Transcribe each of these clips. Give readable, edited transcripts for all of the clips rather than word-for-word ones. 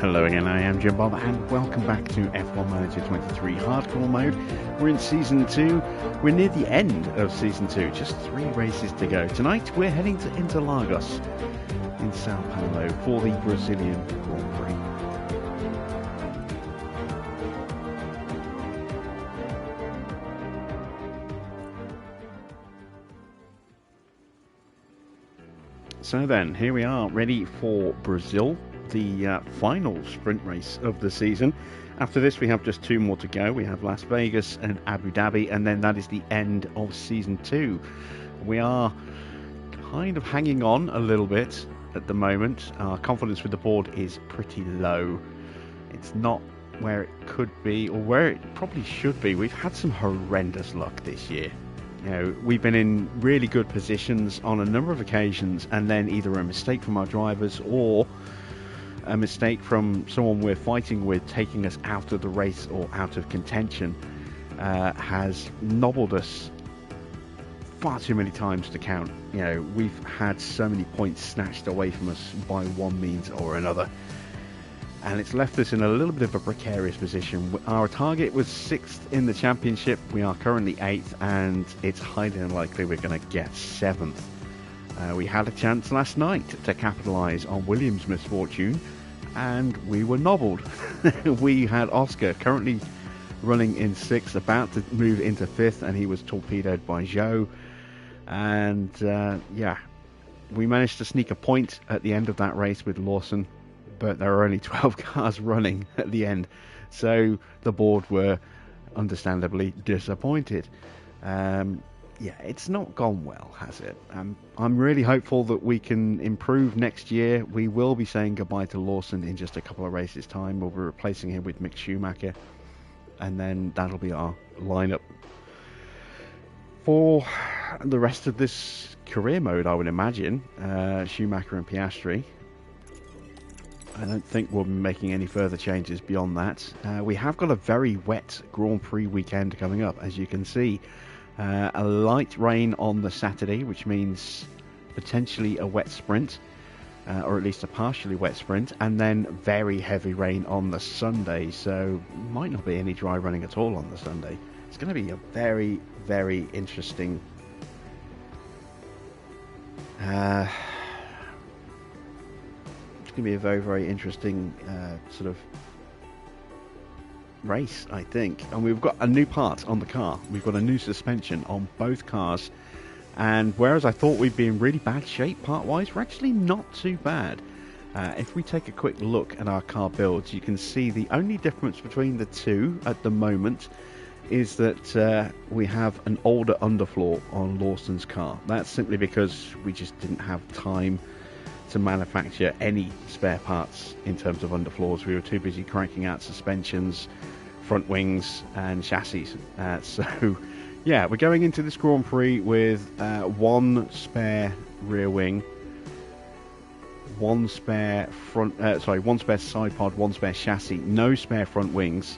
Hello again, I am Jim Bob and welcome back to F1 Manager 23 Hardcore Mode. We're in Season 2, we're near the end of Season 2, just 3 races to go. Tonight we're heading to Interlagos in Sao Paulo for the Brazilian Grand Prix. So then, here we are, ready for Brazil, the final sprint race of the season. After this, we have just 2 more to go. We have Las Vegas and Abu Dhabi, and then that is the end of Season 2. We are kind of hanging on a little bit at the moment. Our confidence with the board is pretty low. It's not where it could be, or where it probably should be. We've had some horrendous luck this year. You know, we've been in really good positions on a number of occasions, and then either a mistake from our drivers or a mistake from someone we're fighting with taking us out of the race or out of contention has nobbled us far too many times to count. You know, we've had so many points snatched away from us by one means or another, and it's left us in a little bit of a precarious position. Our target was 6th in the championship. We are currently 8th, and it's highly unlikely we're going to get 7th. We had a chance last night to capitalise on Williams' misfortune, and we were nobbled. We had Oscar currently running in 6th, about to move into 5th, and he was torpedoed by Zhou. And yeah, we managed to sneak a point at the end of that race with Lawson, but there are only 12 cars running at the end, so the board were understandably disappointed. Yeah, it's not gone well, has it? I'm really hopeful that we can improve next year. We will be saying goodbye to Lawson in just a couple of races' time. We'll be replacing him with Mick Schumacher, and then that'll be our lineup for the rest of this career mode, I would imagine. Schumacher and Piastri. I don't think we'll be making any further changes beyond that. We have got a very wet Grand Prix weekend coming up, as you can see. A light rain on the Saturday, which means potentially a wet sprint, or at least a partially wet sprint, and then very heavy rain on the Sunday, so might not be any dry running at all on the Sunday. It's going to be a very, very interesting very interesting sort of race, I think. And we've got a new part on the car. We've got a new suspension on both cars, and whereas I thought we'd be in really bad shape part-wise, we're actually not too bad. If we take a quick look at our car builds, you can see the only difference between the two at the moment is that we have an older underfloor on Lawson's car. That's simply because we just didn't have time to manufacture any spare parts in terms of underfloors. We were too busy cranking out suspensions, front wings and chassis. So yeah, we're going into this Grand Prix with 1 spare rear wing, 1 spare one spare side pod, 1 spare chassis, no spare front wings,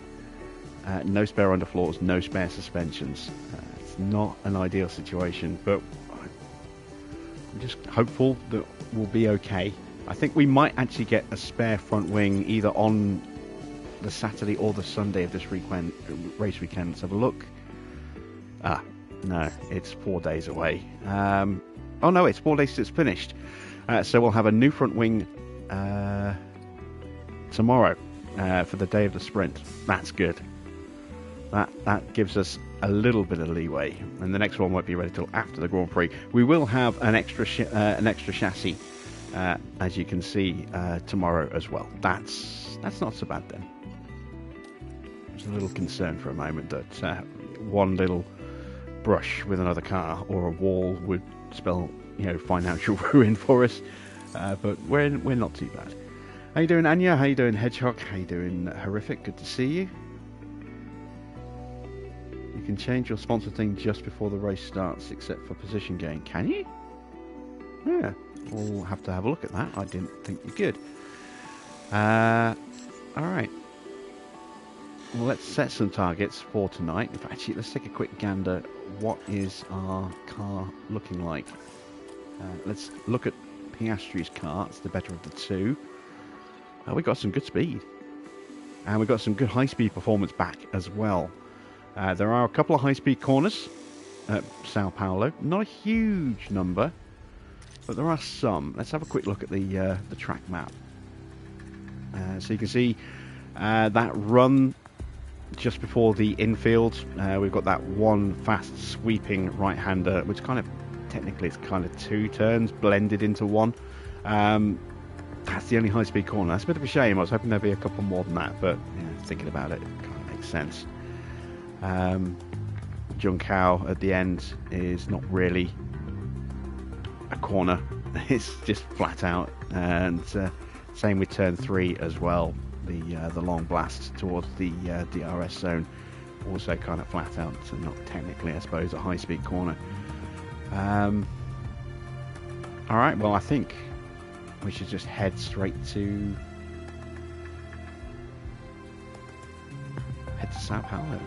no spare underfloors, no spare suspensions. It's not an ideal situation, but I'm just hopeful that we'll be okay. I think we might actually get a spare front wing either on the Saturday or the Sunday of this race weekend. Let's have a look. No, it's 4 days away. Oh no, it's 4 days since it's finished. So we'll have a new front wing tomorrow for the day of the sprint. That's good. That gives us a little bit of leeway, and the next one won't be ready till after the Grand Prix. We will have an extra chassis, as you can see, tomorrow as well. That's not so bad then. I was a little concerned for a moment that one little brush with another car or a wall would spell, financial ruin for us, but we're not too bad. How you doing, Anya? How you doing, Hedgehog? How you doing, Horrific? Good to see you. You can change your sponsor thing just before the race starts, except for position gain. Can you? Yeah, we'll have to have a look at that. I didn't think you could. Alright. Well, let's set some targets for tonight. Actually, let's take a quick gander. What is our car looking like? Let's look at Piastri's car. It's the better of the two. We got some good speed. And we got some good high-speed performance back as well. There are a couple of high-speed corners at Sao Paulo. Not a huge number, but there are some. Let's have a quick look at the track map. So you can see that run just before the infield. We've got that one fast sweeping right-hander, which kind of, technically it's kind of two turns blended into one. That's the only high-speed corner. That's a bit of a shame. I was hoping there'd be a couple more than that, but yeah, thinking about it kind of makes sense. Junkao at the end is not really a corner. It's just flat out. And same with turn 3 as well. The long blast towards the DRS zone, also kind of flat out. So not technically, I suppose, a high-speed corner. All right. Well, I think we should just head straight to Sao Paulo.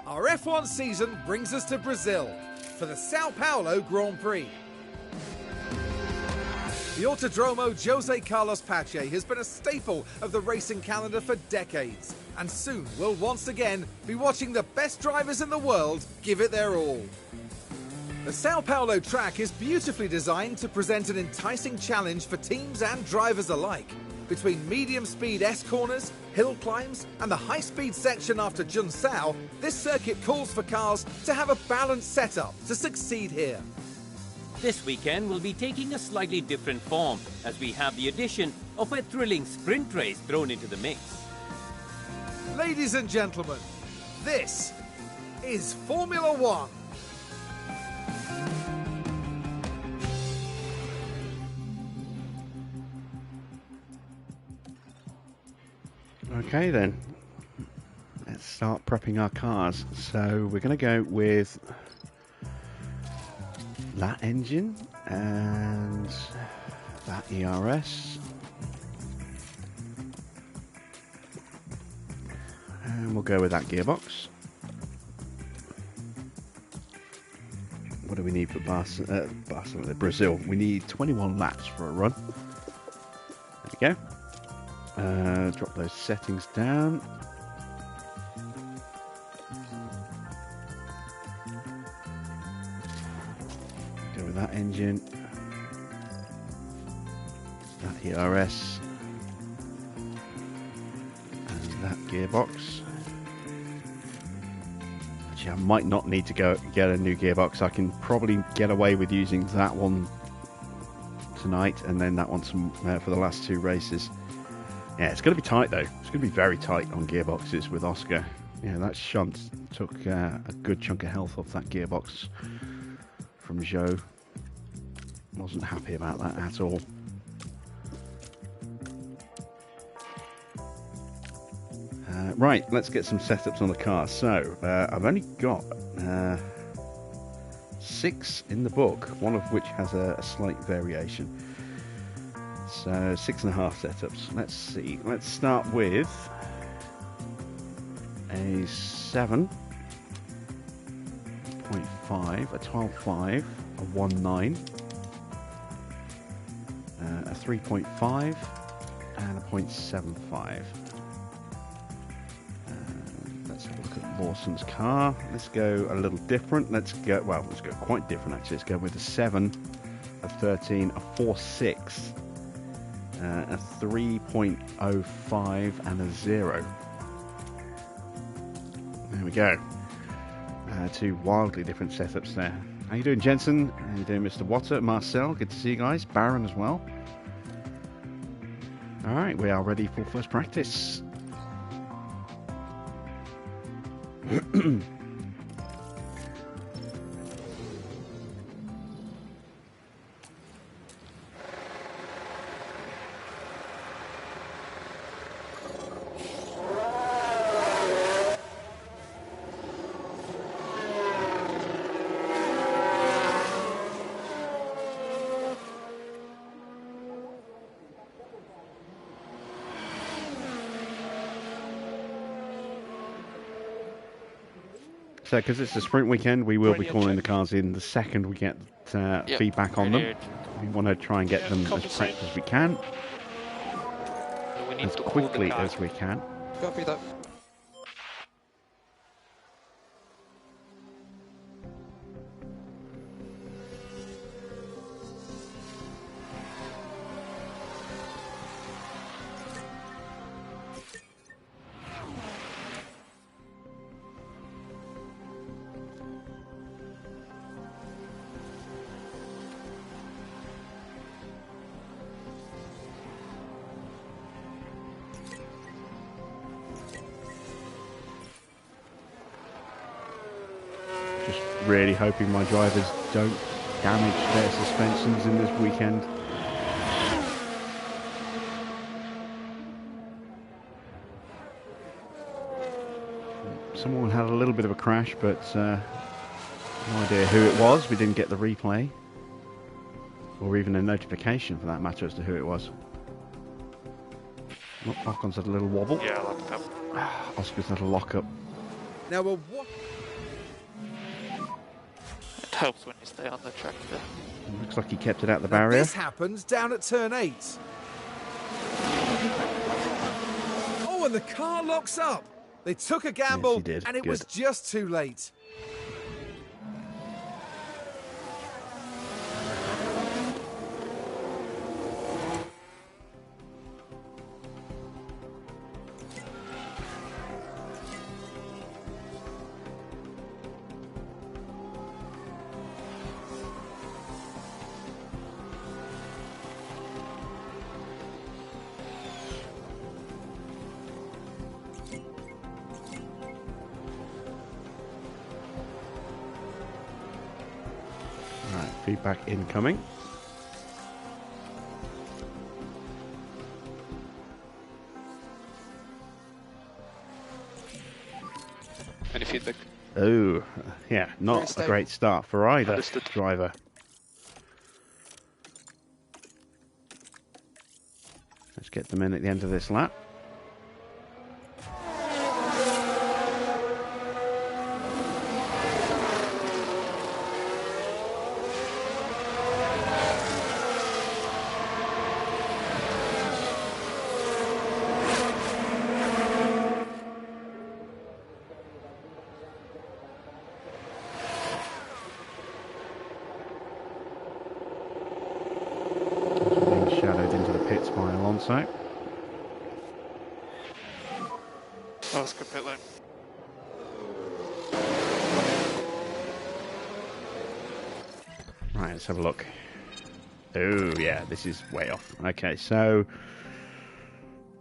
Our F1 season brings us to Brazil for the Sao Paulo Grand Prix. The Autodromo Jose Carlos Pache has been a staple of the racing calendar for decades, and soon we'll once again be watching the best drivers in the world give it their all. The Sao Paulo track is beautifully designed to present an enticing challenge for teams and drivers alike. Between medium-speed S-corners, hill climbs, and the high-speed section after Junsao, this circuit calls for cars to have a balanced setup to succeed here. This weekend will be taking a slightly different form, as we have the addition of a thrilling sprint race thrown into the mix. Ladies and gentlemen, this is Formula One. Okay then, let's start prepping our cars. So we're going to go with that engine and that ERS, and we'll go with that gearbox. What do we need for Barcelona, Brazil? We need 21 laps for a run. There we go. Drop those settings down. Go with that engine, that ERS, and that gearbox. Actually, I might not need to go get a new gearbox. I can probably get away with using that one tonight, and then that one for the last 2 races. Yeah, it's going to be tight though. It's going to be very tight on gearboxes with Oscar. Yeah, that shunt took a good chunk of health off that gearbox from Zhou. Wasn't happy about that at all. Right, let's get some setups on the car. So, I've only got 6 in the book, one of which has a slight variation. So 6.5 setups. Let's see. Let's start with a 7.5, a 12.5, a 1.9, a 3.5, and a 0.75. Let's have a look at Lawson's car. Let's go a little different. Let's go quite different actually. Let's go with a 7, a 13, a 4.6. A 3.05 and a 0. There we go. 2 wildly different setups there. How you doing, Jensen? How you doing, Mr. Watter? Marcel, good to see you guys. Baron as well. All right, we are ready for first practice. So, because it's a sprint weekend, we will be calling the cars in the second we get feedback on them. We want to try and get them as prepped as we can, as quickly as we can. Copy that. Really hoping my drivers don't damage their suspensions in this weekend. Someone had a little bit of a crash, but no idea who it was. We didn't get the replay or even a notification for that matter as to who it was. Ocon's had a little wobble. Yeah, locked up. Oscar's had a lock-up. Now, what? It helps when you stay on the track there. Looks like he kept it out the Now barrier. this happens down at turn 8. Oh, and the car locks up. They took a gamble, Yes, he did. and it Good. was just too late. Right, feedback incoming. Any feedback? Oh, yeah, not a great start for either Understood. driver. Let's get them in at the end of this lap. Being shadowed into the pits by Alonso. Oscar pit lane. Right, let's have a look. Oh, yeah, this is way off. Okay, so...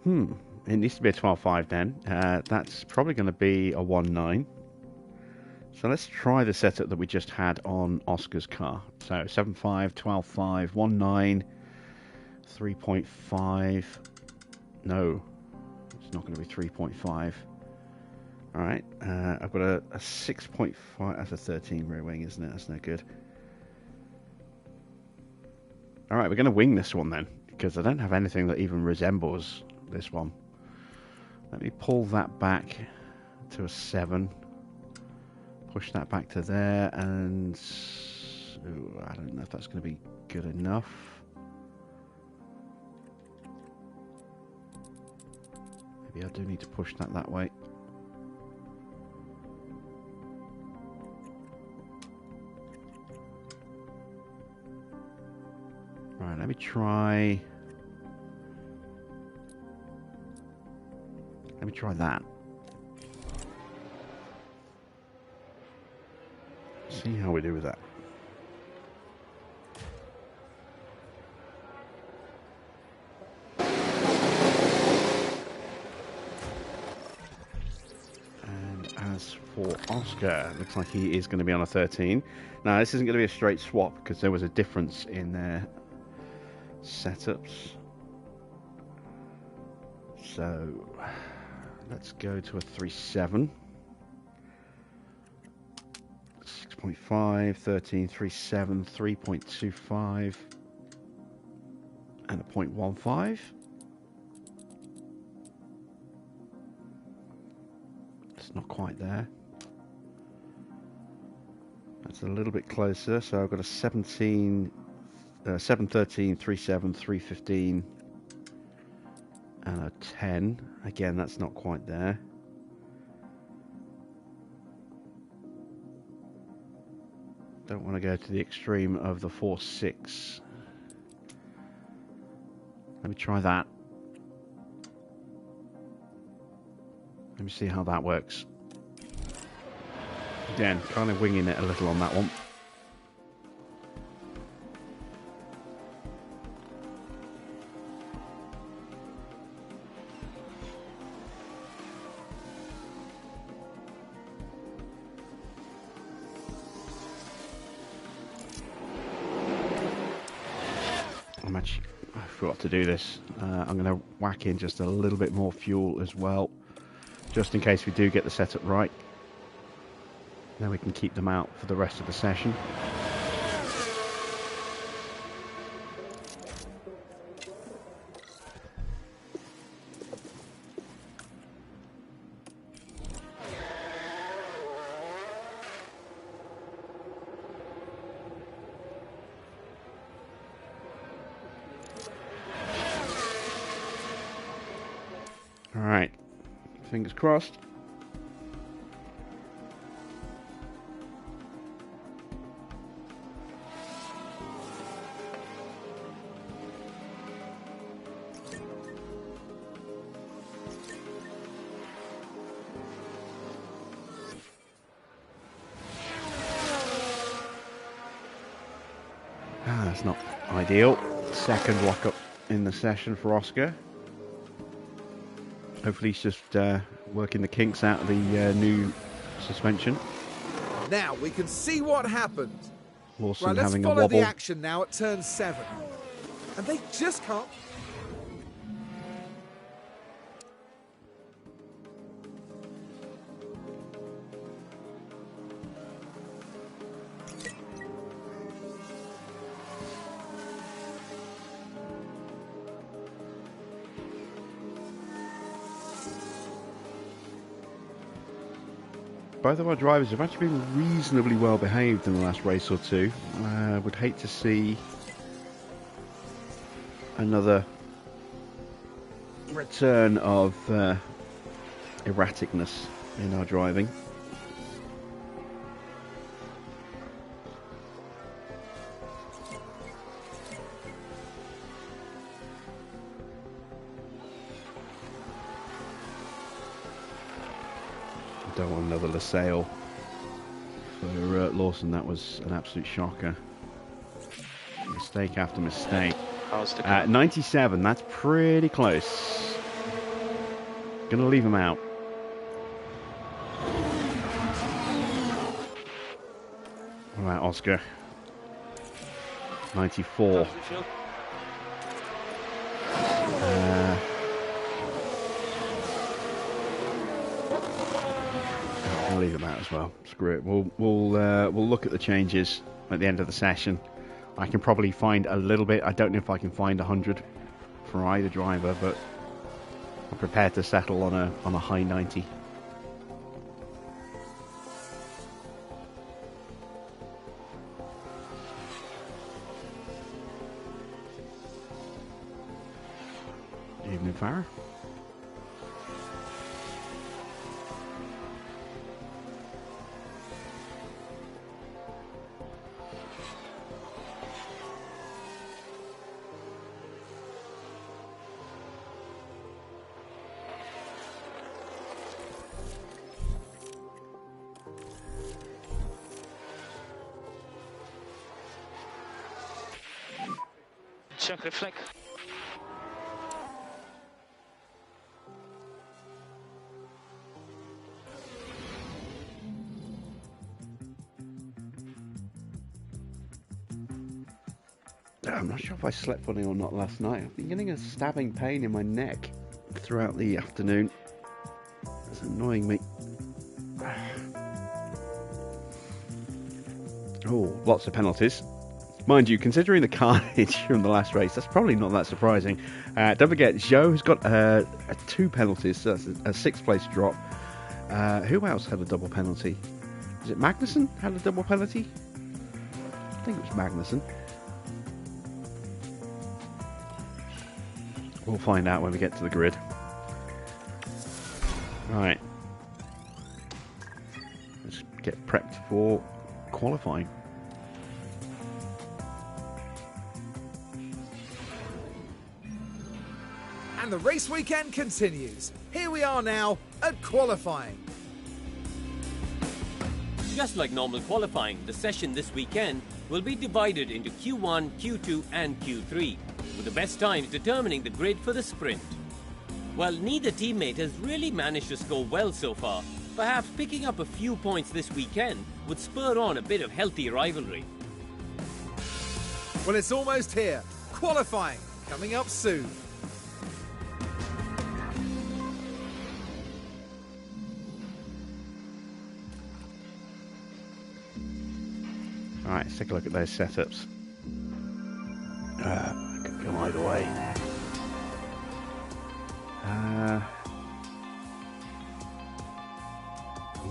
It needs to be a 12.5 then. That's probably going to be a 1.9. So let's try the setup that we just had on Oscar's car. So 7.5, 12.5, 1.9, 3.5. No, it's not going to be 3.5. All right, I've got a 6.5. That's a 13 rear wing, isn't it? That's no good. All right, we're going to wing this one then, because I don't have anything that even resembles this one. Let me pull that back to a 7. Push that back to there, and ooh, I don't know if that's going to be good enough. Maybe I do need to push that way. Right, let me try that. See how we do with that. And as for Oscar, looks like he is going to be on a 13. Now, this isn't going to be a straight swap because there was a difference in their setups. So, let's go to a 3.7. 6.5, 13, 3.7, 3.25, and a 0.15. It's not quite there. That's a little bit closer. So I've got a 17, 713, 37, 315, and a 10. Again, that's not quite there. Don't want to go to the extreme of the 4.6. Let me try that. Let me see how that works. Again, kind of winging it a little on that one. I forgot to do this. I'm going to whack in just a little bit more fuel as well, just in case we do get the setup right. Then we can keep them out for the rest of the session. Alright, fingers crossed. That's not ideal. Second lock-up in the session for Oscar. Hopefully he's just working the kinks out of the new suspension. Now we can see what happened. Lawson Right, let's having a follow wobble. the action now at turn 7. And they just can't. Both of our drivers have actually been reasonably well behaved in the last race or two. Would hate to see another return of erraticness in our driving. Don't want another LaSalle for Lawson. That was an absolute shocker. Mistake after mistake. 97, that's pretty close. Gonna leave him out. All right, Oscar. 94. I'll leave them out as well. Screw it. We'll look at the changes at the end of the session. I can probably find a little bit. I don't know if I can find 100 for either driver, but I'm prepared to settle on a high 90. Evening, Farah. Check reflect. I'm not sure if I slept funny or not last night. I've been getting a stabbing pain in my neck throughout the afternoon. It's annoying me. Oh, lots of penalties. Mind you, considering the carnage from the last race, that's probably not that surprising. Don't forget, Zhou has got 2 penalties, so that's a 6th place drop. Who else had a double penalty? Is it Magnussen had a double penalty? I think it was Magnussen. We'll find out when we get to the grid. Right. Let's get prepped for qualifying. And the race weekend continues. Here we are now at qualifying. Just like normal qualifying, the session this weekend will be divided into Q1, Q2 and Q3, with the best times determining the grid for the sprint. While neither teammate has really managed to score well so far, perhaps picking up a few points this weekend would spur on a bit of healthy rivalry. Well, it's almost here. Qualifying coming up soon. Alright, let's take a look at those setups. Could go either way. I'm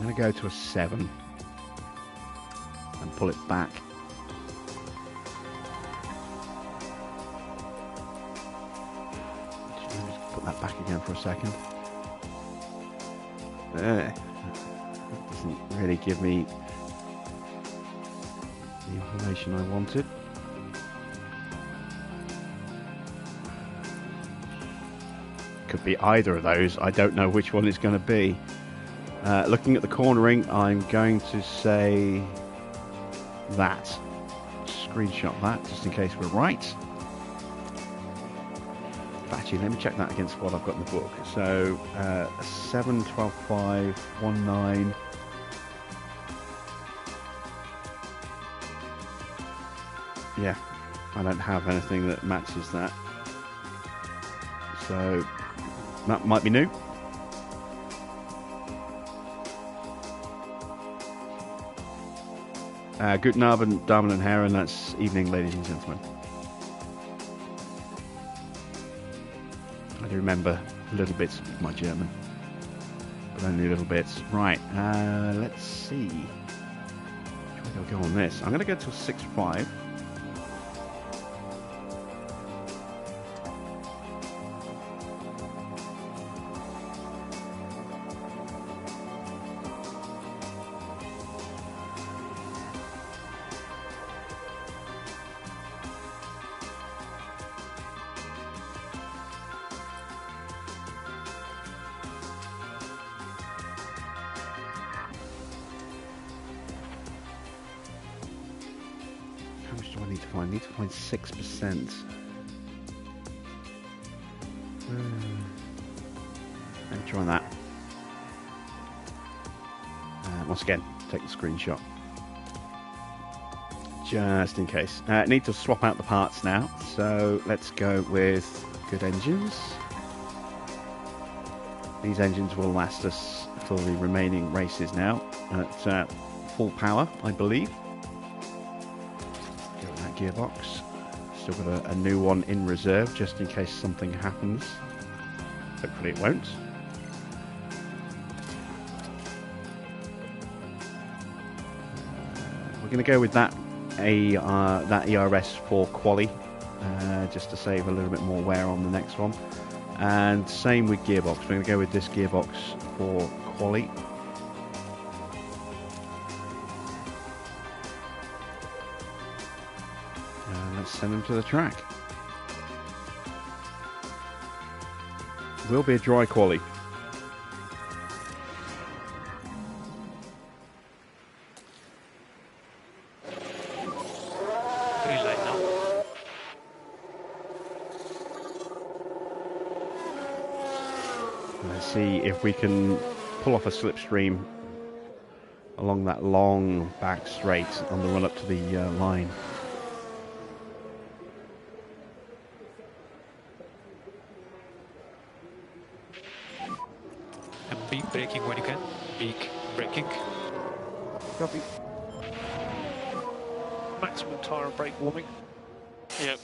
going to go to a 7 and pull it back. Just put that back again for a second. That doesn't really give me the information I wanted. Could be either of those. I don't know which one it's going to be. Looking at the cornering, I'm going to say that. Screenshot that just in case we're right. Actually, let me check that against what I've got in the book. So 7, 12, 5, 1, 9. Yeah, I don't have anything that matches that. So that might be new. Guten Abend, Damen und Herren. That's evening, ladies and gentlemen. I do remember little bits of my German, but only little bits. Right, let's see. Which way do I go on this? I'm going to go to a 6.5. I need to find 6%. Let me try that. Once again, take the screenshot. Just in case. Need to swap out the parts now, so let's go with good engines. These engines will last us for the remaining races now at full power, I believe. Gearbox. Still got a new one in reserve just in case something happens. Hopefully it won't. We're going to go with that ERS for quali, just to save a little bit more wear on the next one. And same with gearbox. We're going to go with this gearbox for quali. Let's send them to the track. Will be a dry quali. Pretty late now. Let's see if we can pull off a slipstream along that long back straight on the run up to the line. And beak braking when you can. Beak braking. Copy. Maximum tyre and brake warming. Yep.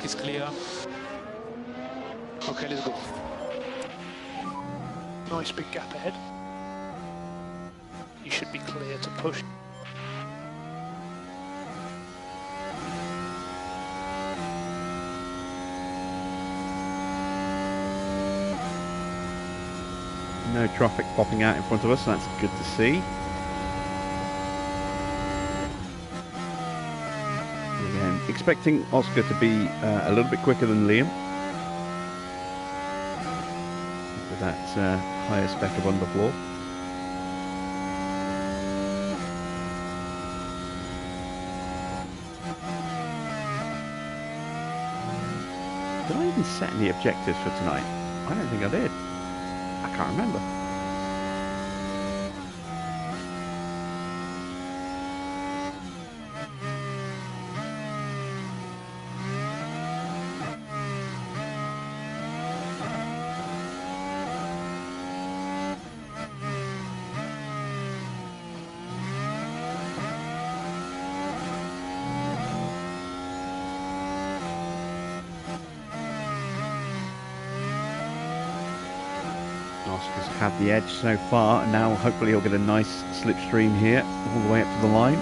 is clear. Okay, let's go. Nice big gap ahead. You should be clear to push. No traffic popping out in front of us, so that's good to see. Again, expecting Oscar to be a little bit quicker than Liam. With that higher spec of underfloor. Did I even set any objectives for tonight? I don't think I did. I can't remember. Oscar's had the edge so far, and now hopefully he'll get a nice slipstream here, all the way up to the line.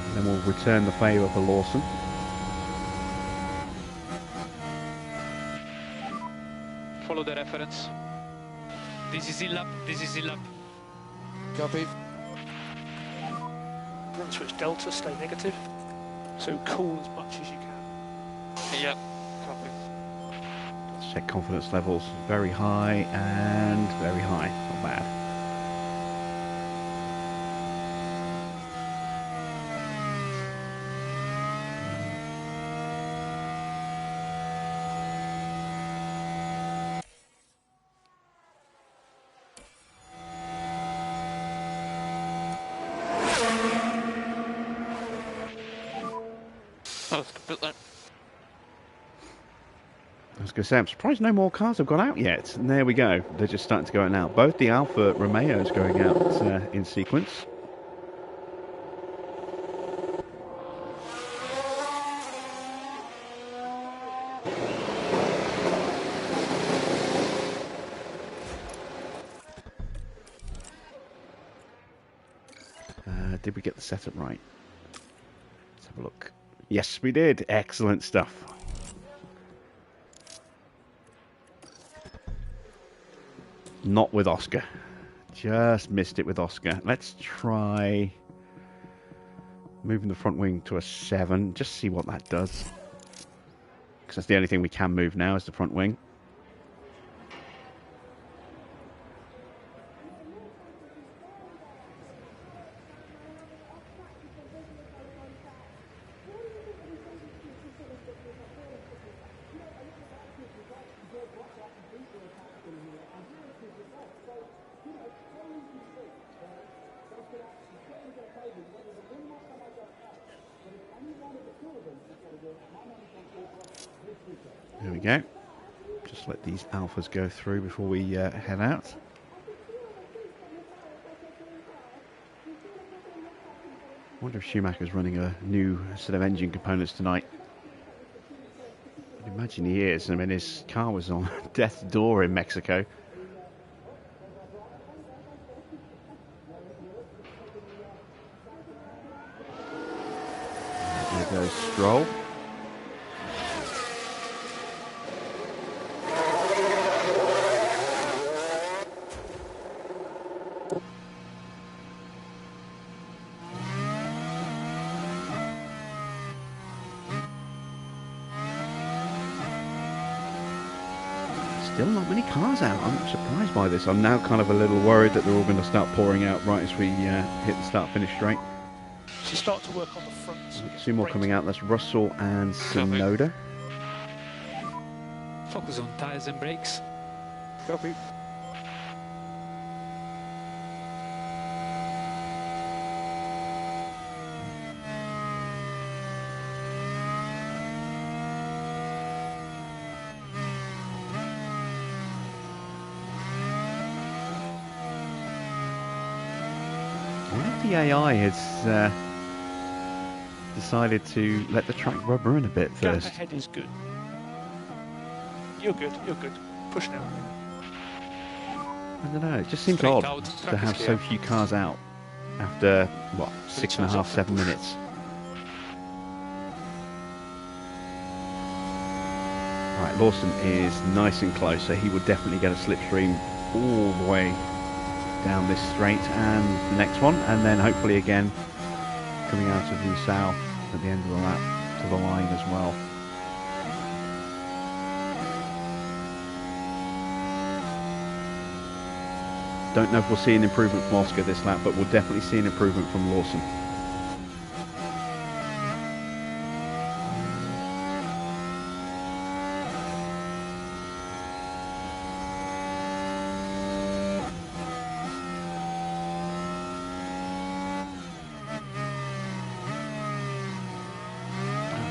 And then we'll return the favour for Lawson. Follow the reference. This is in lap, this is in lap. Copy. Run switch delta, stay negative. So cool as much as you can. Yep, copy. Check confidence levels, very high and very high, not bad. Oh, let's put that. I was going to say, I'm surprised no more cars have gone out yet. And there we go. They're just starting to go out now. Both the Alfa Romeos going out in sequence. Did we get the setup right? Let's have a look. Yes, we did. Excellent stuff. Not with Oscar. Just missed it with Oscar. Let's try moving the front wing to a 7. Just see what that does. Because that's the only thing we can move now is the front wing. There we go. Just let these Alphas go through before we head out. I wonder if Schumacher's running a new set of engine components tonight. I'd imagine he is. I mean, his car was on death's door in Mexico. There goes Stroll. Still not many cars out. I'm surprised by this. I'm now kind of a little worried that they're all going to start pouring out right as we hit the start-finish straight. So start to work on the front. So Two more coming out. That's Russell and Tsunoda. Focus on tyres and brakes. Copy. I wonder if the AI has decided to let the track rubber in a bit Gap first. ahead is good. You're good, you're good. Push now. I don't know, it just seems Straight odd out, to track is have clear. so few cars out after, what, 6.5, 7 minutes. Right, Lawson is nice and close, so he would definitely get a slipstream all the way down this straight and the next one, and then hopefully again coming out of Rousseau at the end of the lap to the line as well. Don't know if we'll see an improvement from Oscar this lap, but we'll definitely see an improvement from Lawson.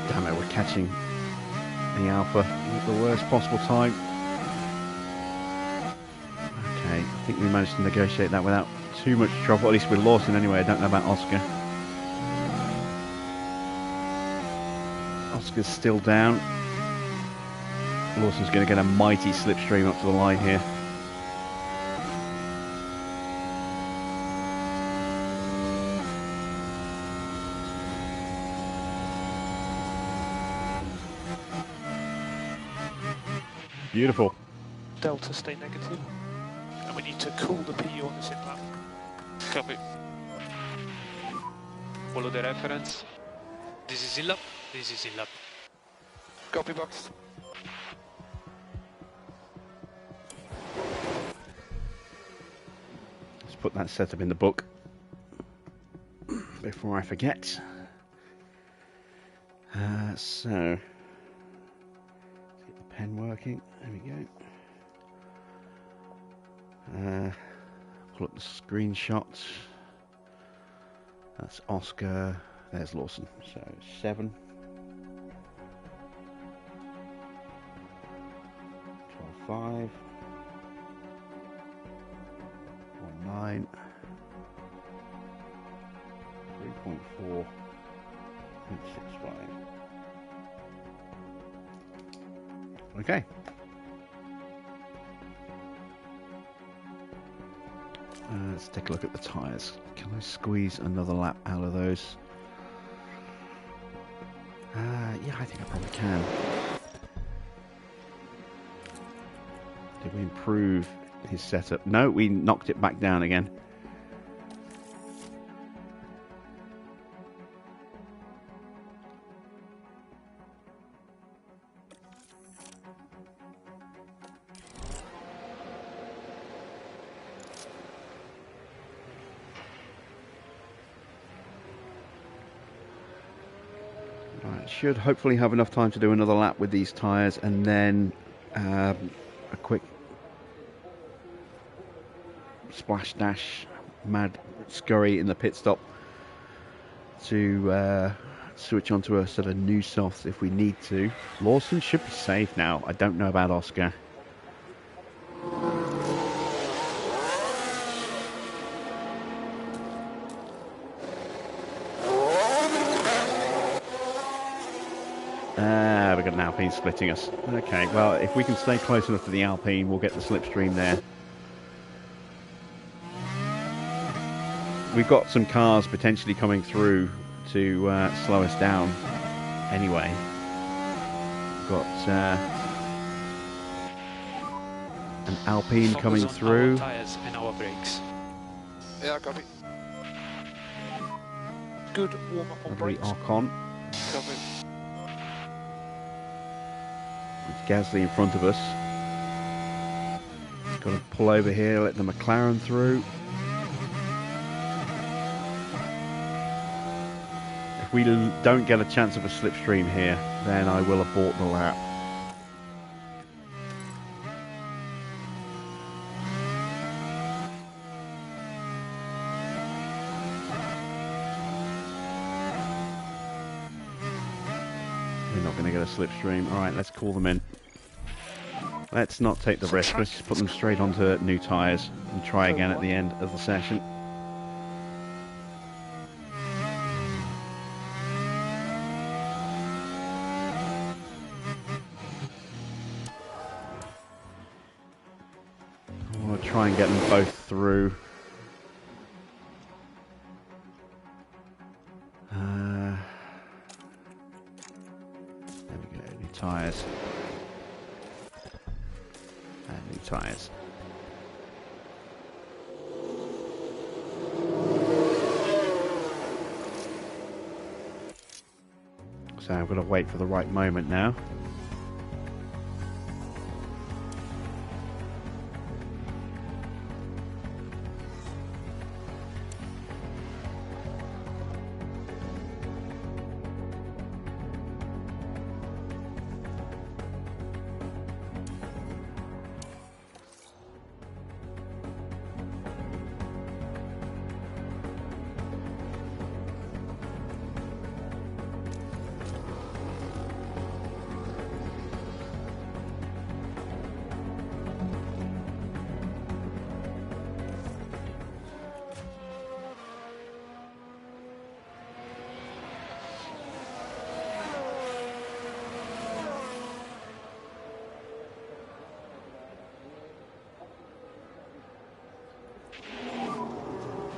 Damn it, we're catching the Alpha at the worst possible time. Okay, I think we managed to negotiate that without too much trouble, at least with Lawson anyway. I don't know about Oscar. Oscar's still down. Lawson's going to get a mighty slipstream up to the line here. Beautiful. Delta stay negative. And we need to cool the PU on this in lap. Copy. Follow the reference. This is in lap. This is in lap. Copy box. Let's put that setup in the book before I forget. So, let's get the pen working. There we go. Pull up the screenshot. That's Oscar. There's Lawson. So 7. 12.5. 1.9. 3.4. 0.65. Okay. Let's take a look at the tyres. Can I squeeze another lap out of those? Yeah, I think I probably can. Did we improve his setup? No, we knocked it back down again. Should hopefully have enough time to do another lap with these tyres, and then a quick splash dash mad scurry in the pit stop to switch onto a sort of new soft if we need to. Lawson should be safe now. I don't know about Oscar. We've got an Alpine splitting us. Okay, well, if we can stay close enough to the Alpine, we'll get the slipstream there. We've got some cars potentially coming through to slow us down anyway. We've got an Alpine Focus coming on through. Our tires and our brakes. Yeah, copy. Good warm up on Probably brakes. Ocon. Copy. Gasly in front of us. Got to pull over here, let the McLaren through. If we don't get a chance of a slipstream here, then I will abort the lap. We're not going to get a slipstream. All right, let's call them in. Let's not take the risk. Let's just put them straight onto new tyres and try again at the end of the session. try and get them both through. There we go, new tyres. And new tyres. So I'm going to wait for the right moment now.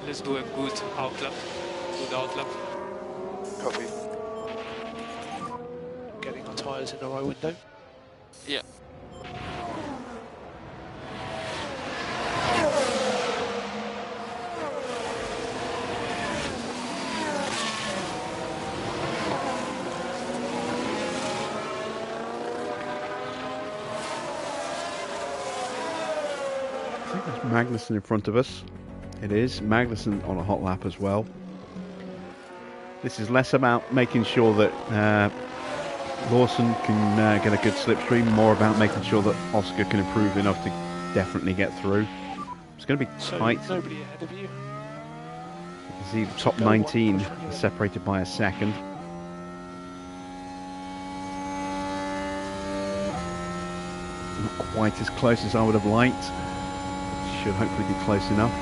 Let's do a good outlap. Good outlap. Copy. Getting our tyres in the right window. Yeah. I think that's Magnussen in front of us. It is. Magnussen on a hot lap as well. This is less about making sure that Lawson can get a good slipstream, more about making sure that Oscar can improve enough to definitely get through. It's going to be tight. So nobody ahead of you. You can see the top 19 are separated by a second. Not quite as close as I would have liked. Should hopefully be close enough.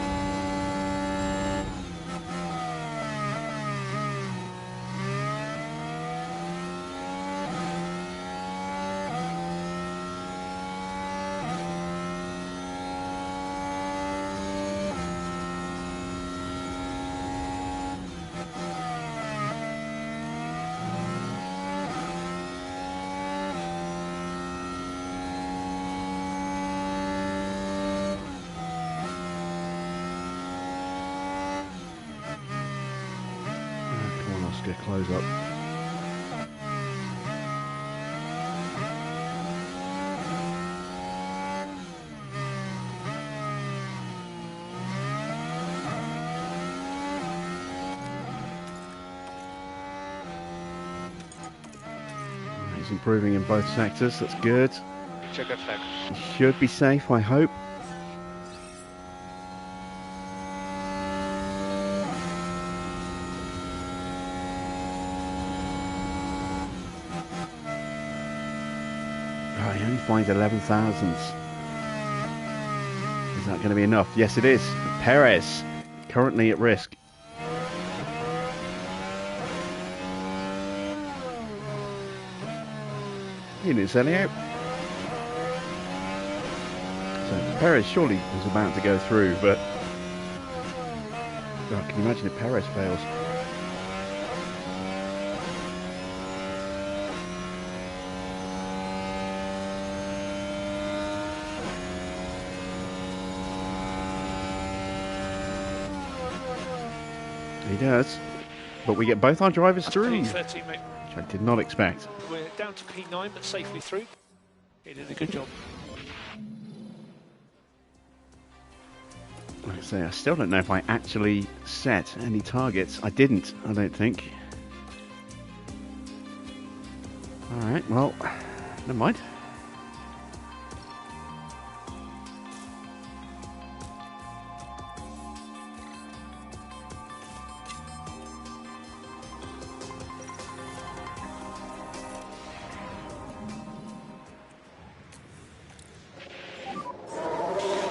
Close up. He's improving in both sectors, that's good. Checker flag. He should be safe, I hope. He only finds 11 thousandths. Is that going to be enough? Yes, it is. Perez currently at risk. Units Elliot. So Perez surely was about to go through, but God, can you imagine if Perez fails? He does, but we get both our drivers through, which I did not expect. We're down to P9, but safely through. He did a good job. Like I say, I still don't know if I actually set any targets. I didn't, I don't think. Alright, well, never mind.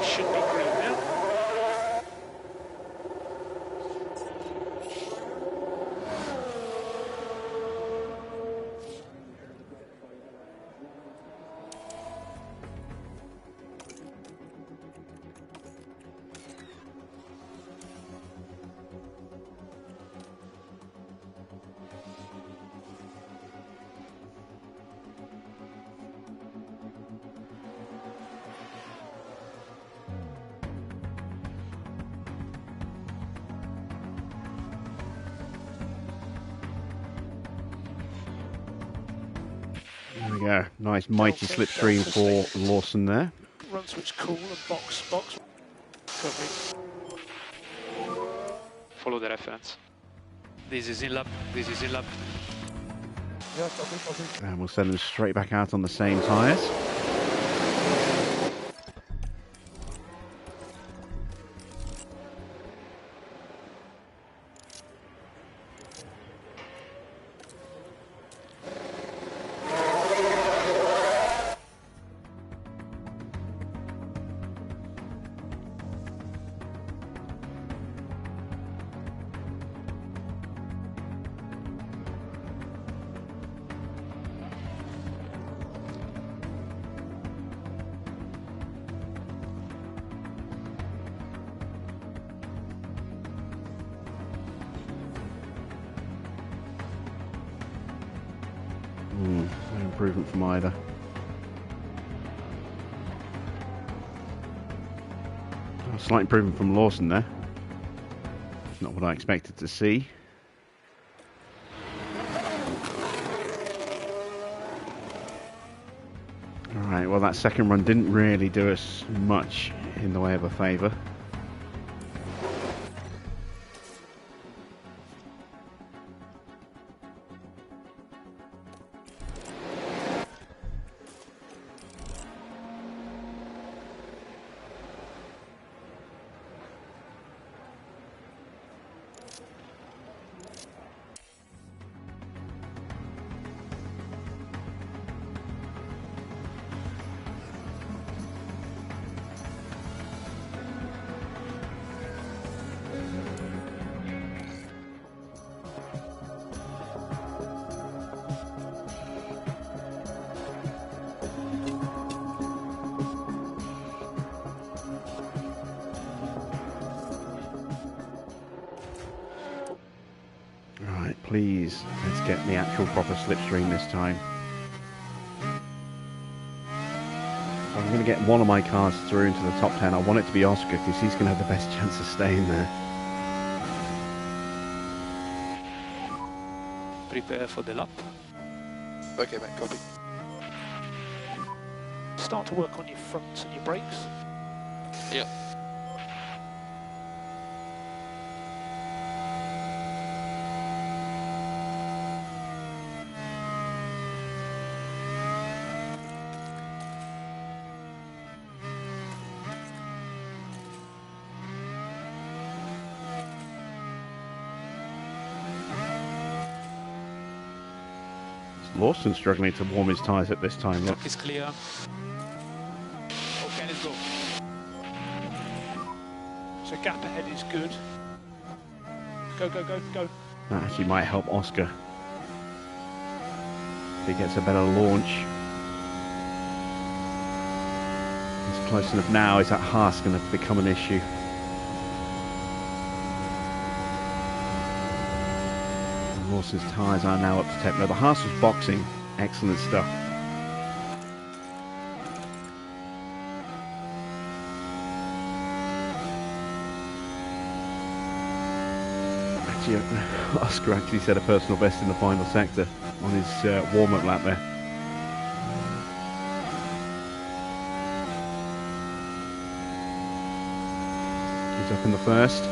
Should be green now. There we go. Nice mighty slipstream for Lawson there. Run switch cool and box. Copy. Follow the reference. This is in lap. This is in lap. Yeah, copy. And we'll send them straight back out on the same tyres. No improvement from either. A slight improvement from Lawson there. Not what I expected to see. Alright, well that second run didn't really do us much in the way of a favour. Please, let's get the actual proper slipstream this time. So I'm going to get one of my cars through into the top 10. I want it to be Oscar because he's going to have the best chance of staying there. Prepare for the lap. Okay, mate, copy. Start to work on your fronts and your brakes. Yeah. Lawson struggling to warm his tyres at this time. Look. Track is clear. Okay, let's go. So gap ahead is good. Go. That actually might help Oscar. If he gets a better launch. It's close enough now. Is that Haas going to become an issue? Lawson's tyres are now up to 10. No, the Haas was boxing. Excellent stuff. Actually, Oscar actually set a personal best in the final sector on his warm-up lap there. He's up in the first.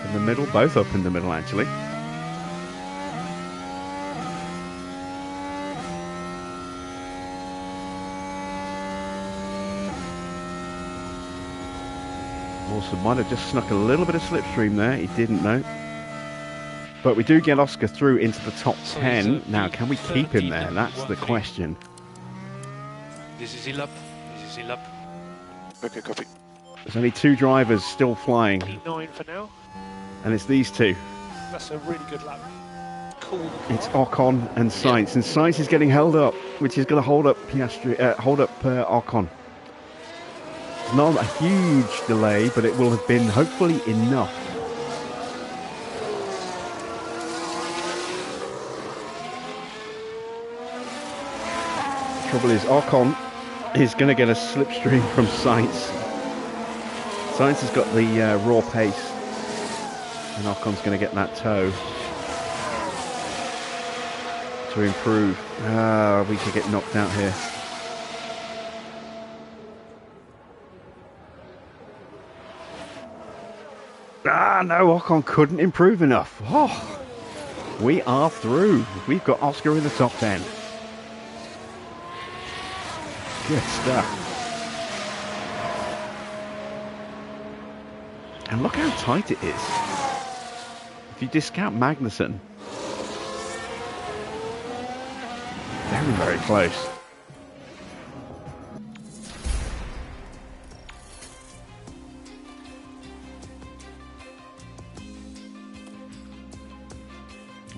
In the middle, both up in the middle actually. Lawson might have just snuck a little bit of slipstream there, he didn't know. But we do get Oscar through into the top 10. Now, can we keep him there? That's the question. This is lap. This is lap. Okay, copy. There's only two drivers still flying. P9 for now. And it's these two. That's a really good lap. Cool. It's Ocon and Sainz, and Sainz is getting held up, which is going to hold up Piastri, hold up Ocon. It's not a huge delay, but it will have been hopefully enough. The trouble is, Ocon is going to get a slipstream from Sainz. Sainz has got the raw pace, and Ocon's going to get that toe to improve. We could get knocked out here. No, Ocon couldn't improve enough. Oh, we are through. We've got Oscar in the top 10. Good stuff. And look how tight it is. If you discount Magnussen, very, very close.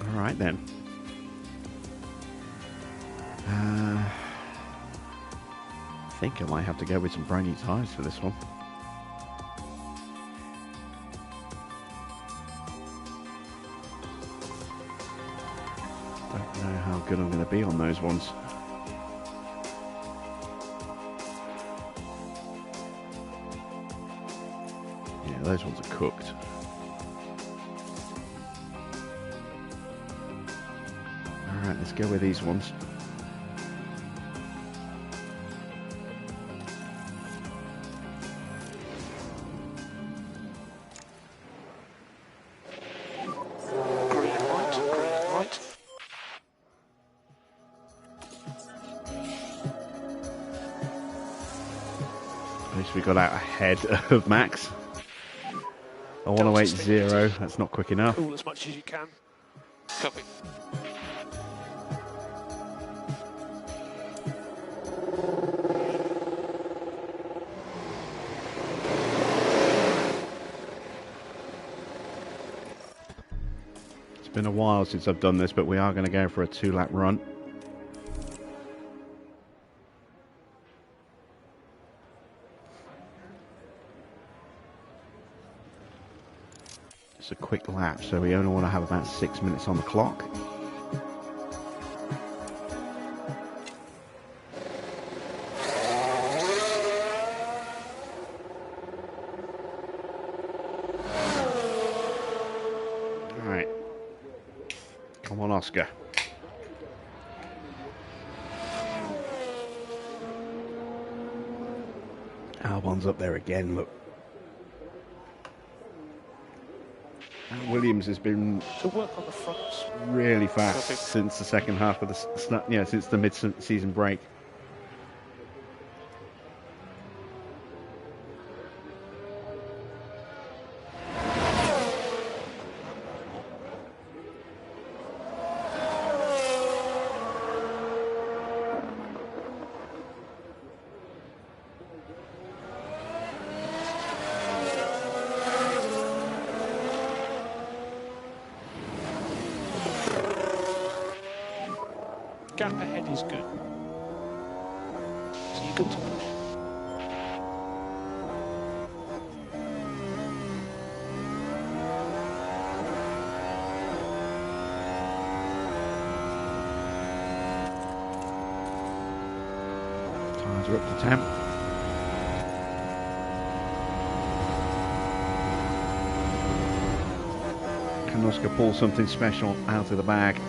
All right then. I think I might have to go with some brand new tyres for this one. Don't know how good I'm going to be on those ones. Yeah, those ones are cooked. Alright, let's go with these ones. We got out ahead of Max. I want to wait 0. That's not quick enough. Cool as much as you can. Copy. It's been a while since I've done this, but we are going to go for a 2-lap run. It's a quick lap, so we only want to have about 6 minutes on the clock. Alright. Come on, Oscar. Albon's up there again, look. Williams has been to work on the fronts really fast since the second half of the since the mid-season break. Gap ahead is good. So you're good to push. Tyres are up to temp. Can Oscar pull something special out of the bag?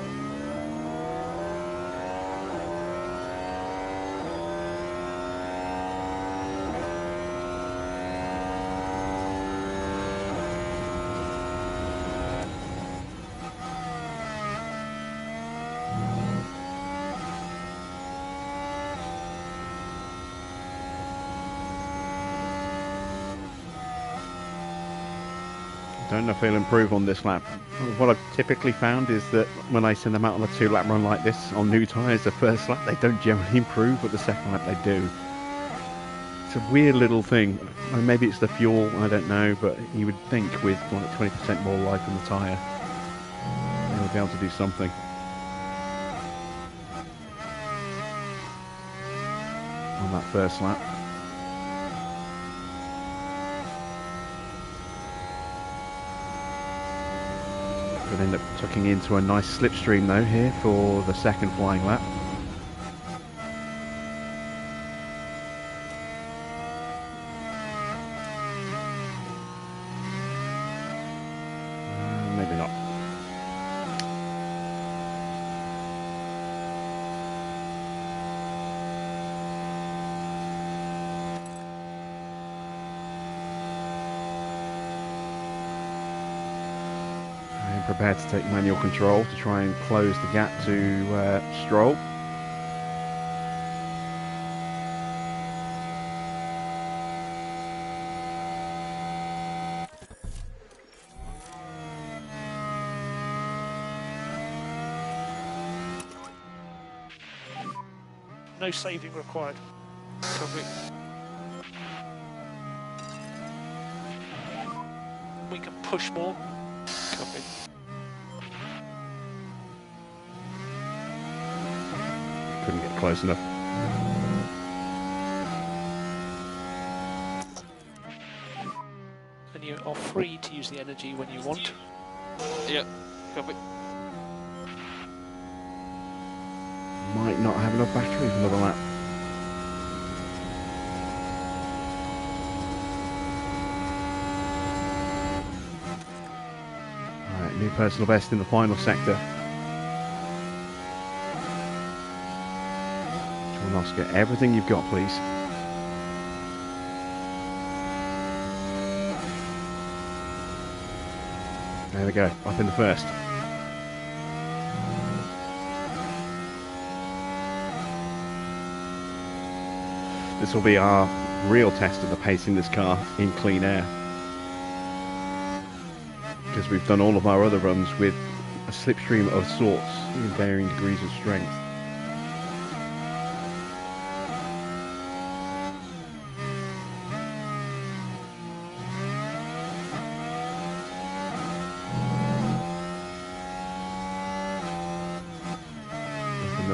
Don't know if he'll improve on this lap. What I've typically found is that when I send them out on a 2-lap run like this on new tyres, the first lap they don't generally improve, but the second lap they do. It's a weird little thing. Maybe it's the fuel, I don't know, but you would think with like 20% more life in the tyre, they'll be able to do something. On that first lap. Could end up tucking into a nice slipstream though here for the second flying lap. Maybe not. Prepared to take manual control to try and close the gap to Stroll. No saving required. Copy. We can push more. Copy. Couldn't get close enough. And you are free to use the energy when you want. Yeah. Copy. Might not have enough battery for another lap. Alright, new personal best in the final sector. Oscar, everything you've got, please. There we go, up in the first. This will be our real test of the pace in this car in clean air. Because we've done all of our other runs with a slipstream of sorts in varying degrees of strength.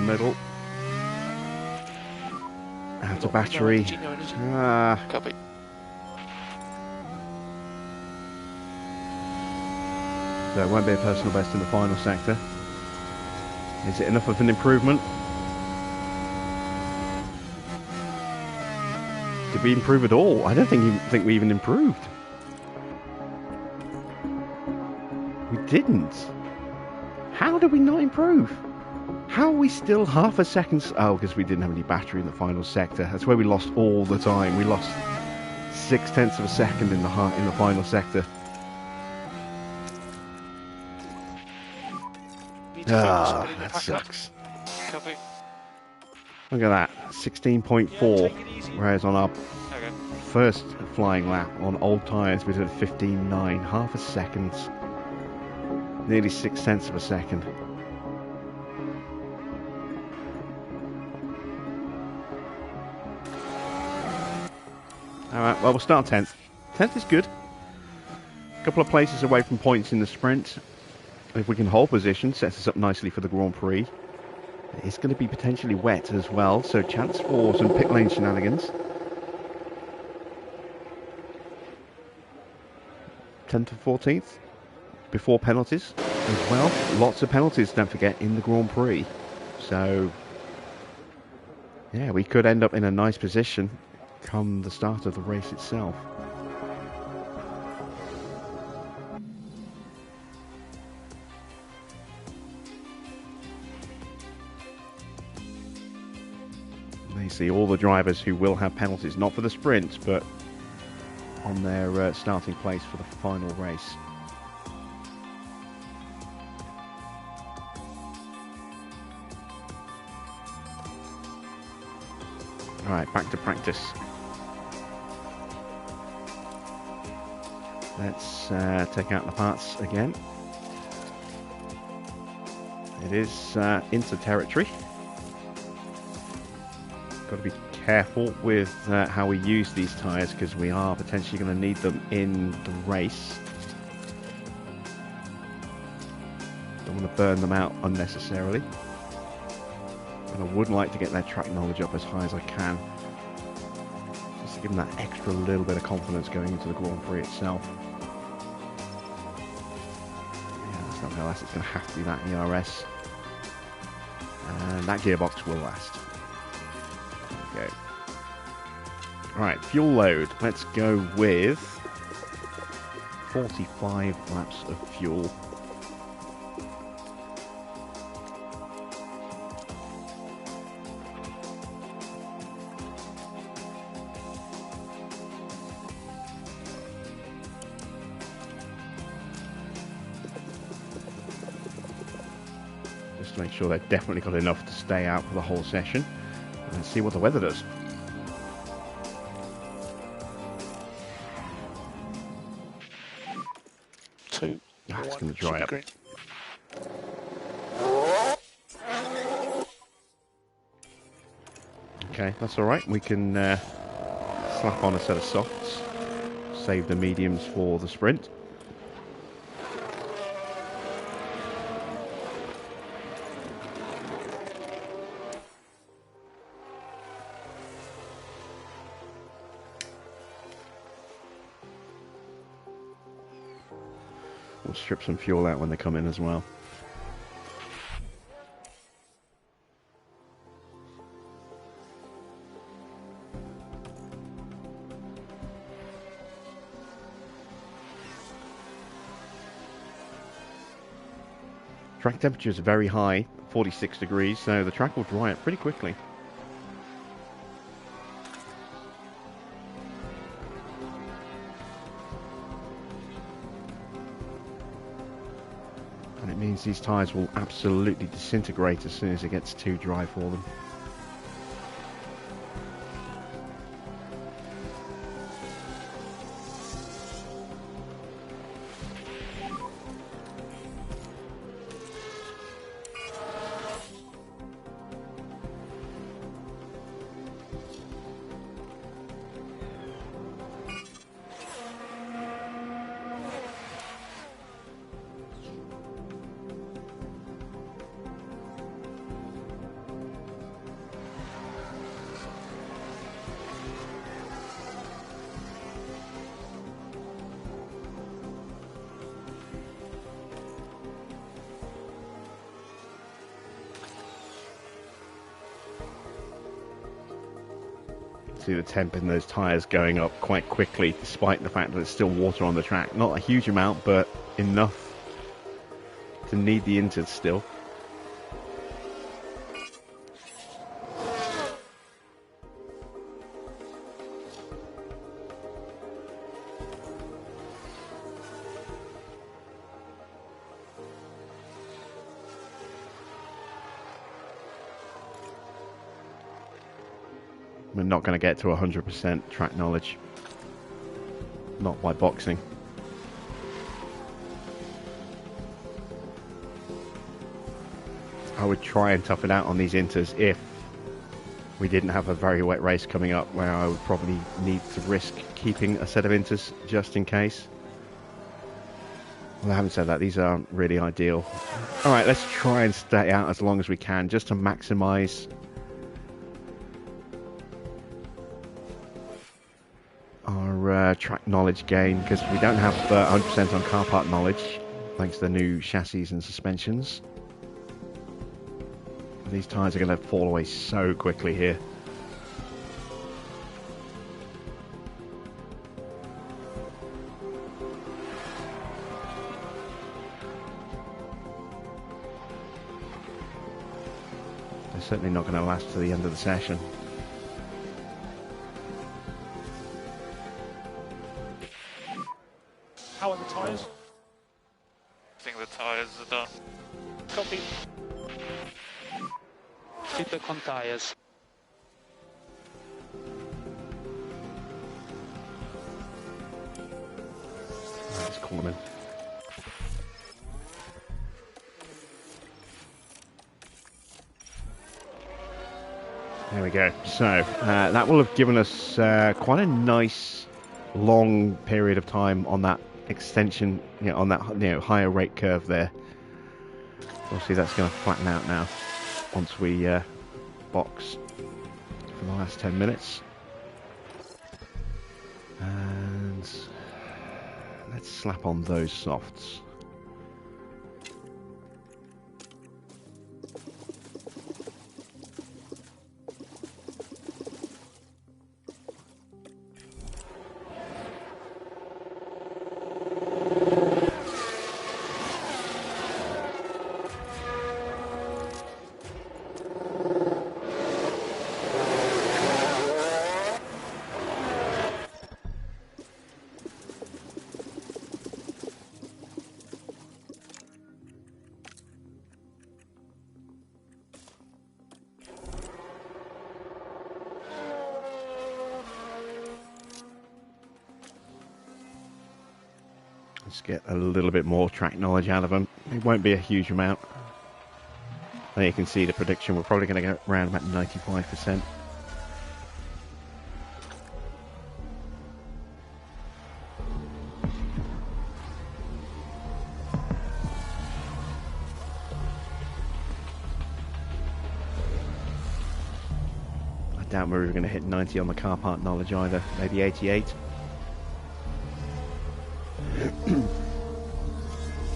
Middle. Out of battery. Copy. So it won't be a personal best in the final sector. Is it enough of an improvement? Did we improve at all? I don't think we even improved. We didn't. How did we not improve? How are we still half a second? Oh, because we didn't have any battery in the final sector. That's where we lost all the time. We lost 0.6 of a second in the final sector. Ah, that sucks. Copy. Look at that, 16.4. Whereas on our first flying lap on old tyres we did 15.9, half a second, nearly 0.6 of a second. Alright, well, we'll start 10th. 10th is good. A couple of places away from points in the sprint. If we can hold position, sets us up nicely for the Grand Prix. It's going to be potentially wet as well, so chance for some pit lane shenanigans. 10th to 14th, before penalties as well. Lots of penalties, don't forget, in the Grand Prix. So, yeah, we could end up in a nice position come the start of the race itself. They see all the drivers who will have penalties, not for the sprint, but on their starting place for the final race. Alright, back to practice. Let's take out the parts again. It is into territory. Got to be careful with how we use these tyres because we are potentially going to need them in the race. Don't want to burn them out unnecessarily. And I would like to get their track knowledge up as high as I can. Just to give them that extra little bit of confidence going into the Grand Prix itself. Yeah, not going to last. It's going to have to be that ERS. And that gearbox will last. Okay. Alright, fuel load. Let's go with 45 laps of fuel. Just to make sure they've definitely got enough to stay out for the whole session. Let's see what the weather does. It's going to dry up. Green. Okay, that's all right. We can slap on a set of softs, save the mediums for the sprint. We'll strip some fuel out when they come in as well. Track temperature is very high, 46 degrees, so the track will dry up pretty quickly. And it means these tyres will absolutely disintegrate as soon as it gets too dry for them. See the temp in those tyres going up quite quickly, despite the fact that there's still water on the track. Not a huge amount, but enough to need the inters still. We're not going to get to 100% track knowledge. Not by boxing. I would try and tough it out on these inters if we didn't have a very wet race coming up, where I would probably need to risk keeping a set of inters just in case. Well, I haven't said that. These aren't really ideal. Alright, let's try and stay out as long as we can, just to maximise our track knowledge gain, because we don't have 100% on car part knowledge, thanks to the new chassis and suspensions. These tyres are going to fall away so quickly here. They're certainly not going to last to the end of the session. How are the tyres? I think the tyres are done. Copy. Feedback on tyres. Let's call them in. There we go. So that will have given us quite a nice long period of time on that extension, on that higher rate curve there. Obviously that's going to flatten out now once we box for the last 10 minutes. And let's slap on those softs. Let's get a little bit more track knowledge out of them. It won't be a huge amount. There you can see the prediction. We're probably going to get around about 95%. I doubt we're going to hit 90 on the car part knowledge either. Maybe 88.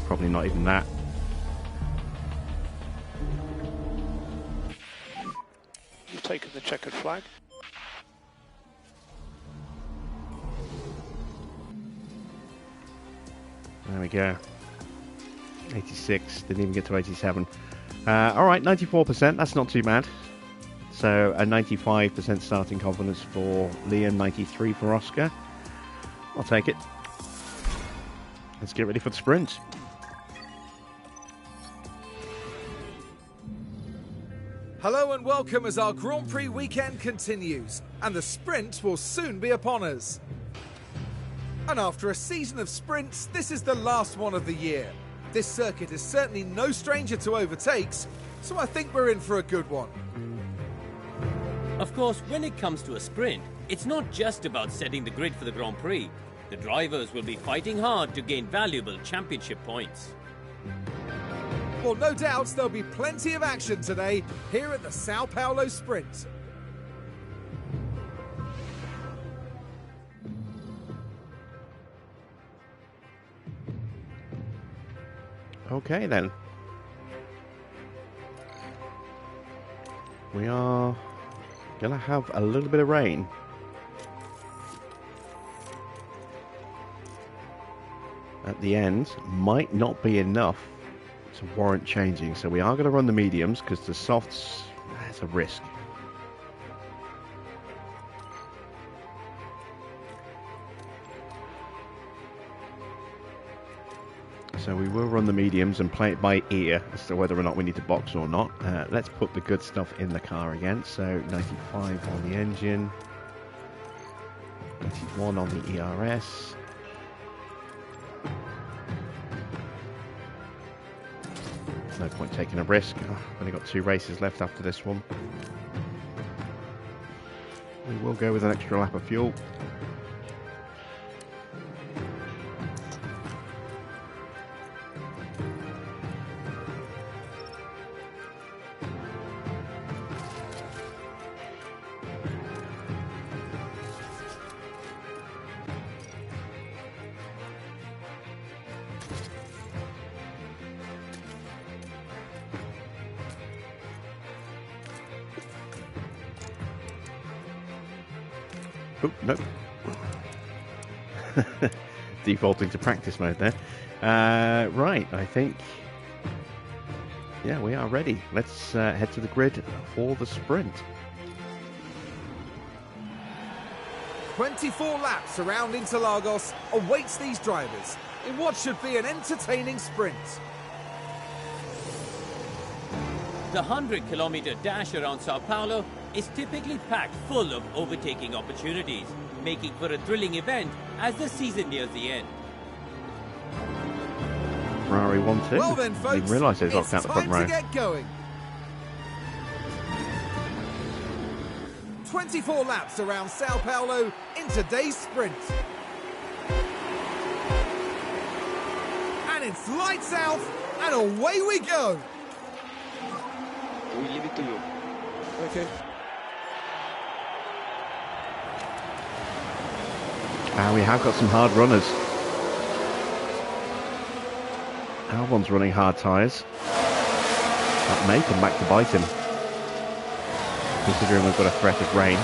Probably not even that. You've taken the checkered flag. There we go. 86. Didn't even get to 87. Alright, 94%. That's not too bad. So a 95% starting confidence for Liam, 93 for Oscar. I'll take it. Let's get ready for the sprint. Hello and welcome as our Grand Prix weekend continues, and the sprint will soon be upon us. And after a season of sprints, this is the last one of the year. This circuit is certainly no stranger to overtakes, so I think we're in for a good one. Of course, when it comes to a sprint, it's not just about setting the grid for the Grand Prix. The drivers will be fighting hard to gain valuable championship points. Well, no doubt there'll be plenty of action today here at the Sao Paulo Sprint. Okay then. We are going to have a little bit of rain. At the end, might not be enough to warrant changing, so we are going to run the mediums because the softs, it's a risk. So we will run the mediums and play it by ear as to whether or not we need to box or not. Let's put the good stuff in the car again. So 95 on the engine, 91 on the ERS. No point taking a risk. I've only got 2 races left after this one. We will go with an extra lap of fuel. Oh, no. Defaulting to practice mode there. Right, I think... Yeah, we are ready. Let's head to the grid for the sprint. 24 laps around Interlagos awaits these drivers in what should be an entertaining sprint. The 100-kilometer dash around Sao Paulo is typically packed full of overtaking opportunities, making for a thrilling event as the season nears the end. Ferrari 1-2. Well then, folks, Didn't realise they locked out the front row. to get going. 24 laps around Sao Paulo in today's sprint. And it's lights out, and away we go. We'll leave it to you. Okay. We have got some hard runners. Albon's running hard tyres. That may come back to bite him, considering we've got a threat of rain.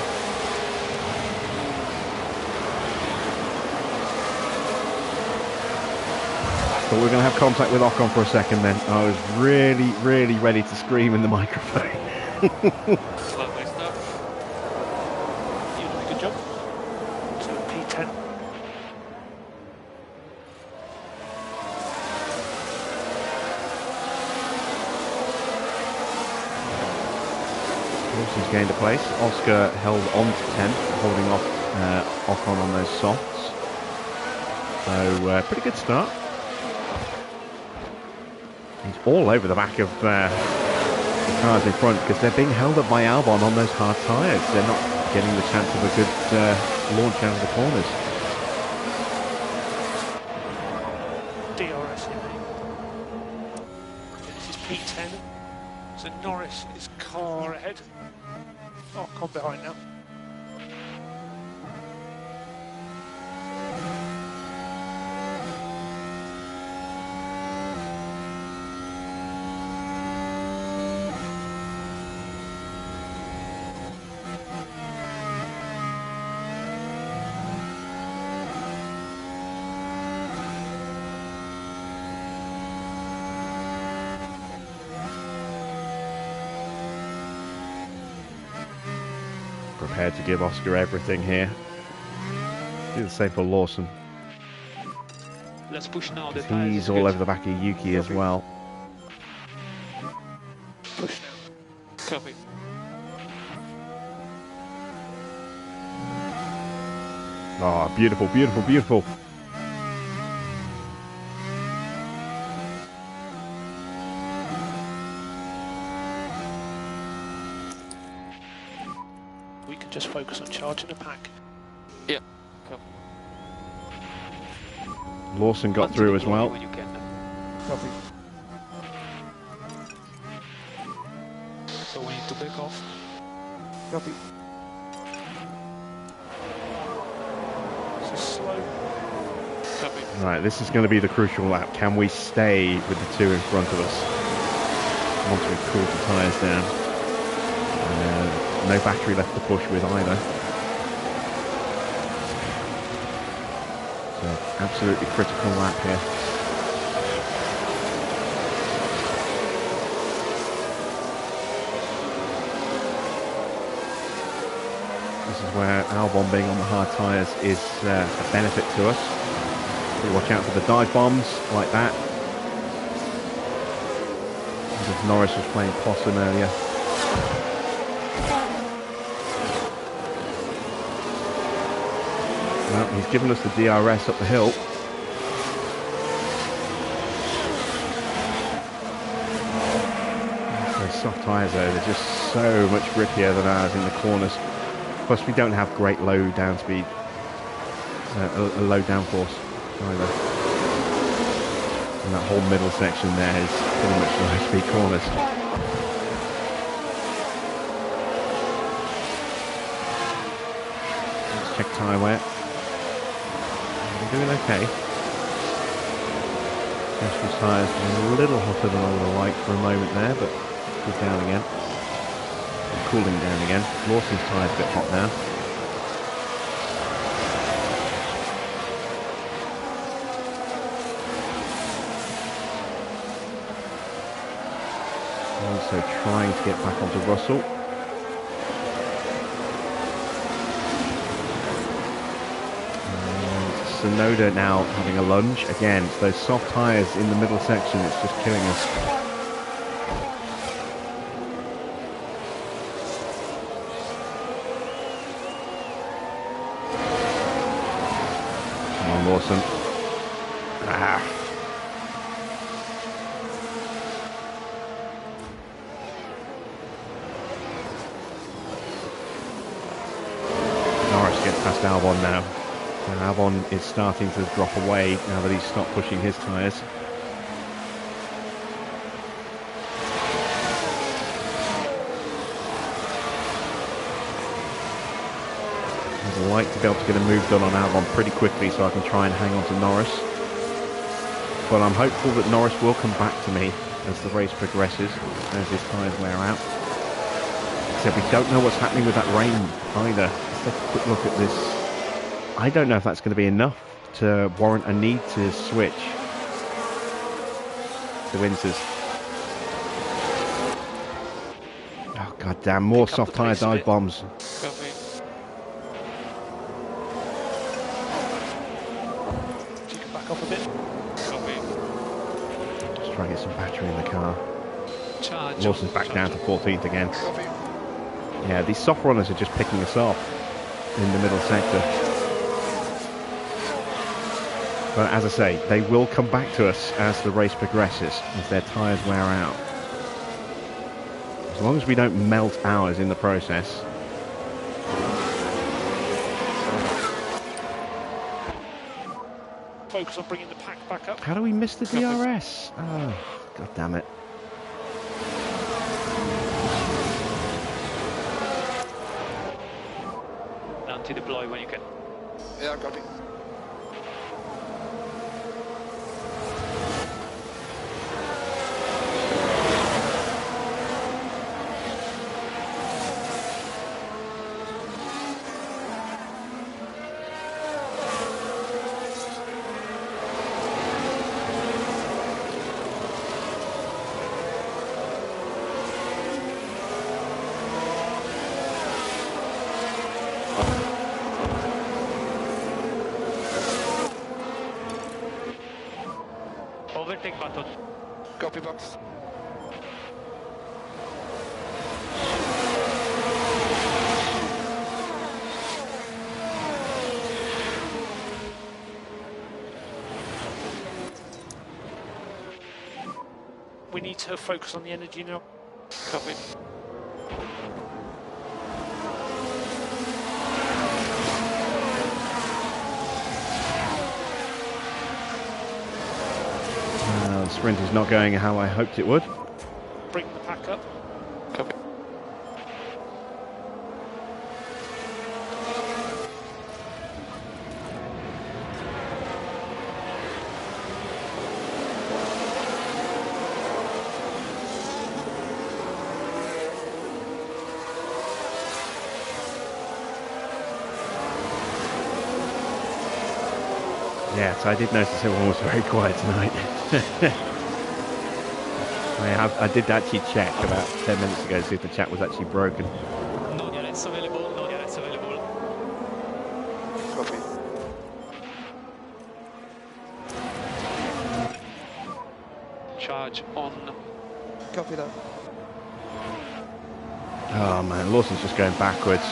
But we're going to have contact with Ocon for a second then. I was really ready to scream in the microphone. Lovely stuff. You did a good job. So P10. Wilson's gained a place. Oscar held on to 10th, holding off Ocon on those softs. So pretty good start. He's all over the back of the cars in front because they're being held up by Albon on those hard tyres. They're not getting the chance of a good launch out of the corners. DRS here. This is P10. So Norris is car ahead. Oh, come behind now. Prepared to give Oscar everything here. Do the same for Lawson. Let's push now. The He's all over the back of Yuki as well. Push now. Copy. Oh, beautiful, beautiful, beautiful. We can just focus on charging the pack. Yeah. Copy. Lawson got through as well. When you can. Copy. So we need to back off. Copy. So slow. Copy. Right, this is going to be the crucial lap. Can we stay with the two in front of us once we've cooled the tyres down? No battery left to push with either. So, absolutely critical lap here. This is where Albon being on the hard tyres is a benefit to us. We watch out for the dive bombs like that. As Norris was playing possum earlier. Well, he's given us the DRS up the hill. Those soft tyres though, they're just so much grippier than ours in the corners. Plus we don't have great low down speed, a low downforce either. And that whole middle section there is pretty much low speed corners. Let's check tyre wear. We're doing okay. Piastri's tyres a little hotter than I would have liked for a moment there, but cooled down again. Cooling down again. Lawson's tyres a bit hot now. Also trying to get back onto Russell. Sonoda now having a lunge. Again, it's those soft tyres in the middle section, it's just killing us. Come on, Lawson. Ah. Norris gets past Albon now. And Albon is starting to drop away now that he's stopped pushing his tyres. I'd like to be able to get a move done on Albon pretty quickly so I can try and hang on to Norris. But I'm hopeful that Norris will come back to me as the race progresses, as his tyres wear out. Except we don't know what's happening with that rain either. Let's take a quick look at this. I don't know if that's going to be enough to warrant a need to switch to Winters. Oh god damn, more soft tyre dive bombs. Copy. You can back off a bit. Copy. Just try and get some battery in the car. Charge. Lawson's back down to 14th again. Copy. Yeah, these soft runners are just picking us off in the middle sector. But as I say, they will come back to us as the race progresses, as their tyres wear out. As long as we don't melt ours in the process. Focus on bringing the pack back up. How do we miss the DRS? Oh, god damn it. Anti-deploy when you can. Yeah, copy. Overtake button. Copy box. We need to focus on the energy now. Copy. The sprint is not going how I hoped it would. Bring the pack up. Copy. Yes, I did notice everyone was very quiet tonight. I did actually check about 10 minutes ago to see if the chat was actually broken. No DRS available, no DRS available. Copy. Charge on. Copy that. Oh man, Lawson's just going backwards.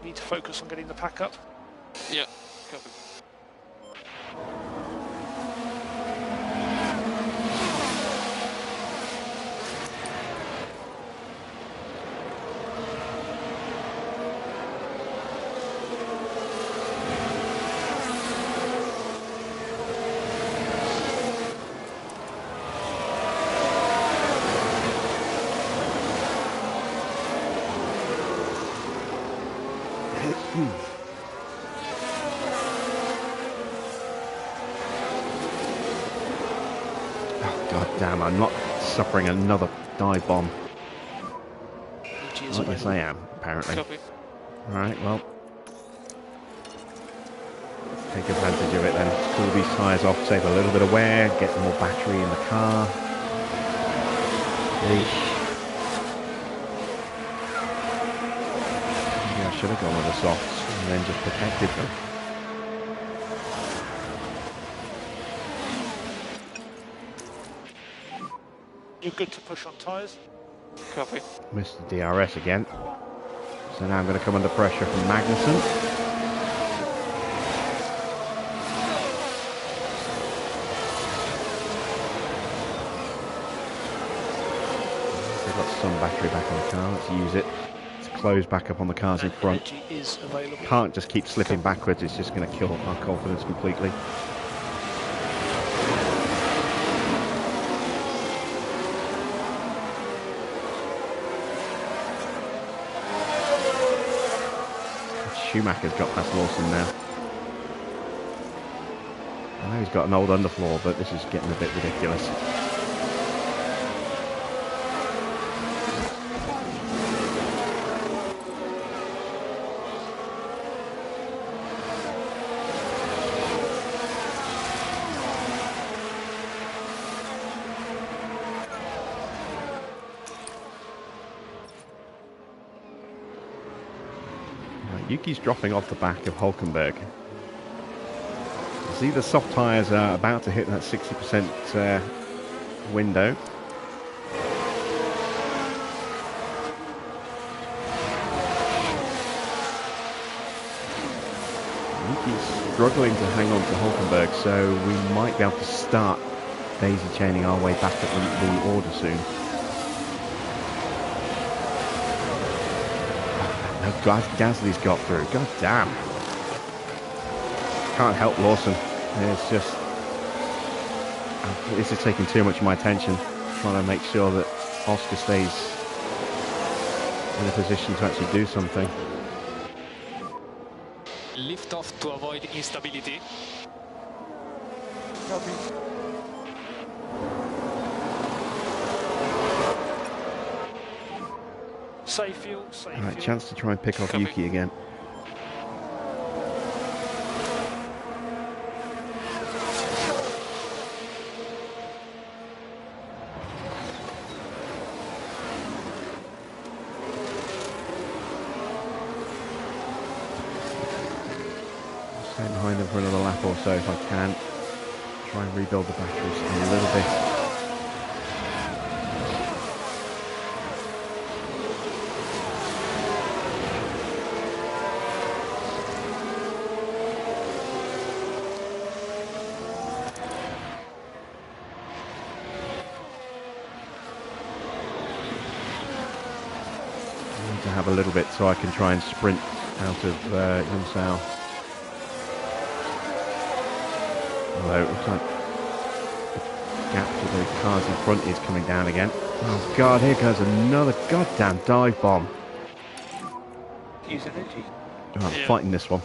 Need to focus on getting the pack up. Yeah, copy. God damn, I'm not suffering another dive bomb. Oh, yes, I am, apparently. Copy. Alright, well. Let's take advantage of it then. Let's cool these tyres off, save a little bit of wear, get more battery in the car. Eesh. Maybe I should have gone with the softs and then just protected them. You're good to push on tyres. Copy. Missed the DRS again. So now I'm going to come under pressure from Magnussen. We've got some battery back on the car. Let's use it. Let's close back up on the cars in front. Energy is available. Can't just keep slipping backwards. It's just going to kill our confidence completely. Schumacher's got past Lawson now. I know he's got an old underfloor, but this is getting a bit ridiculous. Yuki's dropping off the back of Hülkenberg. See, the soft tyres are about to hit that 60% window. Yuki's struggling to hang on to Hulkenberg, so we might be able to start daisy chaining our way back at the order soon. No, Gasly's got through. God damn. Can't help Lawson. It's just... This is taking too much of my attention. Trying to make sure that Oscar stays in a position to actually do something. Lift off to avoid instability. Copy. Safe fuel, safe fuel. Alright, chance to try and pick off Copy. Yuki again. Stay behind them for another lap or so if I can. Try and rebuild the batteries a little bit. To have a little bit so I can try and sprint out of Yonsao. Although it looks like the gap to the cars in front is coming down again. Oh god, here goes another goddamn dive bomb. Use energy. Oh, I'm fighting this one.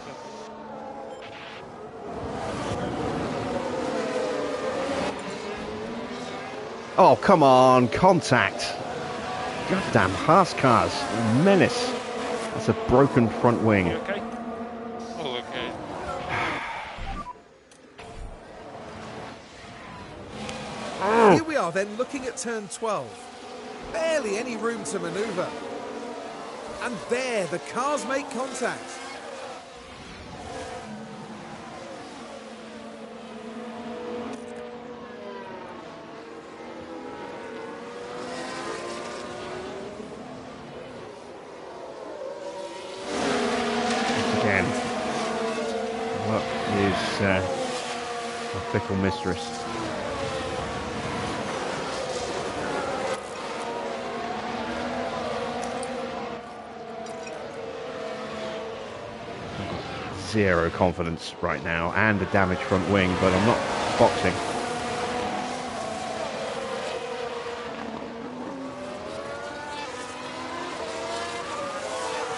Oh, come on, contact. Goddamn Haas cars, menace. That's a broken front wing. You okay? Oh, okay. Here we are then looking at turn 12. Barely any room to manoeuvre. And there, the cars make contact. Again. Luck is a fickle mistress. Zero confidence right now and a damaged front wing, but I'm not boxing.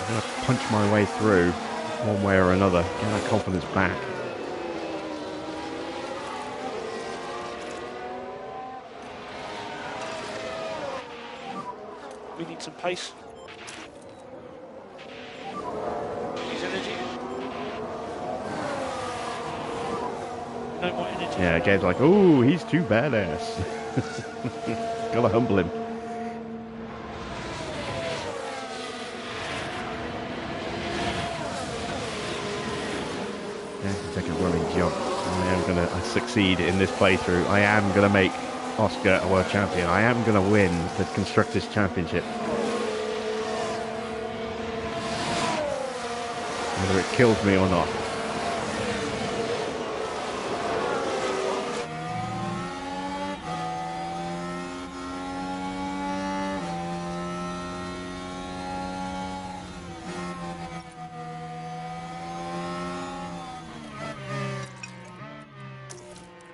I'm going to punch my way through one way or another, get that confidence back. We need some pace. Use energy. No more energy. Yeah, Gabe's like, oh, he's too badass. Gotta humble him. Yeah, to take a running jump. I am going to succeed in this playthrough. I am going to make Oscar a world champion. I am going to win the Constructors' Championship. Whether it kills me or not.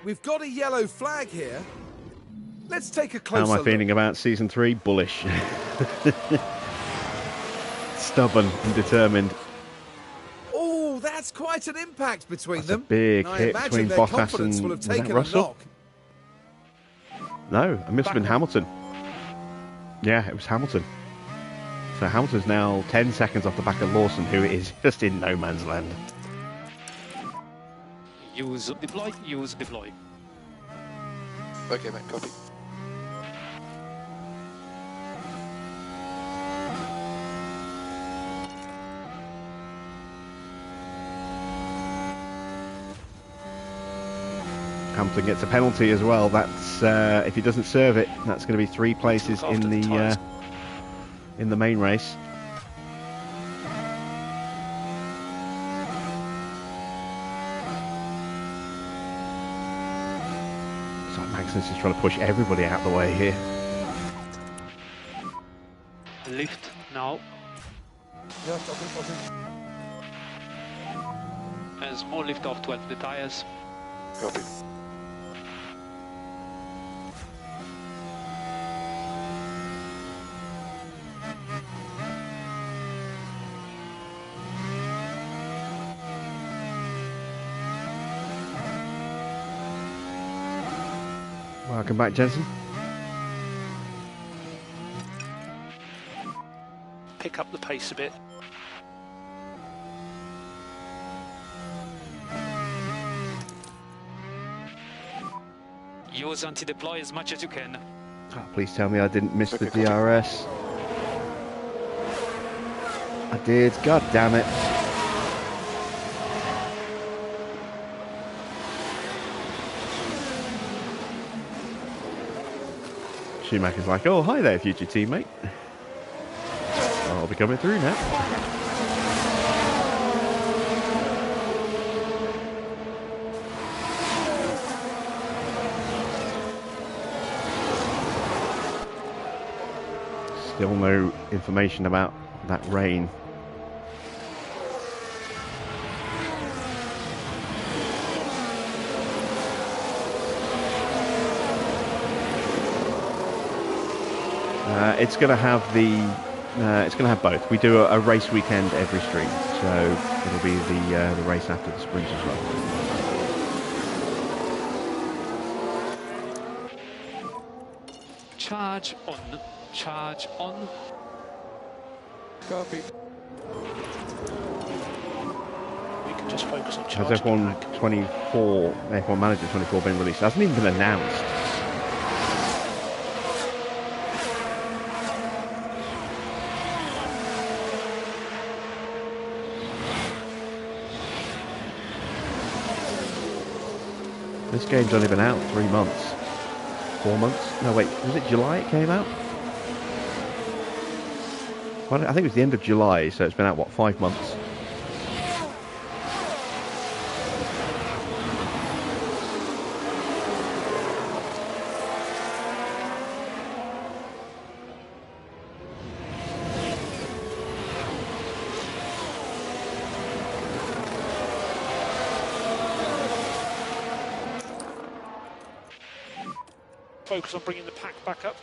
We've got a yellow flag here. Let's take a How closer am I look. feeling about Season 3? Bullish. Stubborn and determined. Oh, that's quite an impact between That's them. a big I hit imagine between their Bottas confidence and... will have was that taken a Russell? knock. No, it must have been Hamilton. Yeah, it was Hamilton. So Hamilton's now 10 seconds off the back of Lawson, who is just in no man's land. Use deploy, use deploy. Okay, mate, copy. Hamilton gets a penalty as well. That's if he doesn't serve it, that's going to be 3 places in the main race. Magnussen's just trying to push everybody out of the way here. Lift now. Yeah, stopping. And small lift off towards the tires. Copy. Welcome back, Jensen. Pick up the pace a bit. Use anti-deploy as much as you can. Oh, please tell me I didn't miss the DRS. I did. God damn it. Schumacher's like, oh, hi there, future teammate. I'll be coming through now. Still no information about that rain. It's going to have it's going to have both. We do a race weekend every stream, so it'll be the race after the sprint as well. Charge on. Charge on. Copy. We can just focus on Has charging. F1 Manager 24 been released? It hasn't even been announced. This game's only been out 3 months. 4 months? No, wait, was it July it came out? Well, I think it was the end of July, so it's been out, what, 5 months? Focus on bringing the pack back up.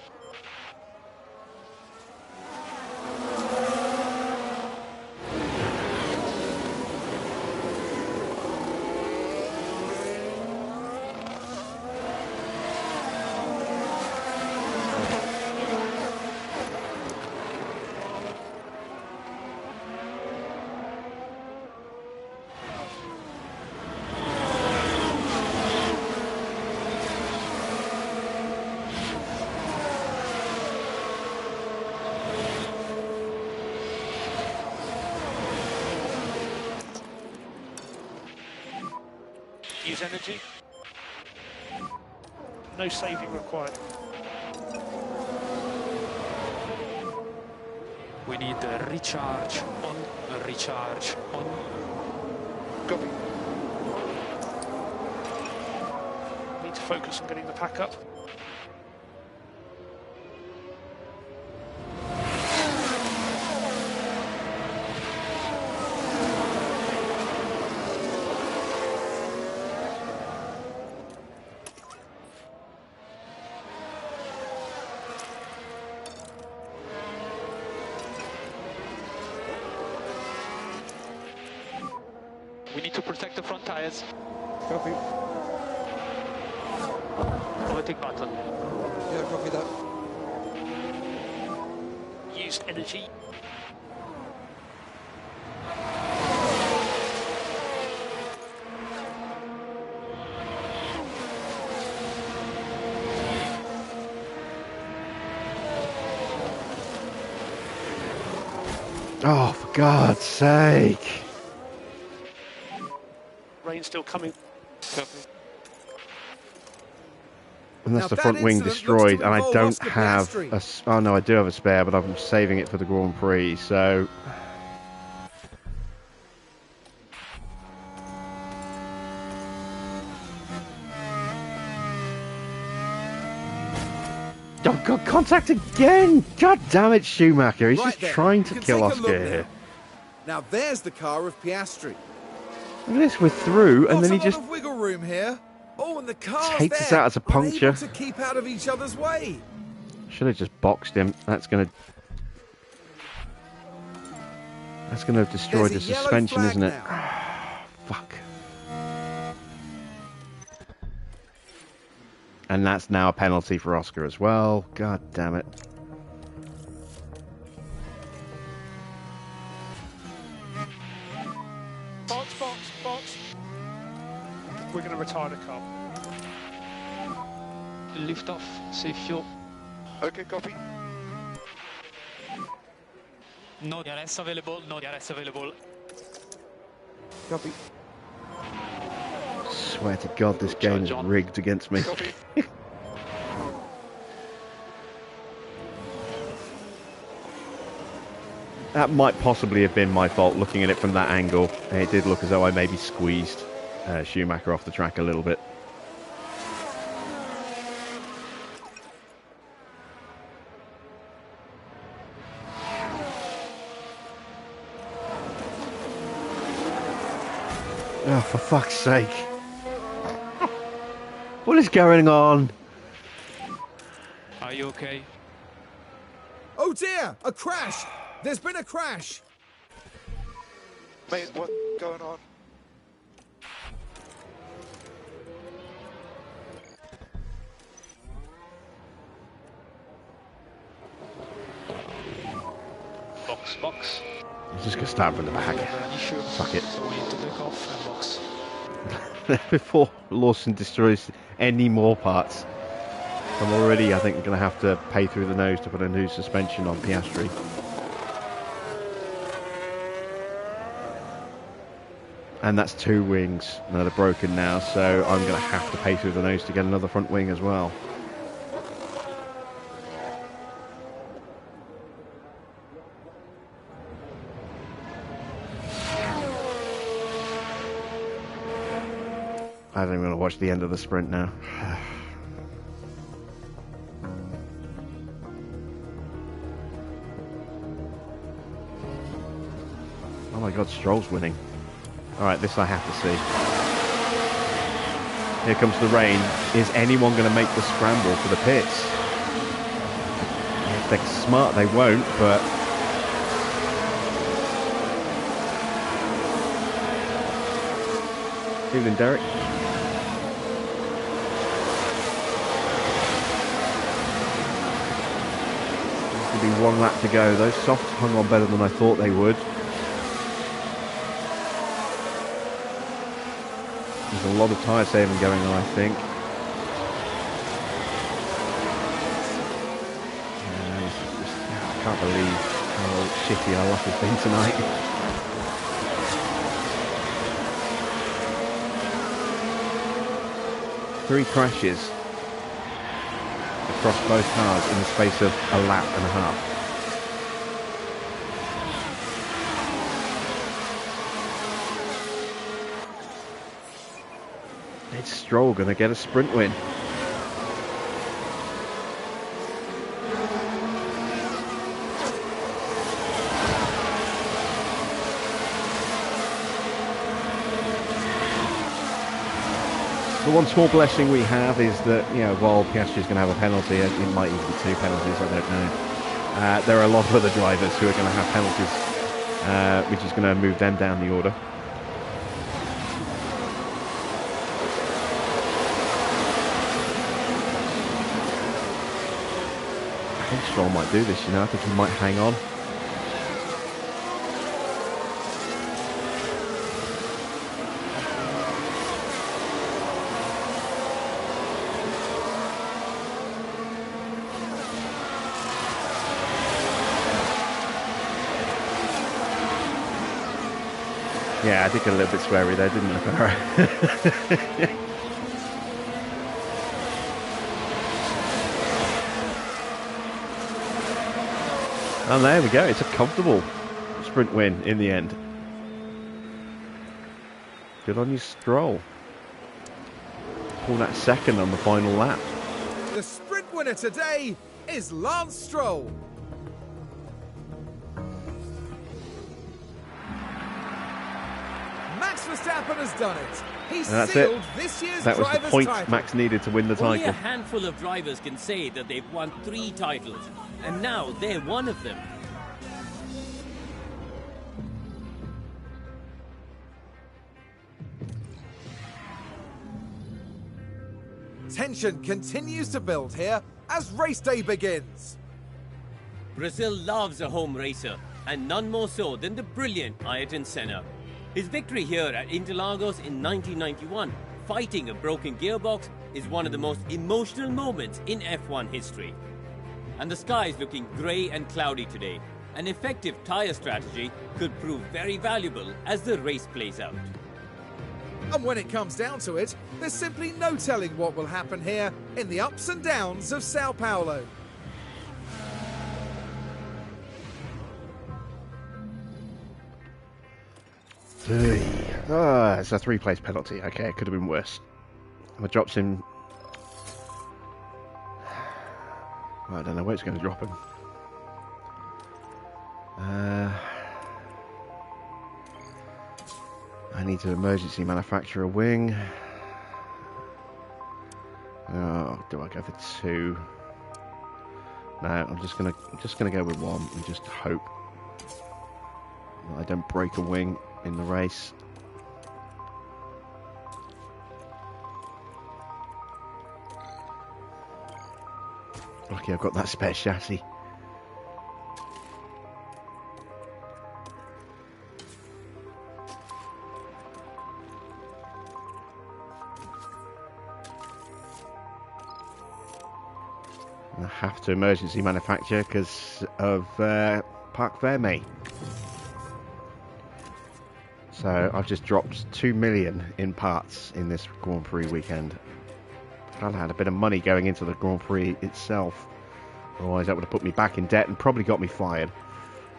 Use energy. No saving required. We need a recharge on. A recharge on. Copy. Need to focus on getting the pack up. We need to protect the front tires. Copy. Automatic button. Yeah, copy that. Use energy. Oh, for God's sake. Rain still coming. Copy. Unless Now the that front wing incident looks destroyed, to and I involve don't Oscar have Piastri. oh no, I do have a spare, but I'm saving it for the Grand Prix, so... got contact again! God damn it, Schumacher. He's just then, trying you to can kill take a Oscar look here. Now there's the car of Piastri. Look at this, we're through, and Not then a he lot just of wiggle room here. Oh, and the car's takes us there, out as a puncture. unable to keep out of each other's way. should have just boxed him. That's gonna destroy There's the a yellow suspension, flag isn't it? now. Fuck. And that's now a penalty for Oscar as well. God damn it. Box. We're going to retire the car. Lift off, save fuel. Okay, copy. No DRS available, no DRS available. Copy. Swear to God, this game is rigged against me. Copy. That might possibly have been my fault looking at it from that angle. It did look as though I maybe squeezed Schumacher off the track a little bit. Oh, for fuck's sake. What is going on? Are you okay? Oh dear, a crash. There's been a crash. Mate, what's going on? Box. I'm just going to start from the back. Issue. Fuck it. So we need to take off and box. Before Lawson destroys any more parts. I'm already, I think, going to have to pay through the nose to put a new suspension on Piastri. And that's two wings that are broken now, so I'm going to have to pay through the nose to get another front wing as well. I don't even want to watch the end of the sprint now. Oh my God, Stroll's winning. Alright, this I have to see. Here comes the rain. Is anyone going to make the scramble for the pits? If they're smart, they won't, but... Evening, Derek. There's going to be one lap to go. Those softs hung on better than I thought they would. There's a lot of tyre saving going on, I think. I can't believe how shitty our luck has been tonight. Three crashes across both cars in the space of a lap and a half. It's Stroll going to get a sprint win. The one small blessing we have is that, you know, while Piastri is going to have a penalty, it might even be two penalties, I don't know. There are a lot of other drivers who are going to have penalties, which is going to move them down the order. I think Stroll might do this, you know. I think he might hang on. Yeah, I did get a little bit sweary there, didn't I, Ferrari? And there we go, it's a comfortable sprint win in the end. Good on you, Stroll. Pull that second on the final lap. The sprint winner today is Lance Stroll. Max Verstappen has done it. He's sealed this year's that was the driver's point title. Max needed to win the Only a title. handful of drivers can say that they've won 3 titles, and now they're one of them. Tension continues to build here as race day begins. Brazil loves a home racer, and none more so than the brilliant Ayrton Senna. His victory here at Interlagos in 1991, fighting a broken gearbox, is one of the most emotional moments in F1 history. And the sky is looking grey and cloudy today. An effective tyre strategy could prove very valuable as the race plays out. And when it comes down to it, there's simply no telling what will happen here in the ups and downs of Sao Paulo. It's a 3-place penalty. Okay, it could have been worse. If it drops him... I don't know where it's going to drop him. I need to emergency manufacture a wing. Oh, do I go for 2? No, I'm just gonna go with 1 and just hope that I don't break a wing in the race. Lucky I've got that spare chassis. I have to emergency manufacture because of Parc Fermé. So I've just dropped 2 million in parts in this Grand Prix weekend. I'd had a bit of money going into the Grand Prix itself. Otherwise that would have put me back in debt and probably got me fired.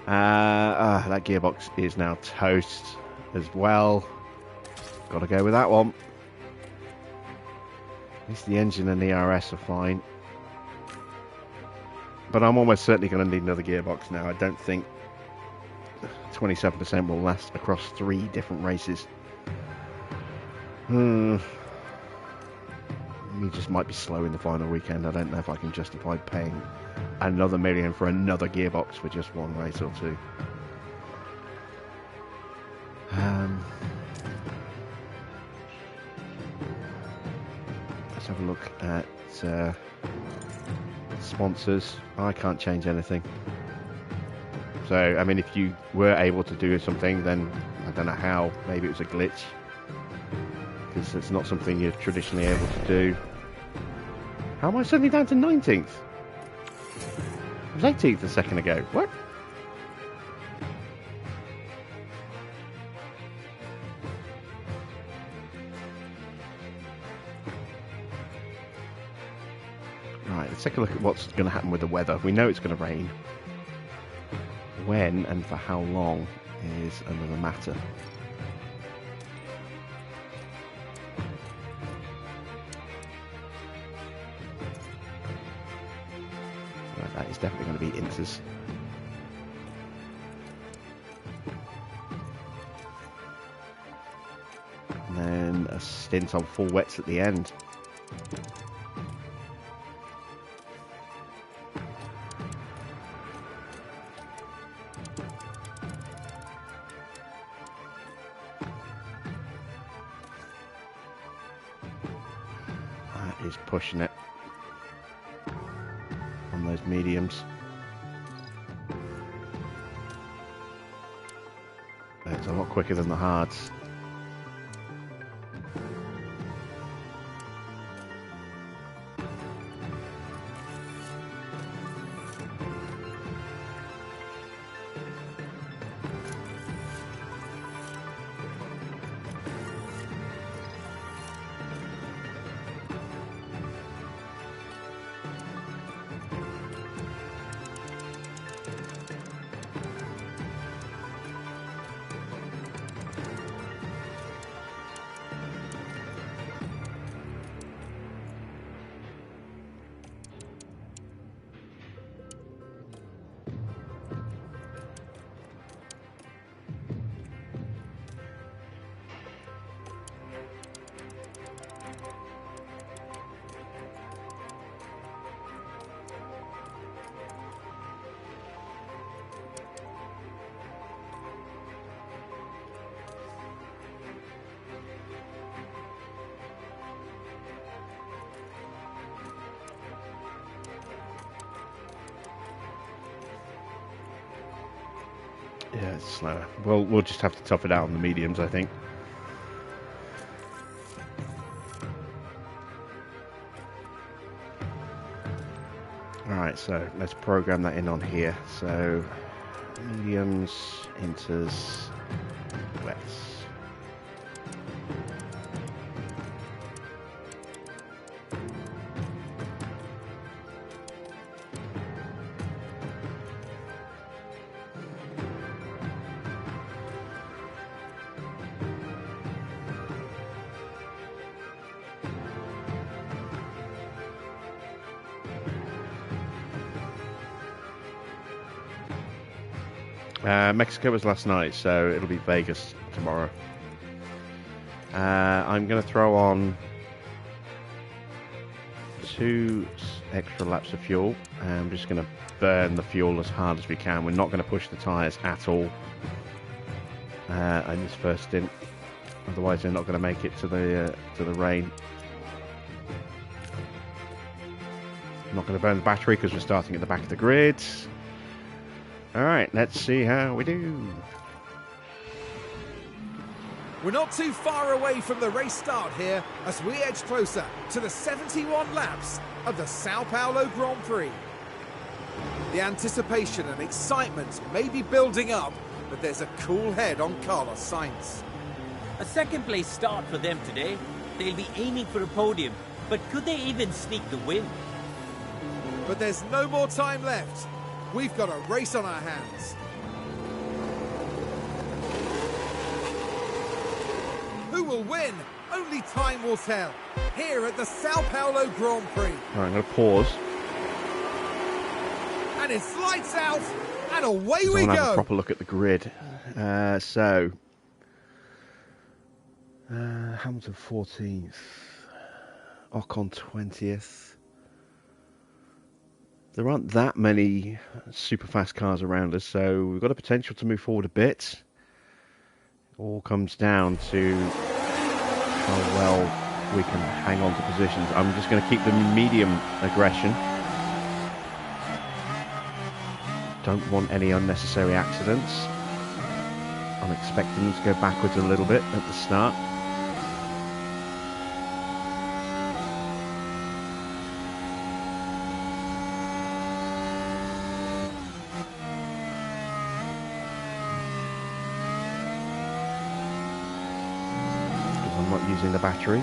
That gearbox is now toast as well. Got to go with that one. At least the engine and the ERS are fine. But I'm almost certainly going to need another gearbox now. I don't think 27% will last across 3 different races. He just might be slow in the final weekend. I don't know if I can justify paying another $1 million for another gearbox for just 1 race or 2. Let's have a look at sponsors. I can't change anything. So, I mean, if you were able to do something, then I don't know how. Maybe it was a glitch, because it's not something you're traditionally able to do. How am I suddenly down to 19th? I was 18th a second ago. What? Right, let's take a look at what's going to happen with the weather. We know it's going to rain. When and for how long is another matter. Right, that is definitely going to be inters. And then a stint on full wets at the end. Is pushing it on those mediums. It's a lot quicker than the hards. Yeah, it's slower. We'll just have to tough it out on the mediums, I think. Alright, so let's program that in on here. So, mediums, inters, wets. Mexico was last night, so it'll be Vegas tomorrow. I'm going to throw on 2 extra laps of fuel. I'm just going to burn the fuel as hard as we can. We're not going to push the tyres at all in this first stint. Otherwise, they're not going to make it to the rain. I'm not going to burn the battery because we're starting at the back of the grid. Alright, let's see how we do. We're not too far away from the race start here as we edge closer to the 71 laps of the Sao Paulo Grand Prix. The anticipation and excitement may be building up, but there's a cool head on Carlos Sainz. A second place start for them today. They'll be aiming for a podium, but could they even sneak the win? But there's no more time left. We've got a race on our hands. Who will win? Only time will tell. Here at the Sao Paulo Grand Prix. Alright, I'm going to pause. And it's lights out, and away I we want to have a go. proper look at the grid. Hamilton 14th. Ocon 20th. There aren't that many super fast cars around us, so we've got a potential to move forward a bit. It all comes down to how well we can hang on to positions. I'm just going to keep the medium aggression. Don't want any unnecessary accidents. I'm expecting them to go backwards a little bit at the start. Using the battery.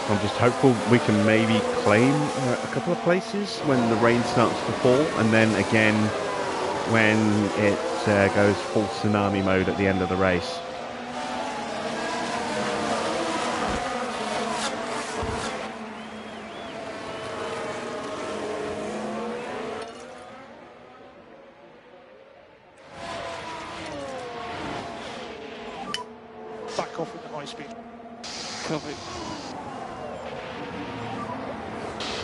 I'm just hopeful we can maybe claim a couple of places when the rain starts to fall, and then again when it goes full tsunami mode at the end of the race. Back off with the high speed. Copy.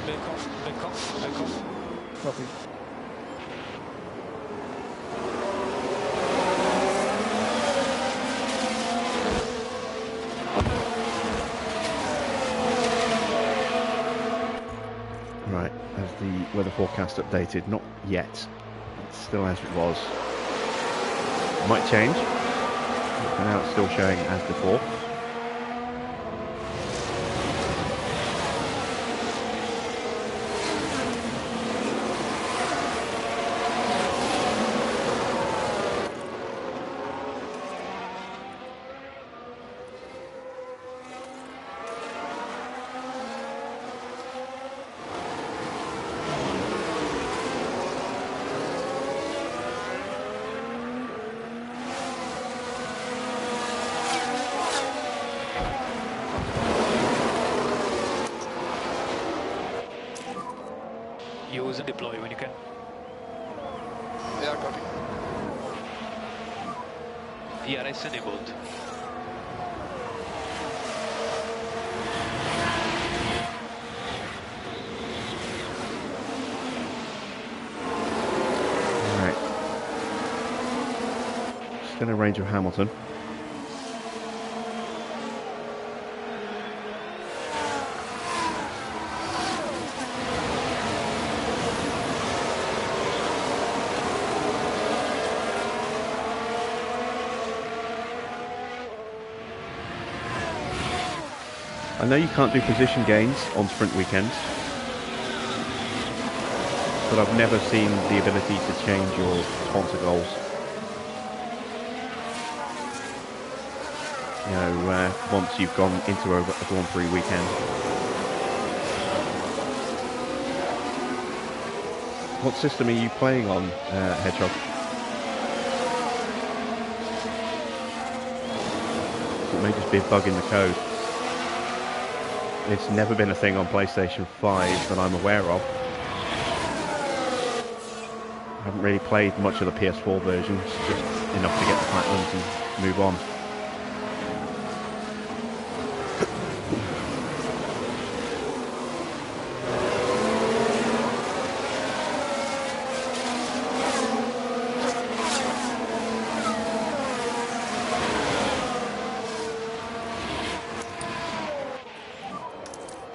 Back off, back off, back off. Copy. Right, has the weather forecast updated? Not yet. It's still as it was. Might change. For now it's still showing as before. Use and deploy when you can. Yeah, copy. VRS enabled. in a range of Hamilton. I know you can't do position gains on sprint weekends, but I've never seen the ability to change your sponsor goals. You know, once you've gone into a Grand Prix weekend. What system are you playing on, Hedgehog? It may just be a bug in the code. It's never been a thing on PlayStation 5 that I'm aware of. I haven't really played much of the PS4 versions, just enough to get the platinums and move on.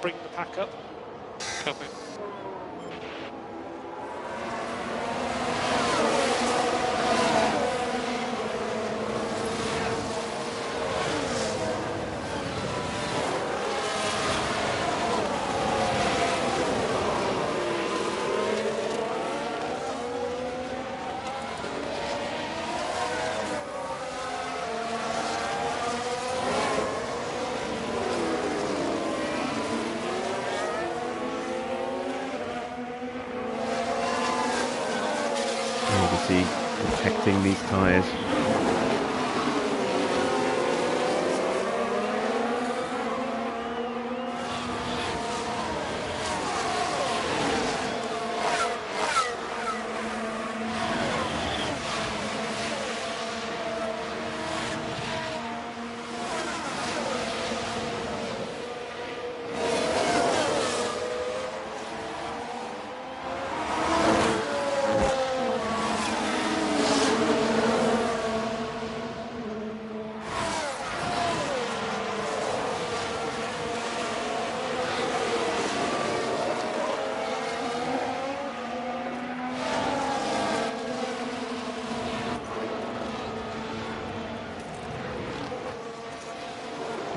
Bring the pack up. Copy. Protecting these tyres.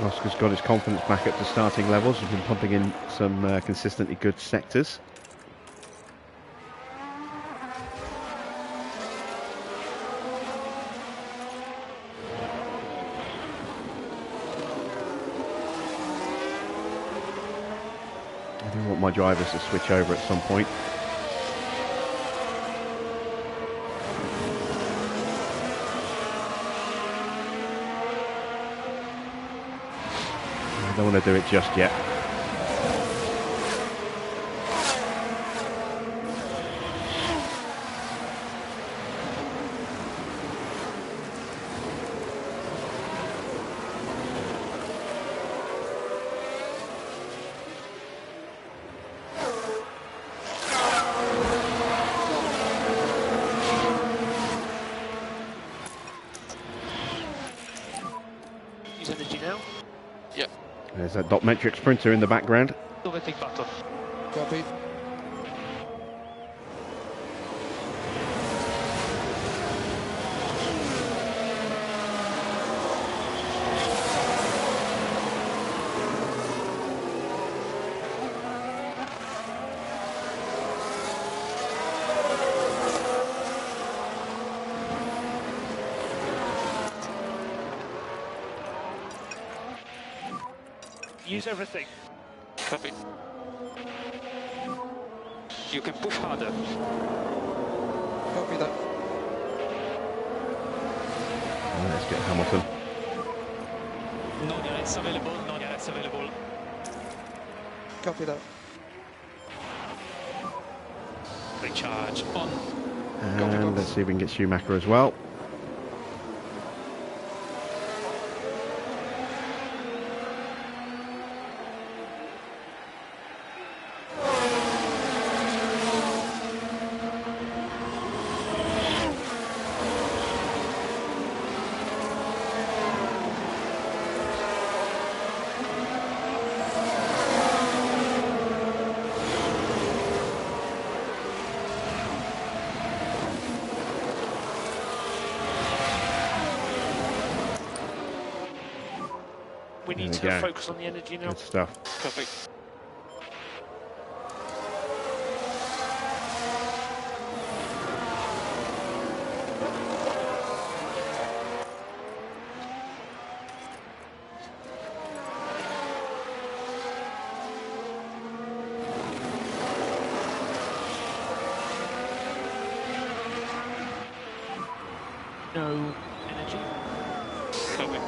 Oscar's got his confidence back up to starting levels. He's been pumping in some consistently good sectors. I do want my drivers to switch over at some point. I don't want to do it just yet. Use energy now. Yeah. There's that dot metric sprinter in the background. Overtake button. Copy. Use everything. Copy. You can push harder. Copy that. Let's get Hamilton. No direct available, no direct available. Copy that. Recharge on. And let's see if we can get Schumacher as well. go. Focus on the energy now. Good stuff. Copy. No energy. Copy.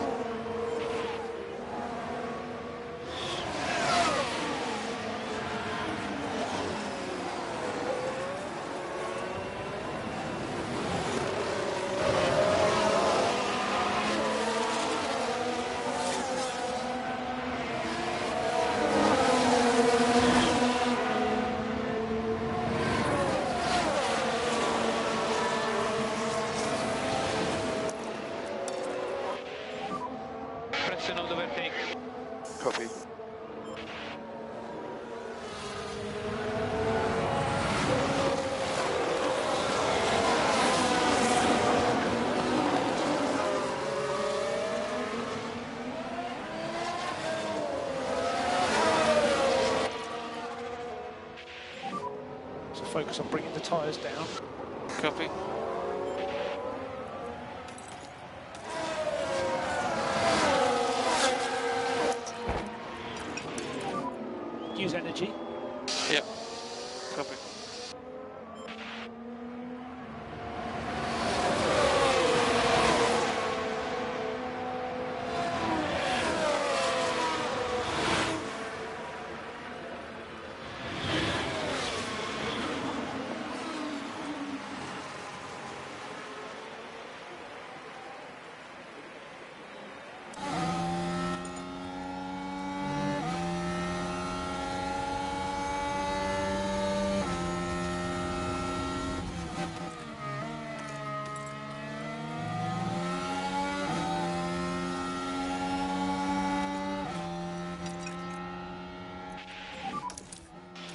Pressure on the overtake. Copy. So focus on bringing the tyres down. Copy. Use energy. Yeah. Copy.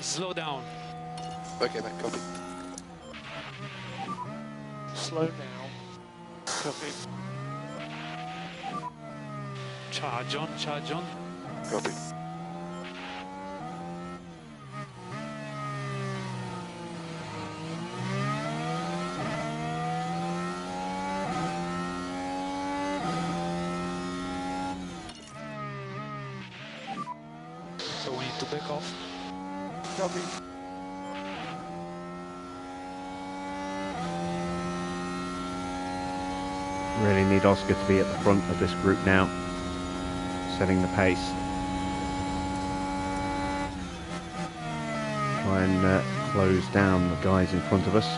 Slow down. Okay, mate, copy. Slow now. Copy. Charge on, charge on. Copy. So we need to back off. Copy. Really need Oscar to be at the front of this group now, setting the pace. Try and close down the guys in front of us.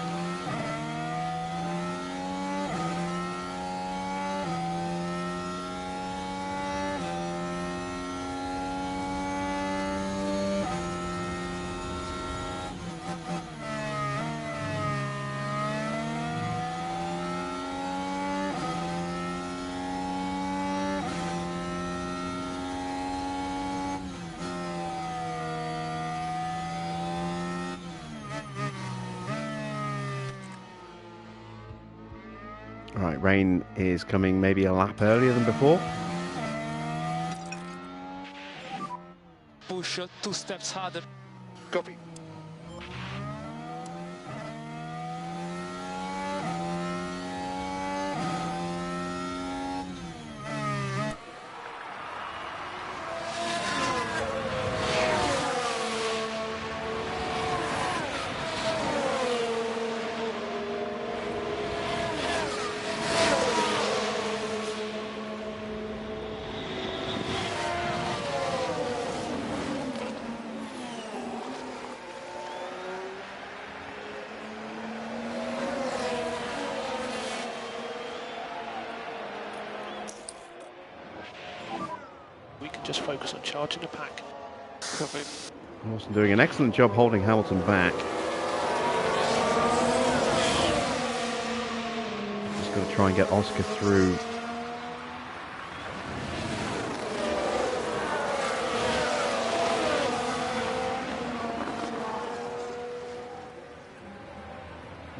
Right, Rain is coming maybe a lap earlier than before. Push 2 steps harder. Copy. We can just focus on charging the pack. Copy. Lawson doing an excellent job holding Hamilton back. Just got to try and get Oscar through.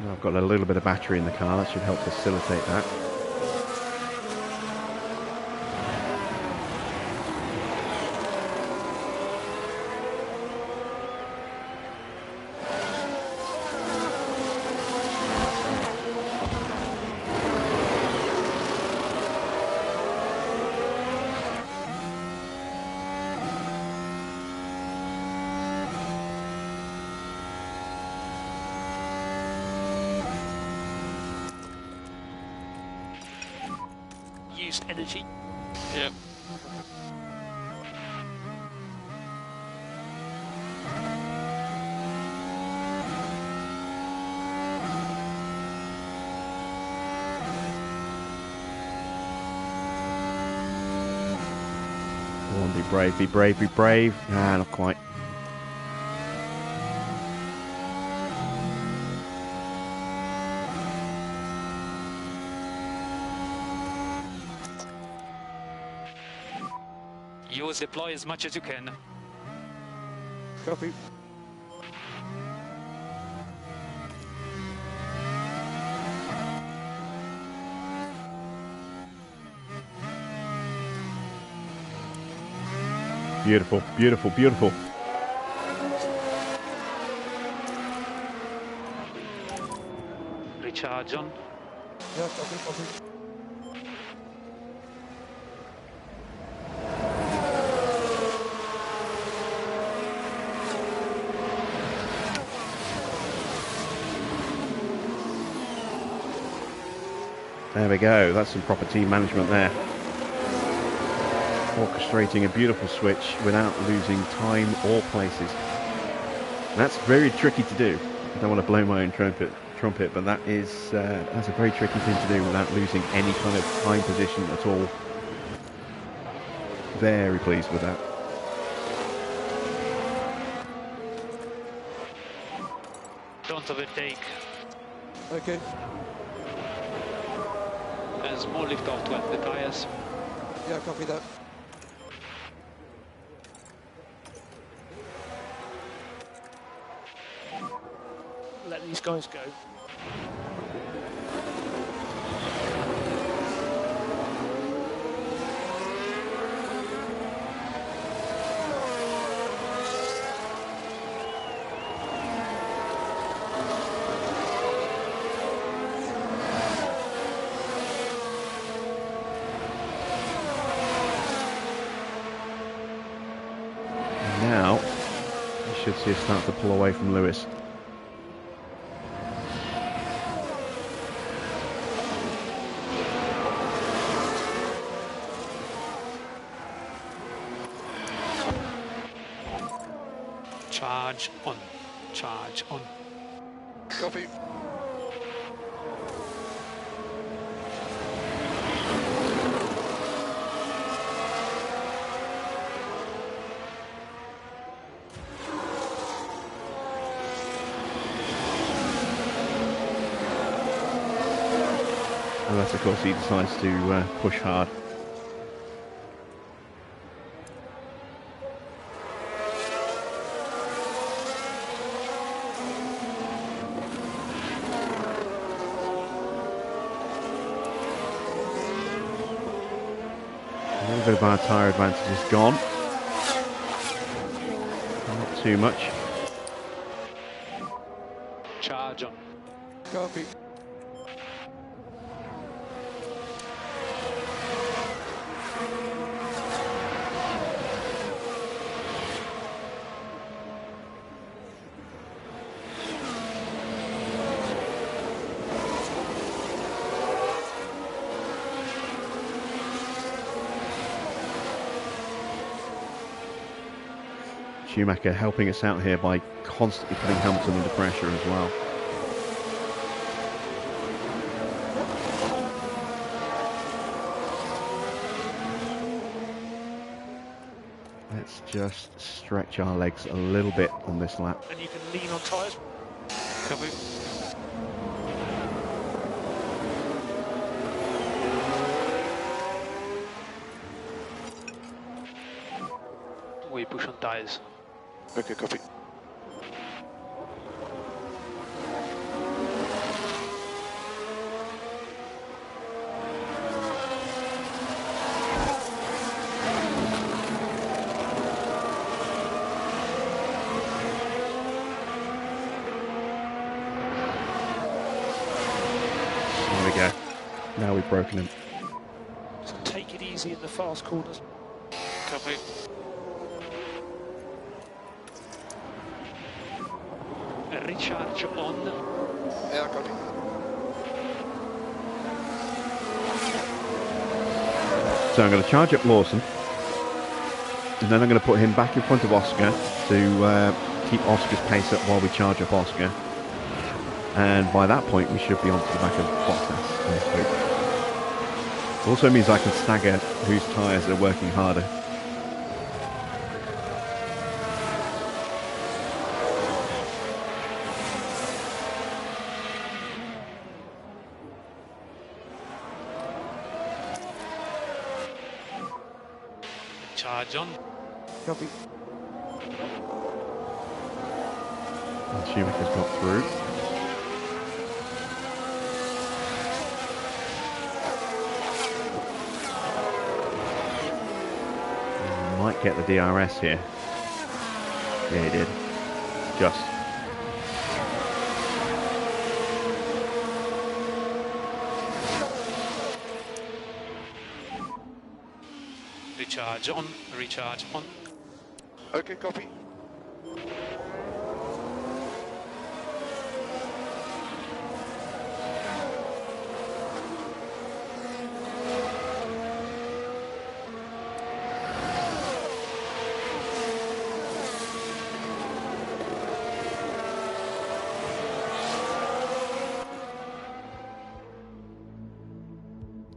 I've got a little bit of battery in the car, that should help facilitate that. reduced energy. Yeah. Go on, be brave, be brave, be brave. Nah, not quite. Use deploy as much as you can. Copy. Beautiful, beautiful, beautiful. Recharge on. Yeah, copy, copy. There we go. That's some proper team management there. Orchestrating a beautiful switch without losing time or places. That's very tricky to do. I don't want to blow my own trumpet, but that's a very tricky thing to do without losing any kind of time position at all. Very pleased with that. Don't overtake. Okay. And small lift off to help the tires. Yeah, copy that. Let these guys go. Now, you should see us start to pull away from Lewis. Charge on. Charge on. Copy. Unless, of course, he decides to push hard. A little bit of our tyre advantage is gone. Not too much. Charge on. Copy. Schumacher helping us out here by constantly putting Hamilton under pressure as well. Let's just stretch our legs a little bit on this lap. And you can lean on tyres. Copy. We push on tires. Okay, copy. There we go. Now we've broken him. So take it easy in the fast corners. Copy. Recharge on. Yeah, copy. So I'm going to charge up Lawson, and then I'm going to put him back in front of Oscar to keep Oscar's pace up while we charge up Oscar. And by that point, we should be onto the back of Bottas, I hope. Also means I can stagger whose tyres are working harder. Charge on. Copy. And Schumacher's got through. Might get the DRS here. Yeah, he did. Just. Recharge on. Recharge on. Okay, copy.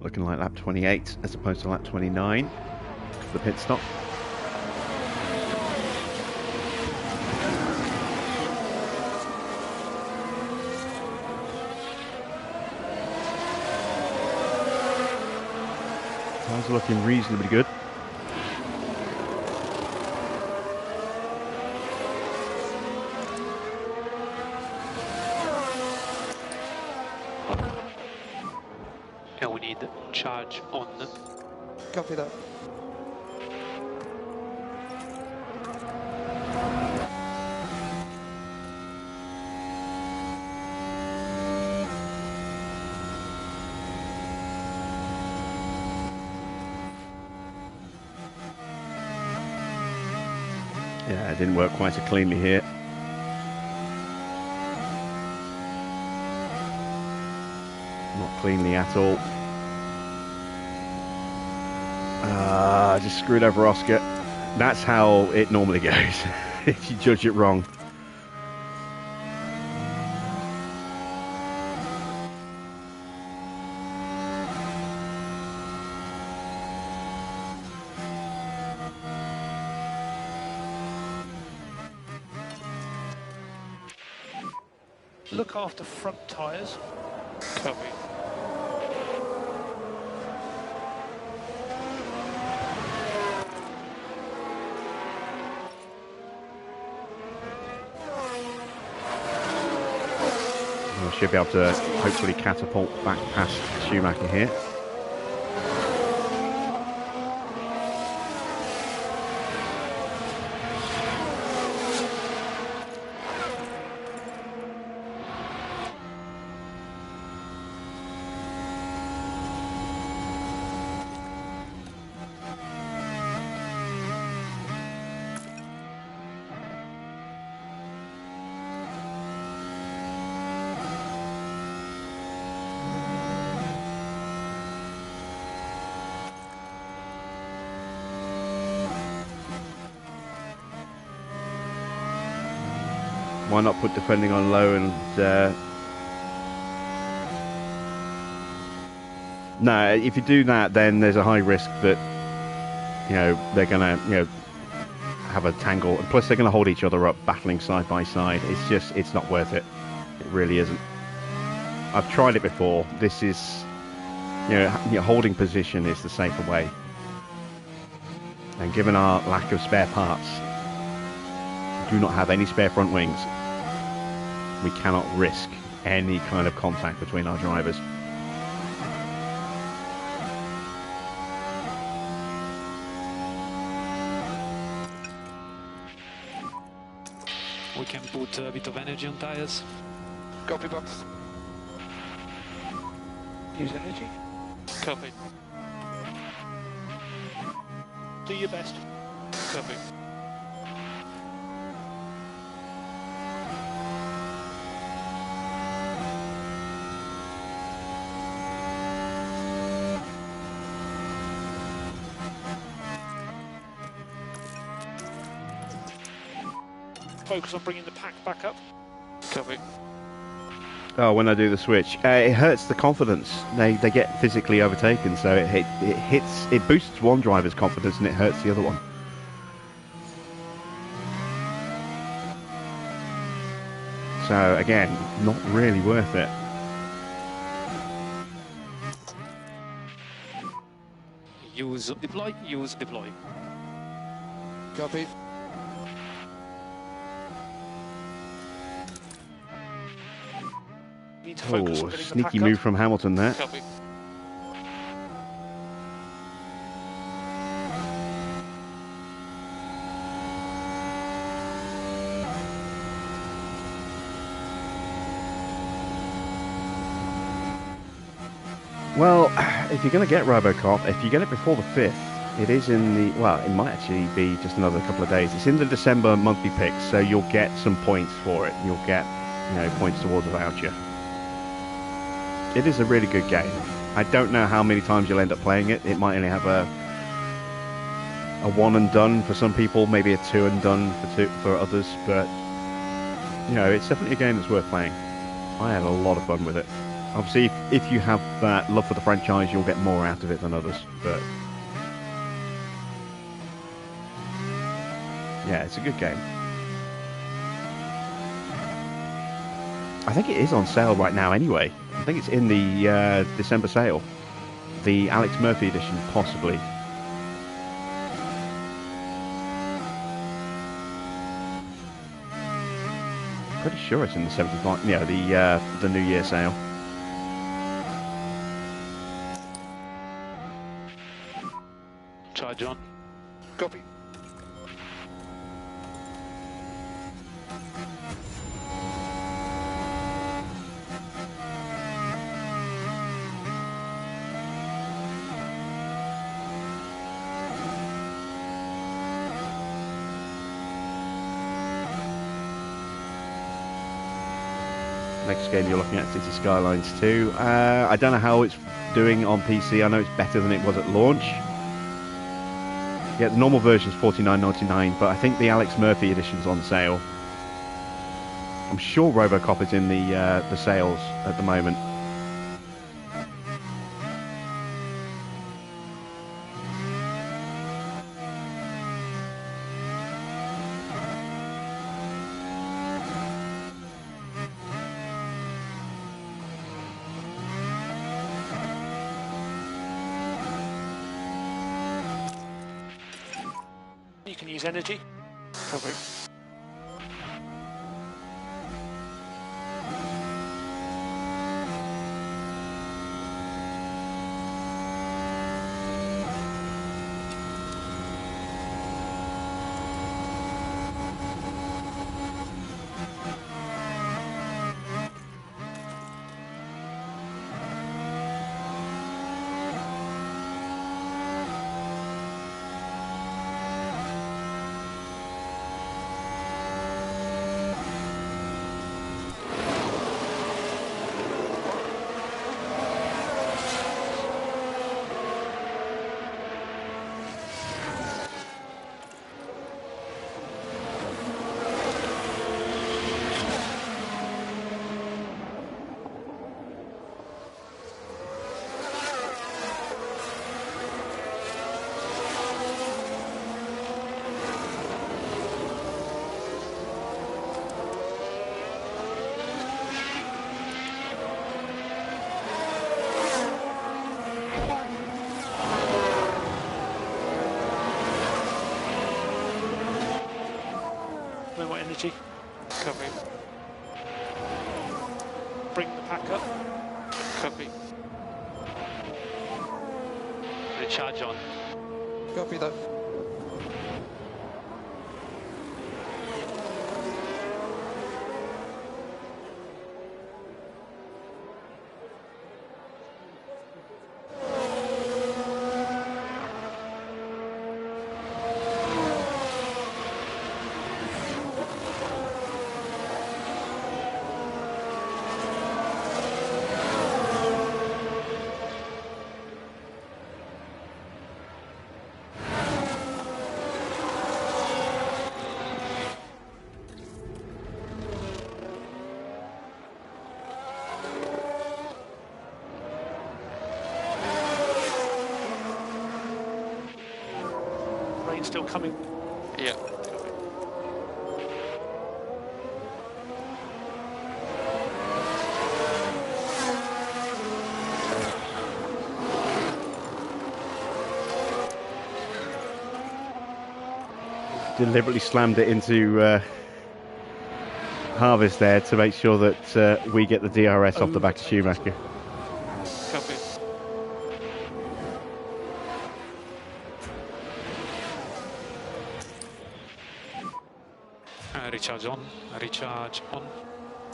Looking like lap 28 as opposed to lap 29 for the pit stop. Cars are looking reasonably good. And we need charge on. Copy that. Yeah, it didn't work quite so cleanly here. Not cleanly at all. Just screwed over Oscar. That's how it normally goes if you judge it wrong. Look after front tyres. Copy. I should be able to hopefully catapult back past Schumacher here. Why not put defending on low and no, if you do that, then there's a high risk that they're gonna have a tangle, and plus they're gonna hold each other up, battling side by side. It's not worth it. It really isn't. I've tried it before. This is holding position is the safer way, and given our lack of spare parts, do not have any spare front wings, we cannot risk any kind of contact between our drivers. We can put a bit of energy on tires. Copy box. Use energy. Copy. Do your best. Copy. Focus on bringing the pack back up. Copy. Oh, when I do the switch, it hurts the confidence. They get physically overtaken, so it boosts one driver's confidence and it hurts the other one. So again, not really worth it. Use deploy. Use deploy. Copy. Need to focus on Oh, getting the sneaky pack move up. from Hamilton there. Copy. Well, if you're going to get Robocop, if you get it before the 5th, it is in the, well, it might actually be just another couple of days. It's in the December monthly picks, so you'll get some points for it. You'll get, points towards a voucher. It is a really good game. I don't know how many times you'll end up playing it. It might only have a one and done for some people, maybe a two and done for others, but, it's definitely a game that's worth playing. I had a lot of fun with it. Obviously, if you have that love for the franchise, you'll get more out of it than others. But yeah, it's a good game. I think it is on sale right now anyway. I think it's in the December sale. The Alex Murphy edition, possibly. Pretty sure it's in the 75, the New Year sale. Charge on. Copy. Next game you're looking at City Skylines 2. I don't know how it's doing on PC. I know it's better than it was at launch. Yeah, the normal version is $49.99, but I think the Alex Murphy edition's on sale. I'm sure Robocop is in the sales at the moment. You can use energy. Copy. No more energy. Copy. Bring the pack up. Copy. Recharge on. Copy that. still coming? Yeah. Deliberately slammed it into Harvest there to make sure that we get the DRS off the back of Schumacher. Copy. Recharge on. Recharge on.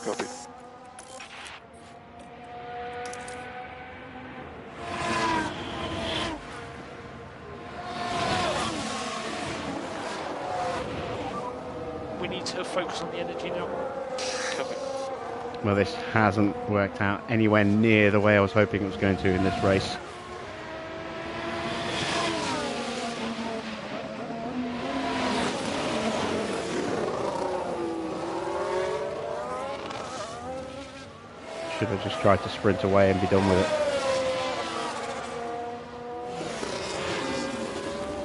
Copy. We need to focus on the energy now. Copy. Well, this hasn't worked out anywhere near the way I was hoping it was going to in this race. Should have just tried to sprint away and be done with it.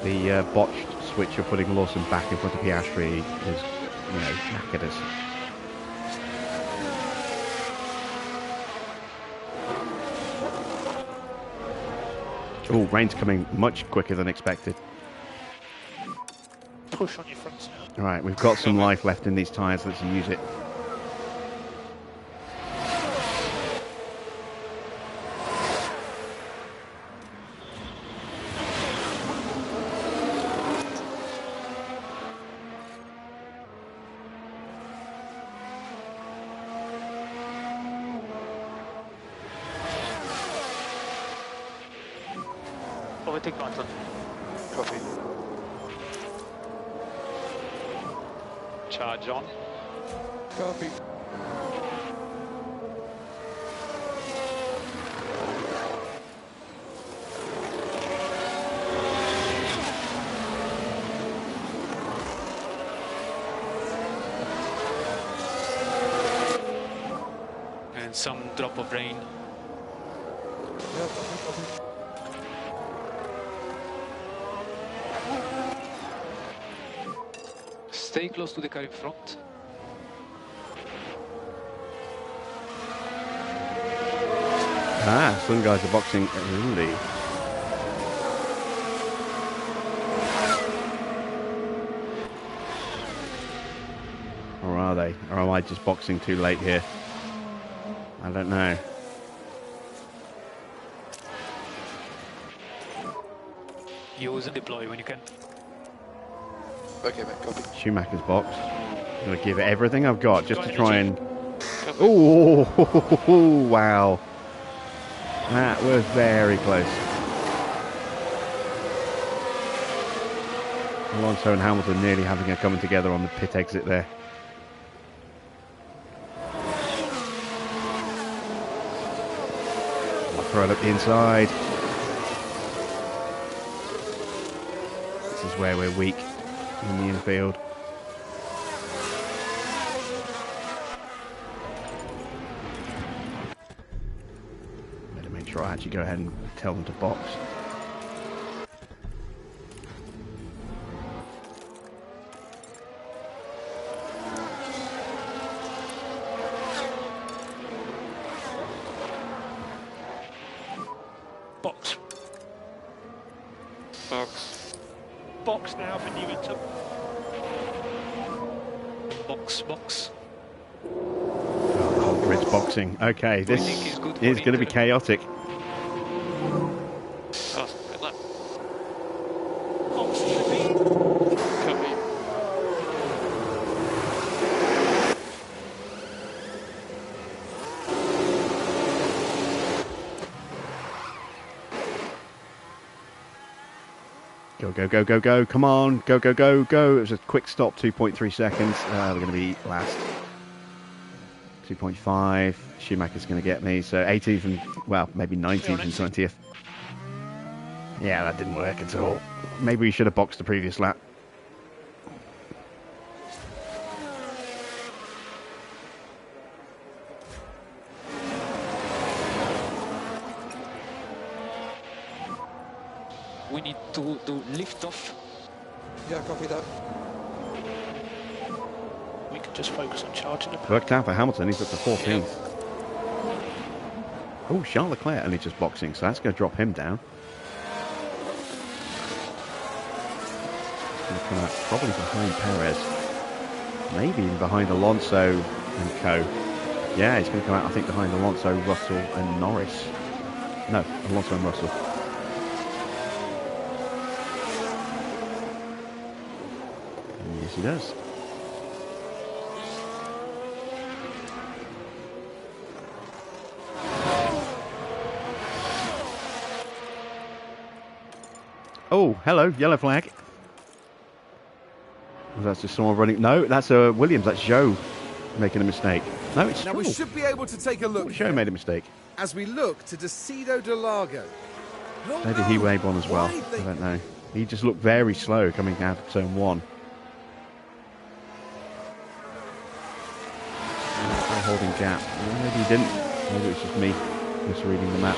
The botched switch of putting Lawson back in front of Piastri is, you know, knackered us. Oh, rain's coming much quicker than expected. Push on your fronts now. Right, we've got some life left in these tyres. Let's use it. Overtake button. Copy. Charge on. Copy. And some drop of rain. Yeah, copy. Stay close to the car in front. Ah, some guys are boxing early. Or are they? Or am I just boxing too late here? I don't know. Use and deploy when you can. Okay, mate, copy. Schumacher's boxed. I'm going to give it everything I've got just to try and... Copy. Oh, wow. That was very close. Alonso and Hamilton nearly having a coming together on the pit exit there. I'll throw it up the inside. This is where we're weak in the infield. Better make sure I actually go ahead and tell them to box. Box. Box. Box now for new Inter. Box. Box. Oh, grid's boxing. Okay, this think it's good for is going to be Inter. chaotic. Oh, good luck. Box to the lead. Copy. Go, go, go, go, go. Come on. Go, go, go, go. It was a quick stop, 2.3 seconds. We're going to be last. 2.5. Schumacher's going to get me. So 18th and, well, maybe 19th and 20th. Yeah, that didn't work at all. Maybe we should have boxed the previous lap. We need to do lift off. Yeah, copy that. We can just focus on charging the pack. Worked out for Hamilton, he's up to 14th. Oh, Charles Leclerc only just boxing, so that's going to drop him down. Going to come out probably behind Perez. Maybe even behind Alonso and co. Yeah, he's going to come out, I think, behind Alonso, Russell and Norris. No, Alonso and Russell. And yes, he does. Oh, hello, yellow flag. That's just someone running. No, that's Williams. That's Zhou making a mistake. No, it's Now we should be able to take a look. Zhou made a mistake. As we look to Decido de Largo. Oh, Maybe he waved one as well. I don't know. He just looked very slow coming out of turn 1. Holding gap. Well, maybe he didn't. Maybe it's just me misreading the map.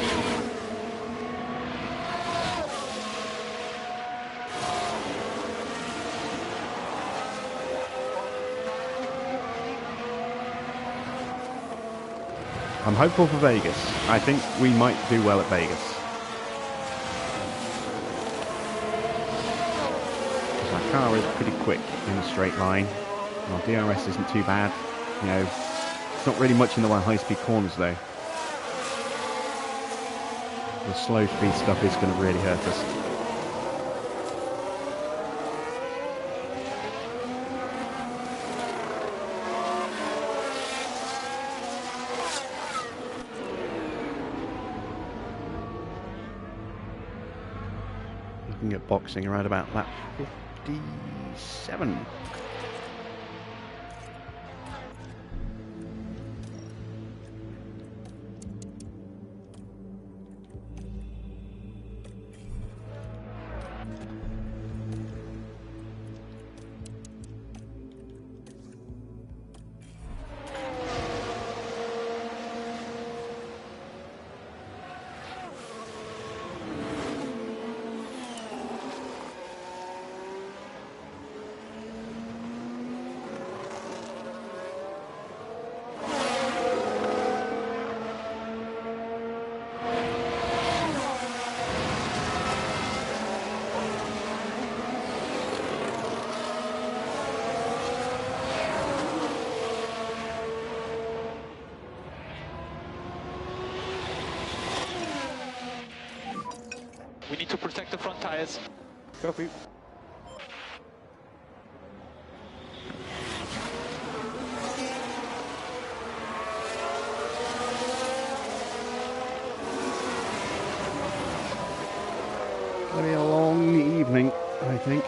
I'm hopeful for Vegas. I think we might do well at Vegas. Our car is pretty quick in a straight line. Our DRS isn't too bad. You know, it's not really much in the way of high-speed corners though. The slow speed stuff is going to really hurt us. Looking at boxing around about lap 57. We need to protect the front tires. Copy. It'll be a long evening, I think.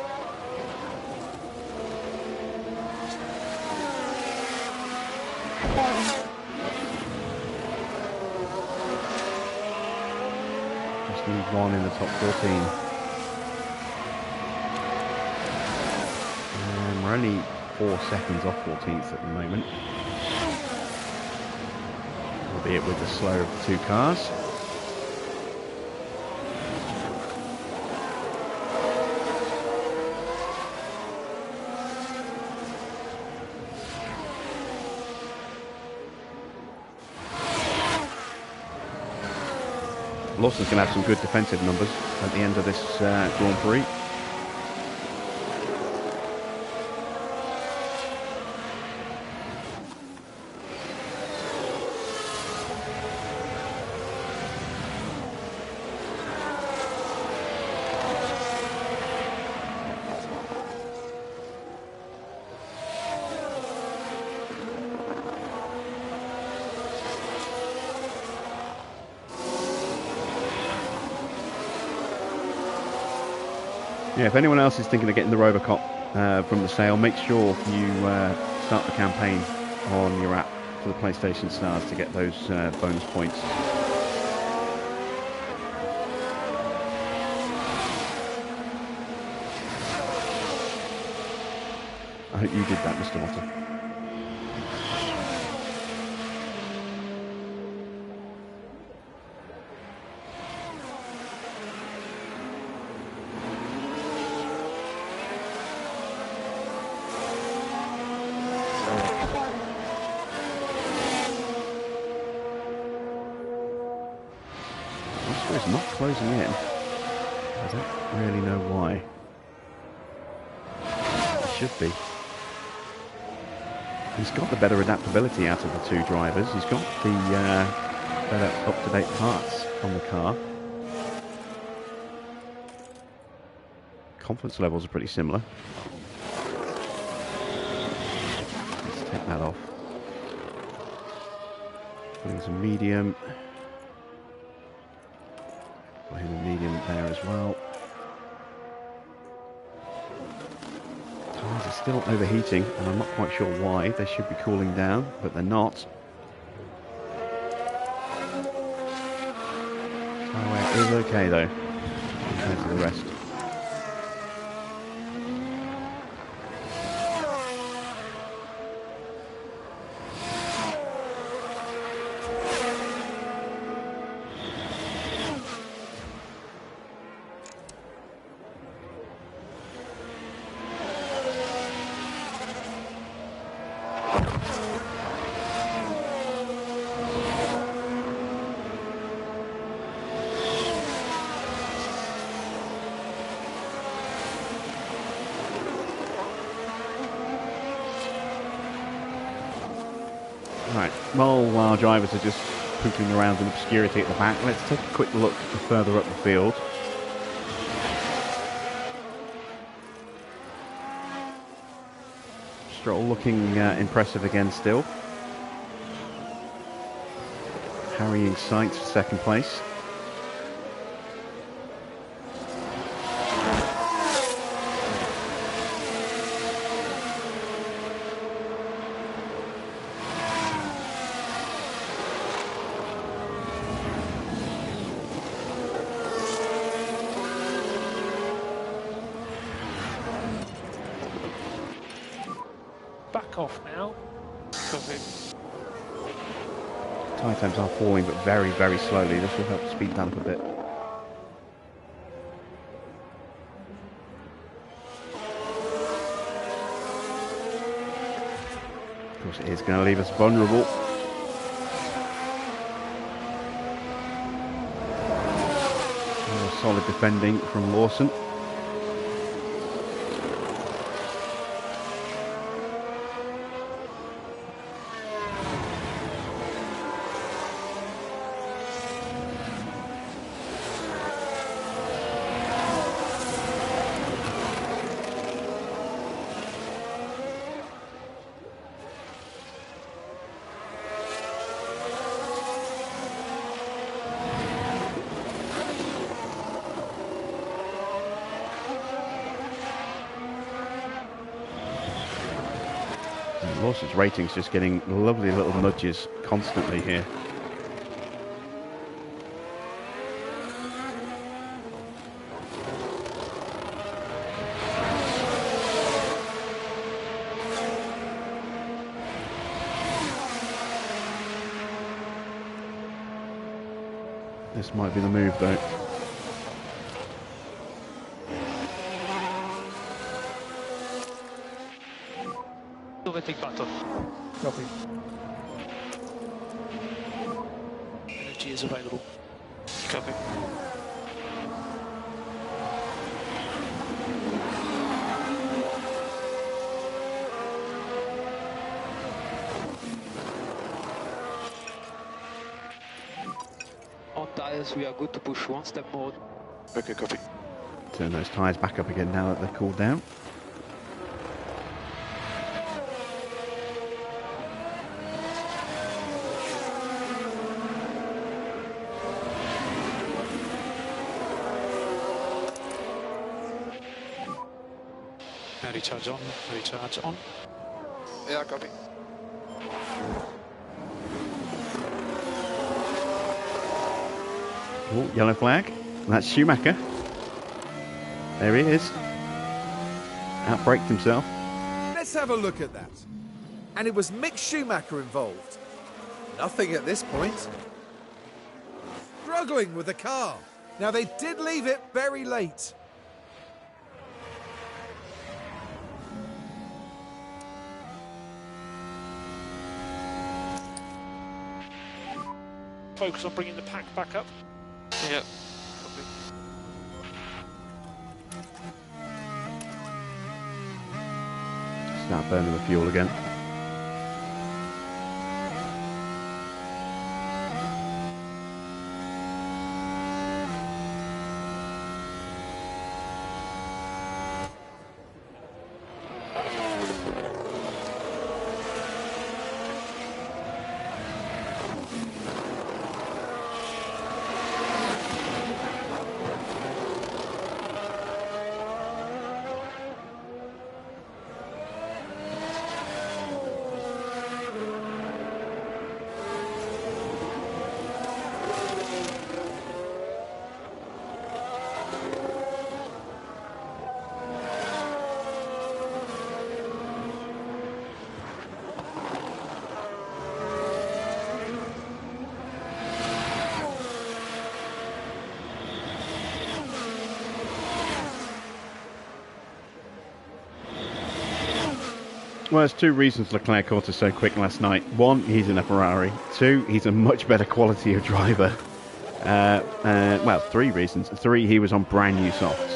Just need one in the top 14. And we're only 4 seconds off 14th at the moment. Albeit with the slow of the 2 cars. Lawson's going to have some good defensive numbers at the end of this Grand Prix. Yeah, if anyone else is thinking of getting the Robocop from the sale, make sure you start the campaign on your app for the PlayStation Stars to get those bonus points. I hope you did that, Mr. Walter. not closing in. I don't really know why. It should be. He's got the better adaptability out of the two drivers. He's got the better up-to-date parts on the car. Confidence levels are pretty similar. Let's take that off. Putting some medium. Putting a medium there as well. Tyres are still overheating, and I'm not quite sure why. They should be cooling down, but they're not. Tyre wear is okay though, compared to the rest. Right, while our drivers are just pooping around in obscurity at the back, let's take a quick look further up the field. Stroll looking impressive again still. Harrying Sainz for second place. Back off now. Copy. Tyre times are falling, but very, very slowly. This will help speed that up a bit. Of course, it is going to leave us vulnerable. Solid defending from Lawson. Lawson's rating's just getting lovely little nudges constantly here. This might be the move though. Overtake button. Copy. Energy is available. Copy. On tires, we are good to push one step more. Okay, copy. Turn those tyres back up again now that they're cooled down. Recharge on, recharge on. Yeah, copy. Oh, yellow flag. That's Schumacher. There he is. Outbraked himself. Let's have a look at that. And it was Mick Schumacher involved. Nothing at this point. Struggling with the car. Now they did leave it very late. Focus on bringing the pack back up. Yeah. Start burning the fuel again. Well, there's two reasons Leclerc caught us so quick last night. One, he's in a Ferrari. Two, he's a much better quality of driver. Well, three reasons. Three, he was on brand new softs.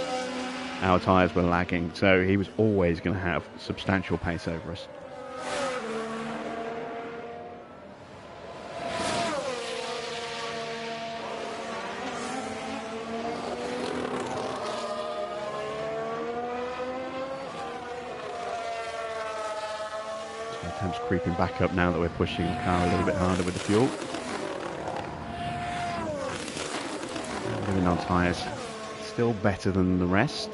Our tyres were lagging, so he was always going to have substantial pace over us. Temps creeping back up now that we're pushing the car a little bit harder with the fuel. Living on tyres, still better than the rest.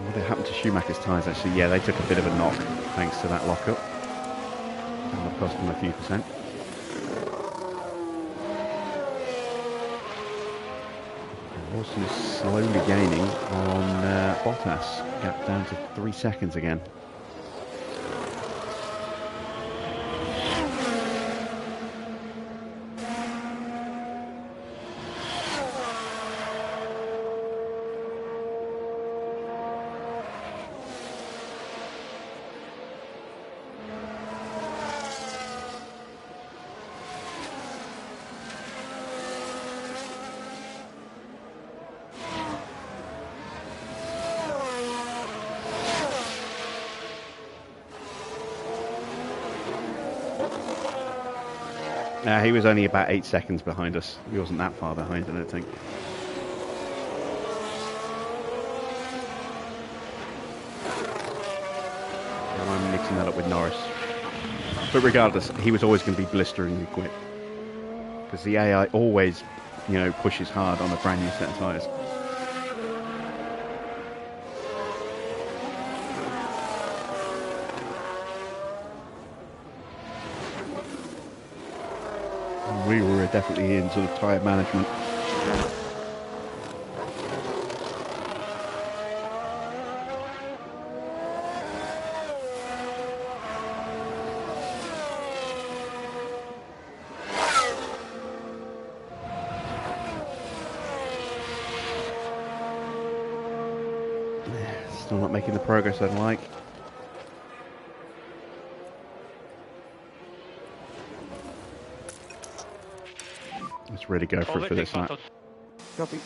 What happened to Schumacher's tyres actually? Yeah, they took a bit of a knock thanks to that lockup. That'll cost them a few percent. Lawson is slowly gaining on Bottas. Gap down to 3 seconds again. He was only about 8 seconds behind us. He wasn't that far behind, I don't think. And I'm mixing that up with Norris. But regardless, he was always going to be blisteringly quick. Because the AI always, pushes hard on a brand new set of tyres. We were definitely in sort of tyre management. Still not making the progress I'd like. Let's really go for it for this lap. Copy.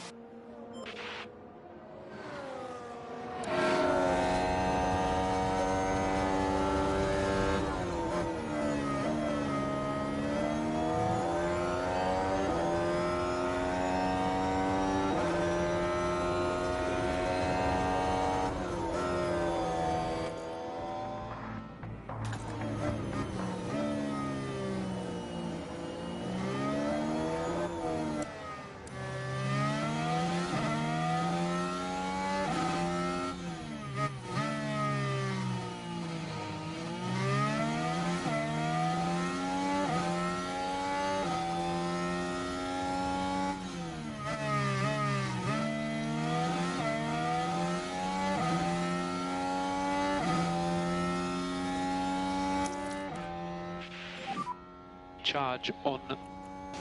Charge on.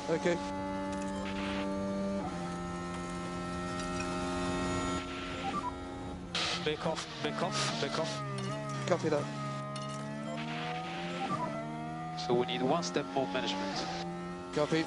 Okay. Back off, back off, back off. Copy that. So we need one step more management. Copy.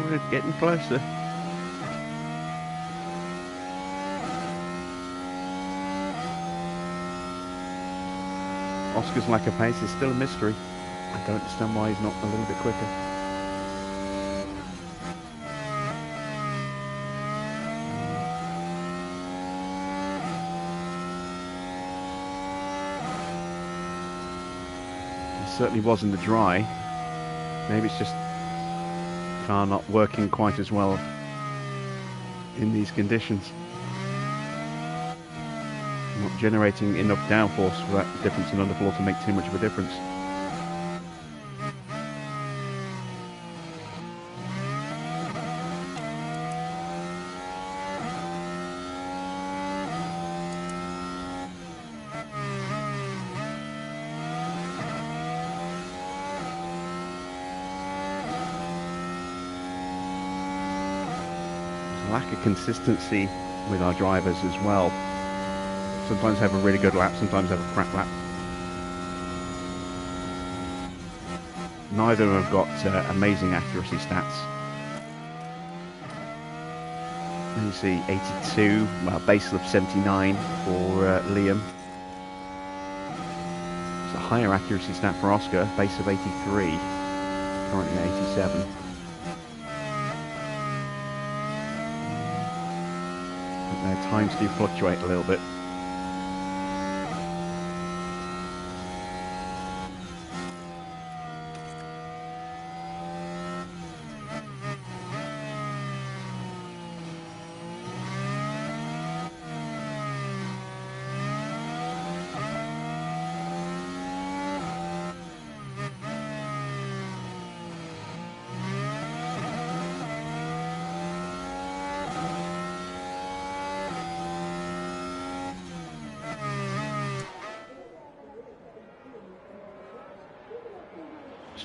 we're getting closer. Oscar's lack of pace is still a mystery. I don't understand why he's not a little bit quicker. He certainly was in the dry. Maybe it's just the car not working quite as well in these conditions. Not generating enough downforce for that difference in underfloor to make too much of a difference. There's a lack of consistency with our drivers as well. Sometimes have a really good lap, sometimes have a crap lap. Neither of them have got amazing accuracy stats. And you see 82, well, base of 79 for Liam. It's a higher accuracy stat for Oscar, base of 83, currently 87. And their times do fluctuate a little bit.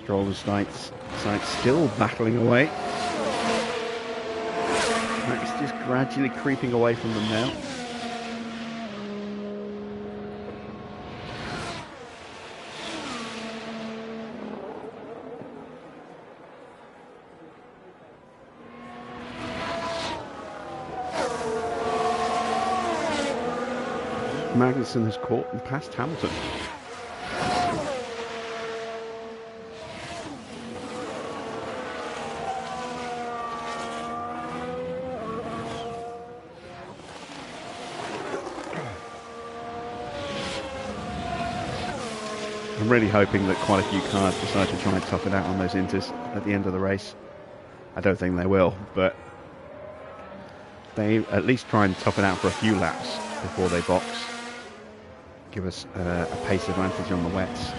Stroller's sights still battling away. Max just gradually creeping away from them now. Magnussen has caught and passed Hamilton. I'm really hoping that quite a few cars decide to try and tough it out on those inters at the end of the race. I don't think they will, but they at least try and tough it out for a few laps before they box. Give us a pace advantage on the wets.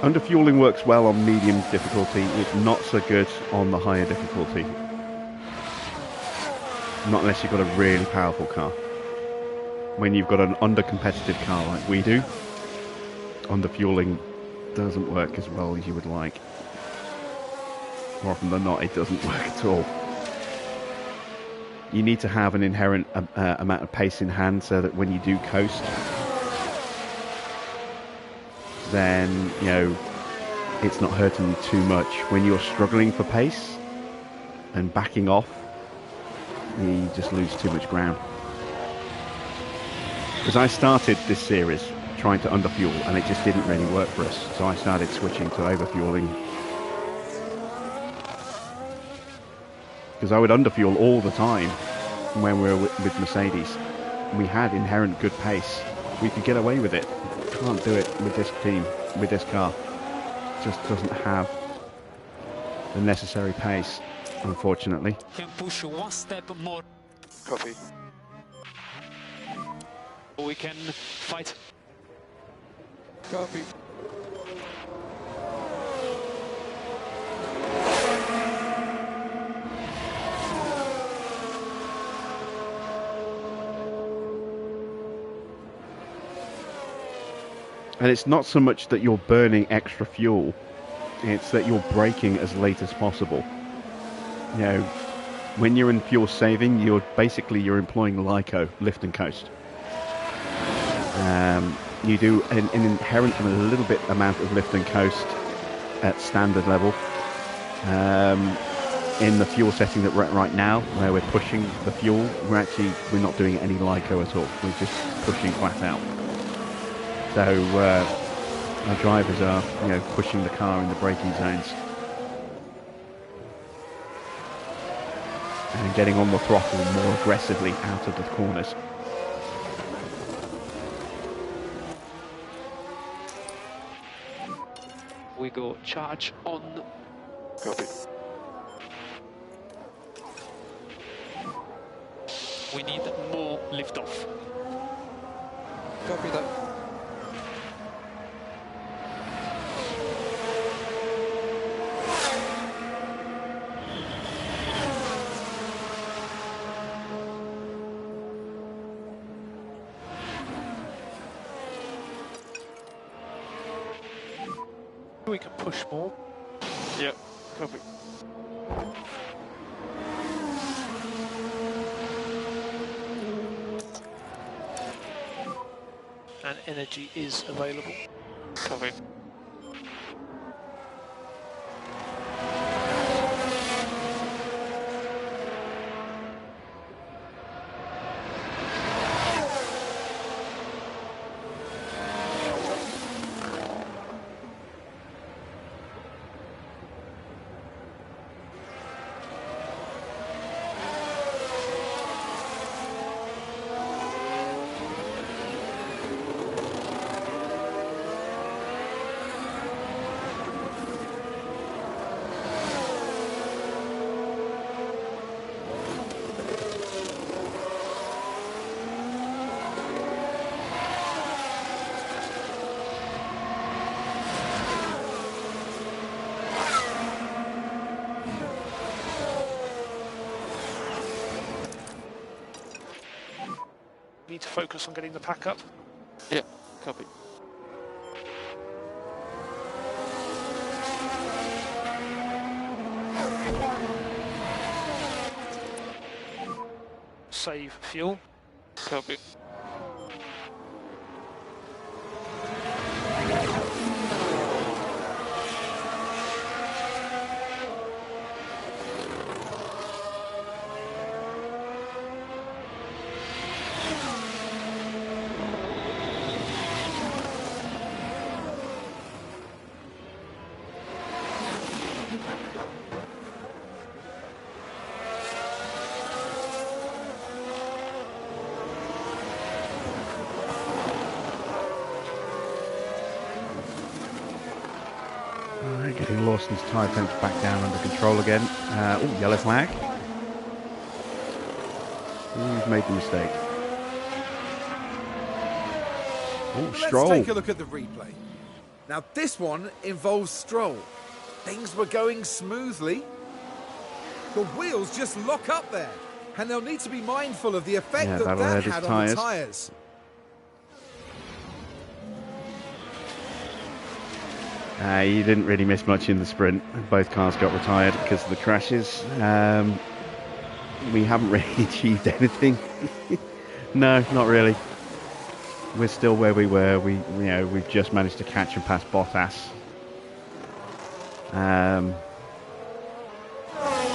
Underfueling works well on medium difficulty, it's not so good on the higher difficulty. Not unless you've got a really powerful car. When you've got an under-competitive car like we do, underfueling doesn't work as well as you would like. More often than not, it doesn't work at all. You need to have an inherent amount of pace in hand so that when you do coast, then, you know, it's not hurting you too much. When you're struggling for pace and backing off, you just lose too much ground. Because I started this series trying to underfuel and it just didn't really work for us, so I started switching to overfueling. Because I would underfuel all the time when we were with Mercedes. We had inherent good pace. We could get away with it. Can't do it with this team, with this car. Just doesn't have the necessary pace, unfortunately. Can push one step more. Copy. We can fight. Copy. And it's not so much that you're burning extra fuel It's that you're braking as late as possible. You know, when you're in fuel saving, you're employing LICO, lift and coast. You do an inherent and a little bit amount of lift and coast at standard level. In the fuel setting that we're at right now, where we're pushing the fuel, we're not doing any LICO at all. We're just pushing flat out. So our drivers are, pushing the car in the braking zones and getting on the throttle more aggressively out of the corners. We go charge on. Copy. We need more liftoff. Copy that. We can push more. Yeah, copy. And energy is available. Copy. Need to focus on getting the pack up. Yeah, copy. Save fuel. Copy. Getting Lawson's tyre fence back down under control again. Oh, yellow flag. Who's made the mistake? Oh, Stroll. Let's take a look at the replay. Now this one involves Stroll. Things were going smoothly. The wheels just lock up there, and they'll need to be mindful of the effect that had on the tyres. He didn't really miss much in the sprint. Both cars got retired because of the crashes. We haven't really achieved anything. No, not really. We're still where we were. We've just managed to catch and pass Bottas.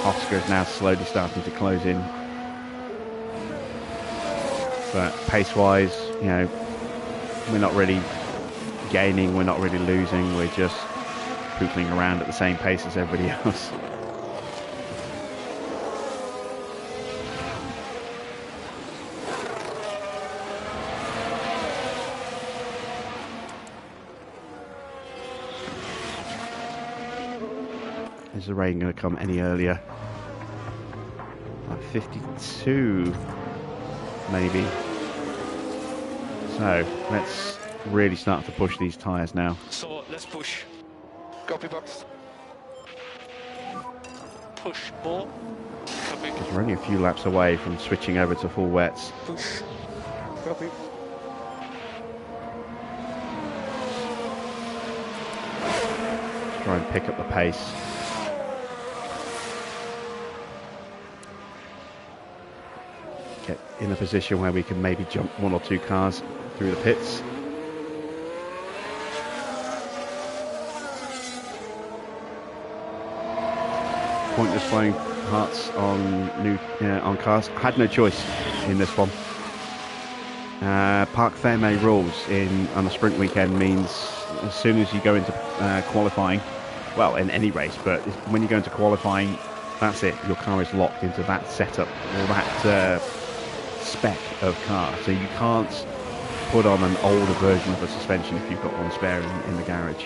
Oscar is now slowly starting to close in. But pace-wise, we're not really gaining, we're not really losing, we're just pooping around at the same pace as everybody else. Is the rain going to come any earlier? Like 52 maybe. So let's really start to push these tyres now. So let's push. Copy box. Push more. Copy. Because we're only a few laps away from switching over to full wets. Push. Copy. try and pick up the pace. Get in a position where we can maybe jump 1 or 2 cars through the pits. Pointless flying parts on on cars. I had no choice in this one. Parc Fermé rules on a sprint weekend means as soon as you go into qualifying, well, in any race, but when you go into qualifying, that's it. Your car is locked into that setup or that spec of car. So you can't put on an older version of a suspension if you've got one spare in the garage.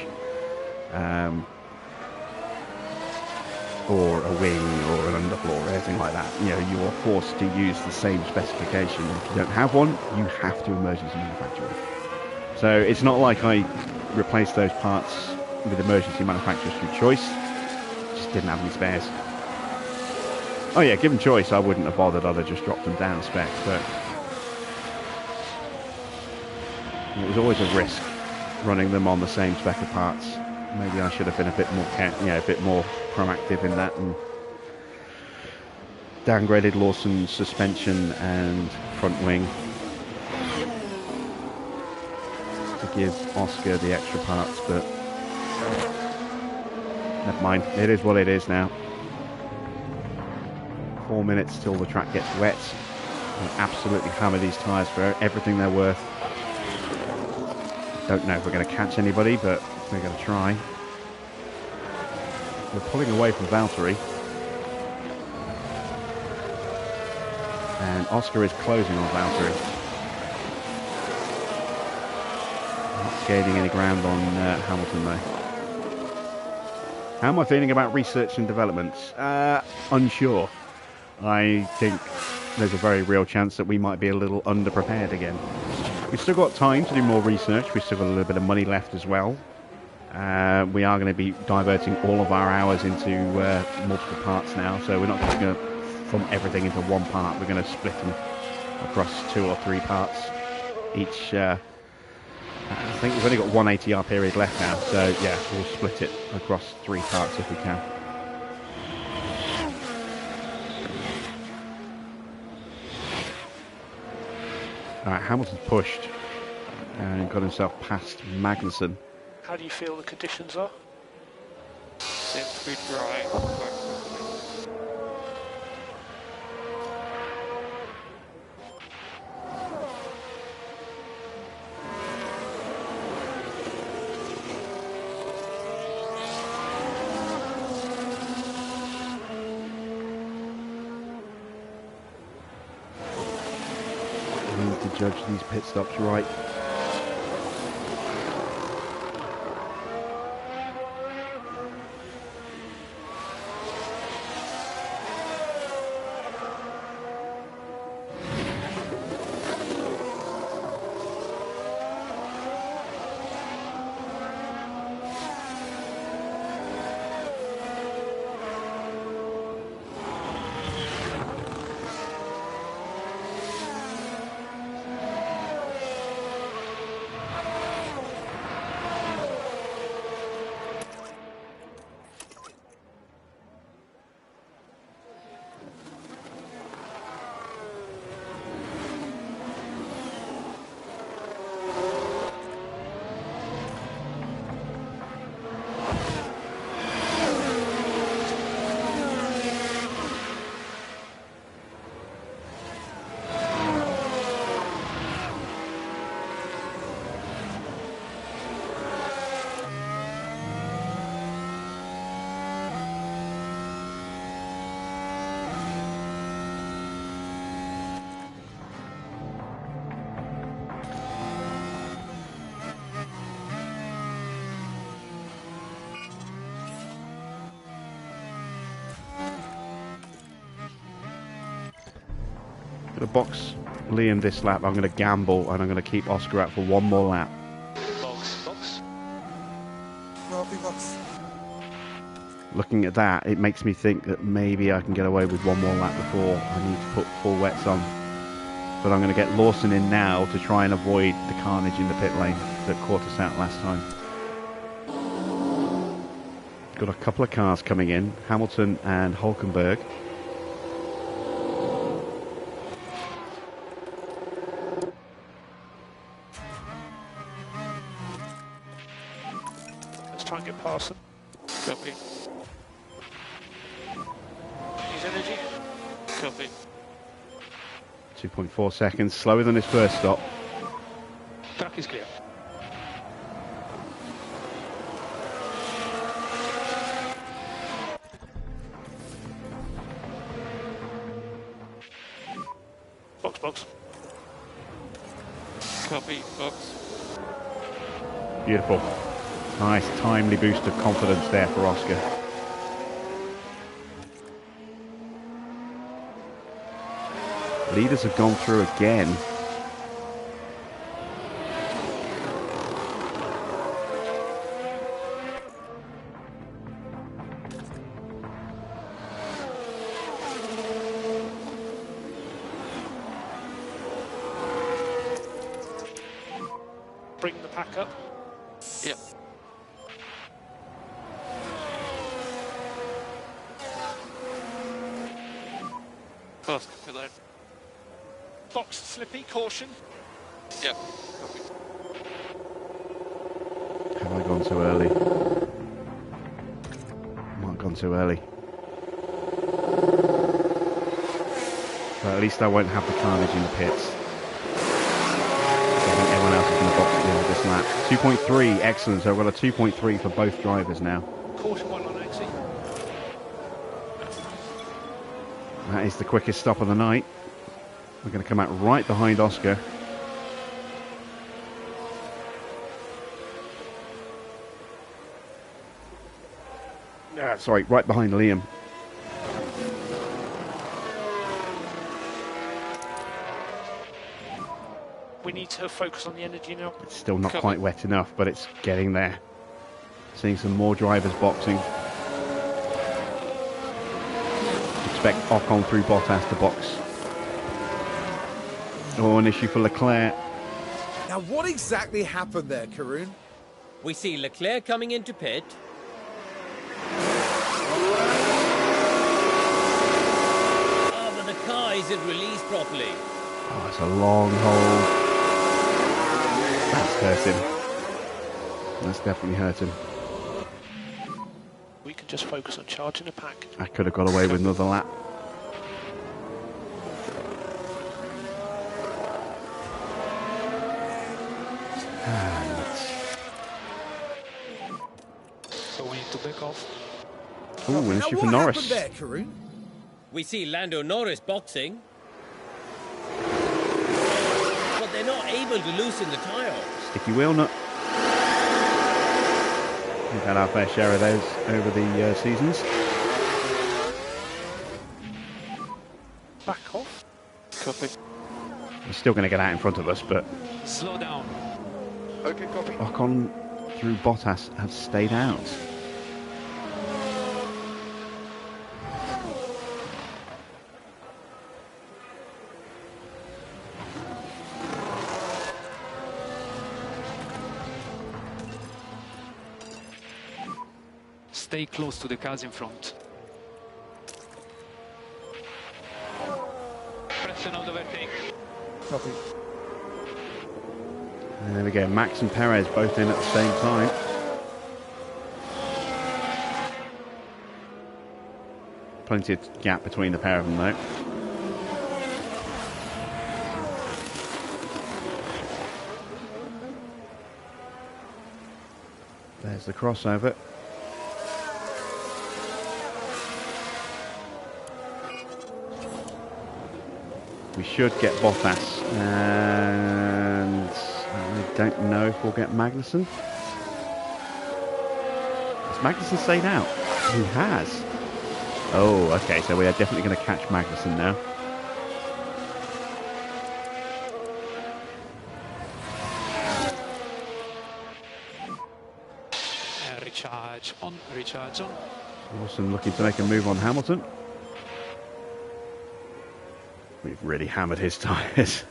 Or a wing or an underfloor or anything like that. You know, you are forced to use the same specification. If you don't have one, you have to emergency manufacture it. So it's not like I replaced those parts with emergency manufacturers through choice. Just didn't have any spares. Oh yeah, given choice, I wouldn't have bothered. I'd have just dropped them down spec, but it was always a risk running them on the same spec of parts. Maybe I should have been a bit more, a bit more proactive in that and downgraded Lawson's suspension and front wing to give Oscar the extra parts, but never mind. It is what it is now. 4 minutes till the track gets wet. We'll absolutely hammer these tyres for everything they're worth. Don't know if we're going to catch anybody, but we're going to try. We're pulling away from Valtteri. And Oscar is closing on Valtteri. Not gaining any ground on Hamilton though. How am I feeling about research and development? Unsure. I think there's a very real chance that we might be a little underprepared again. We've still got time to do more research. We've still got a little bit of money left as well. We are going to be diverting all of our hours into multiple parts now, so we're not just going to thump everything into one part. We're going to split them across 2 or 3 parts each. I think we've only got one ATR period left now, so yeah, we'll split it across 3 parts if we can. Alright, Hamilton's pushed and got himself past Magnussen. How do you feel the conditions are? Simply dry. We need to judge these pit stops right. To box Liam this lap, I'm going to gamble and I'm going to keep Oscar out for one more lap. Box. Box. Looking at that, it makes me think that maybe I can get away with one more lap before I need to put full wets on. But I'm going to get Lawson in now to try and avoid the carnage in the pit lane that caught us out last time. got a couple of cars coming in, Hamilton and Hulkenberg. Let's try and get past them. Copy. Use energy. Copy. 2.4 seconds, slower than his first stop. Track is clear. Box. Copy. Box. Beautiful. Nice, timely boost of confidence there for Oscar. Leaders have gone through again. Bring the pack up. Yep. Fast. Hello. Box slippy, caution. Yep. Copy. Have I gone too early? Might have gone too early. But at least I won't have the carnage in the pits. I think everyone else is going to box at the end of this lap. 2.3, excellent. So I've got a 2.3 for both drivers now. Caution one on exit. That is the quickest stop of the night. We're going to come out right behind Oscar. Sorry, right behind Liam. We need to focus on the energy now. It's still not quite wet enough, but it's getting there. Seeing some more drivers boxing. Expect Ocon through Bottas to box. Oh, an issue for Leclerc. Now, what exactly happened there, Karun? We see Leclerc coming into pit. Ah, but the car isn't released properly. Oh, it's a long hold. That's hurting. That's definitely hurting. We can just focus on charging the pack. I could have got away with another lap. So we need to back off. Oh, an Now, issue for what Norris. happened there, Karun? We see Lando Norris boxing. But they're not able to loosen the tyre. Sticky wheel nut. We've had our fair share of those over the seasons. Back off. Copy. They're still going to get out in front of us, but Slow down. Okay, copy. Ocon through Bottas have stayed out. Stay close to the cars in front. Press and overtake. Copy. And there we go, Max and Perez both in at the same time. Plenty of gap between the pair of them though. There's the crossover. We should get Bottas, and I don't know if we'll get Magnussen. Has Magnussen stayed out? He has. Oh, okay, so we are definitely going to catch Magnussen now. Recharge on, recharge on. Lawson looking to make a move on Hamilton. We've really hammered his tyres.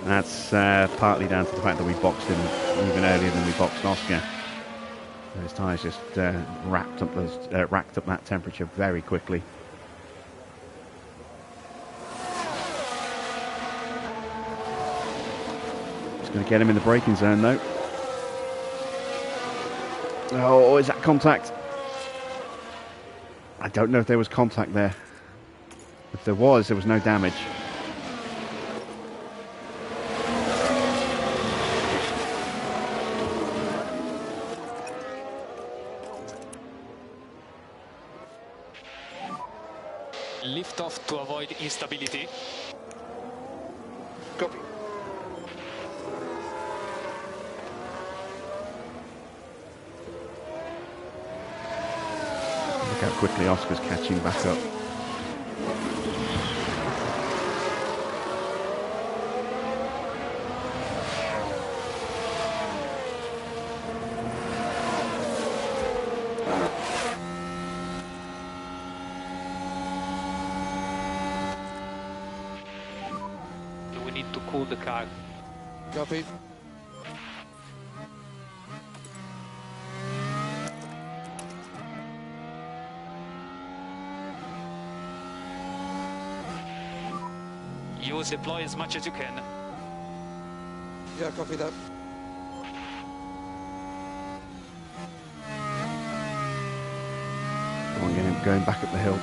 That's partly down to the fact that we boxed him even earlier than we boxed Oscar. Those tyres just racked up that temperature very quickly. Just going to get him in the braking zone though. Oh, is that contact? I don't know if there was contact there. If there was no damage. Lift off to avoid instability. Copy. Look how quickly Oscar's catching back up. We need to cool the car. Copy. Use deploy as much as you can. Yeah, copy that. Come on, get him going back up the hill.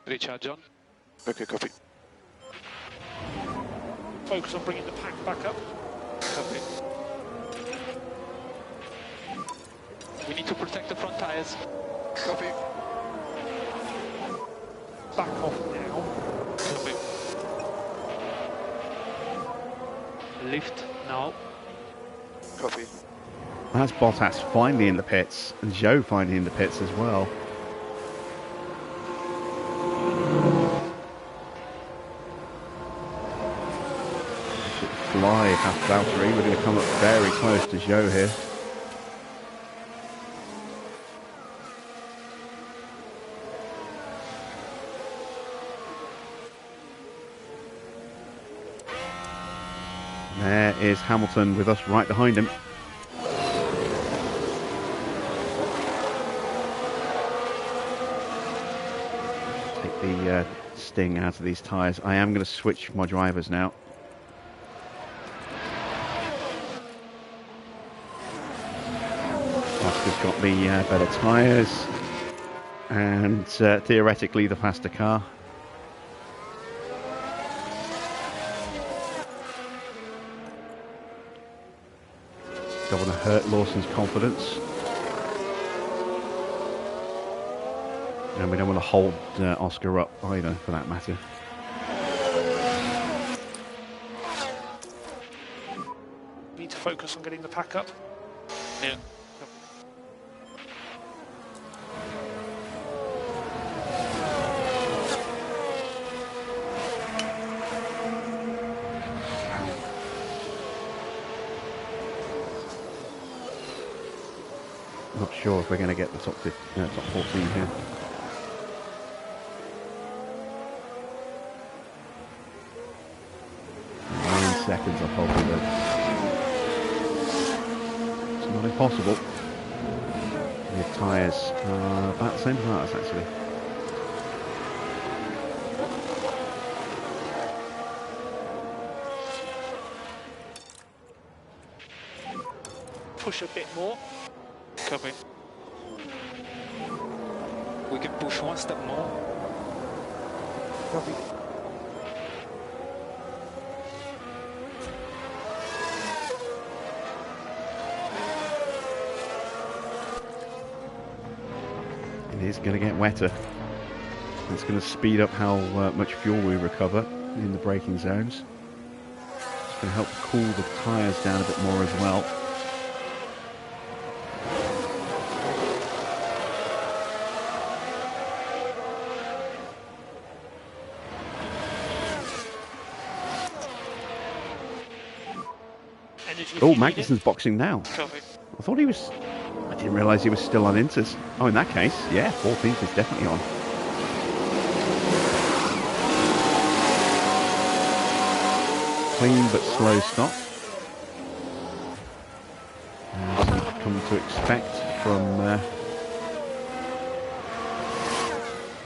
Recharge on. Okay, copy. Focus on bringing the pack back up. Copy. We need to protect the front tires. Copy. Back off now. Copy. Lift now. Copy. That's Bottas finally in the pits, and Zhou finally in the pits as well. Fly past Valtteri. We're going to come up very close to Zhou here. There is Hamilton with us right behind him. Take the sting out of these tyres. I am going to switch my drivers now. Oscar's got the better tyres and theoretically the faster car. Don't want to hurt Lawson's confidence. And we don't want to hold Oscar up either, for that matter. Need to focus on getting the pack up. Yeah. Not sure if we're going to get the top 14 here. Seconds, I've hoped that it's not impossible. The tyres are about the same as ours, actually. Push a bit more. Copy. We can push one step more. Copy. It is going to get wetter. It's going to speed up how much fuel we recover in the braking zones. It's going to help cool the tyres down a bit more as well. energy. Oh, Magnussen's boxing now. Copy. I thought he was... I didn't realise he was still on Inters. Oh, in that case, yeah, 14th is definitely on. Clean but slow stop. As you've come to expect from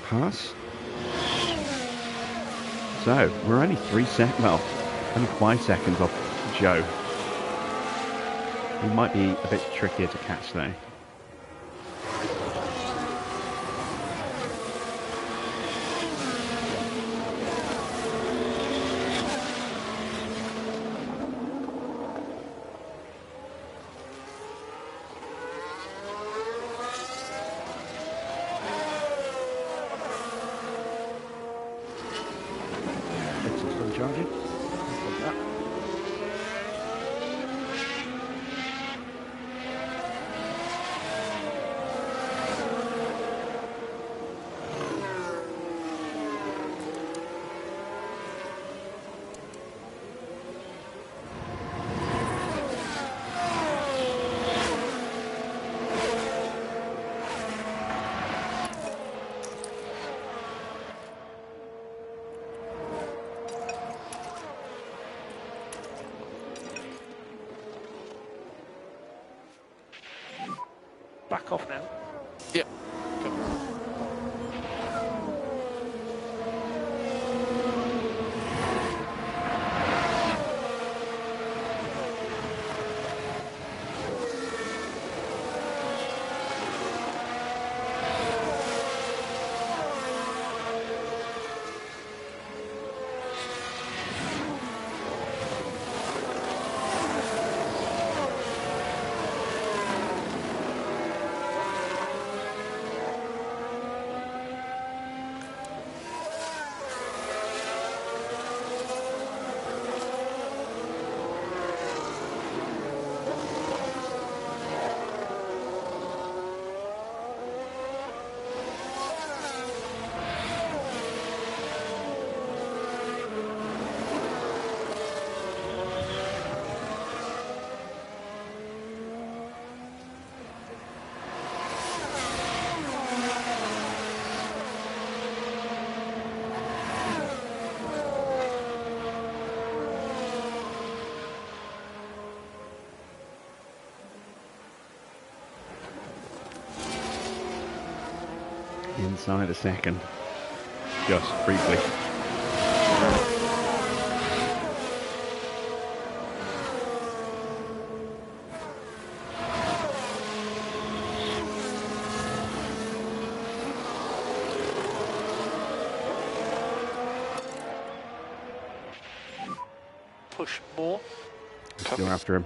Haas. So, we're only 5 seconds off Joe. He might be a bit trickier to catch though. Back off now. Yep. Inside a second. Just briefly. Push more. Let's go after him.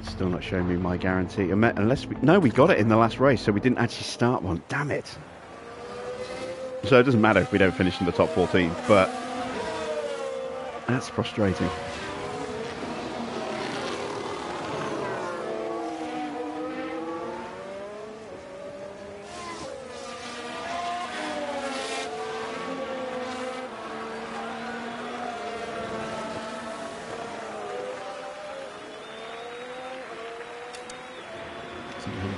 Still not showing me my guarantee. Unless we got it in the last race, so we didn't actually start one. Damn it. So it doesn't matter if we don't finish in the top 14, but that's frustrating.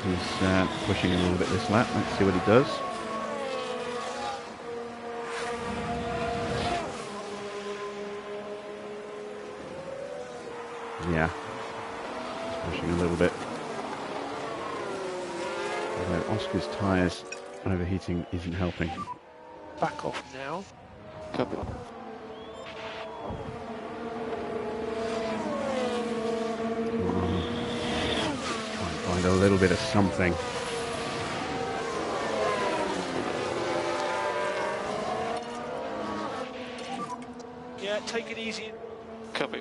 He's pushing a little bit this lap. Let's see what he does. Yeah, he's pushing a little bit. Although Oscar's tyres overheating isn't helping. Back off now. Copy. Find a little bit of something. Yeah, take it easy. Copy.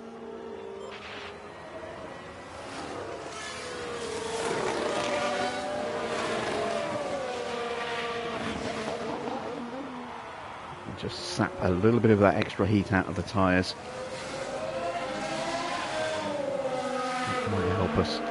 Just sap a little bit of that extra heat out of the tyres. That might help us.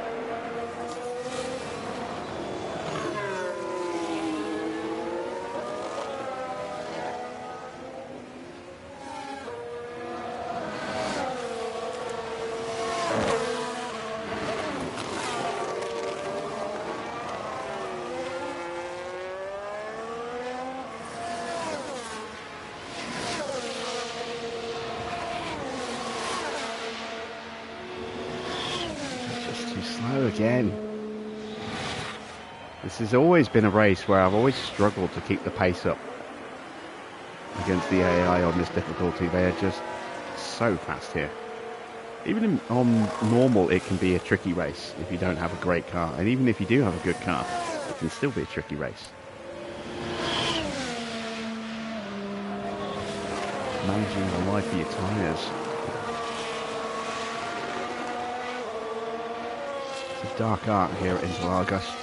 too slow again. This has always been a race where I've always struggled to keep the pace up against the AI on this difficulty. They are just so fast here. Even on normal, it can be a tricky race if you don't have a great car. And even if you do have a good car, it can still be a tricky race. Managing the life of your tyres. It's a dark art here at Interlagos.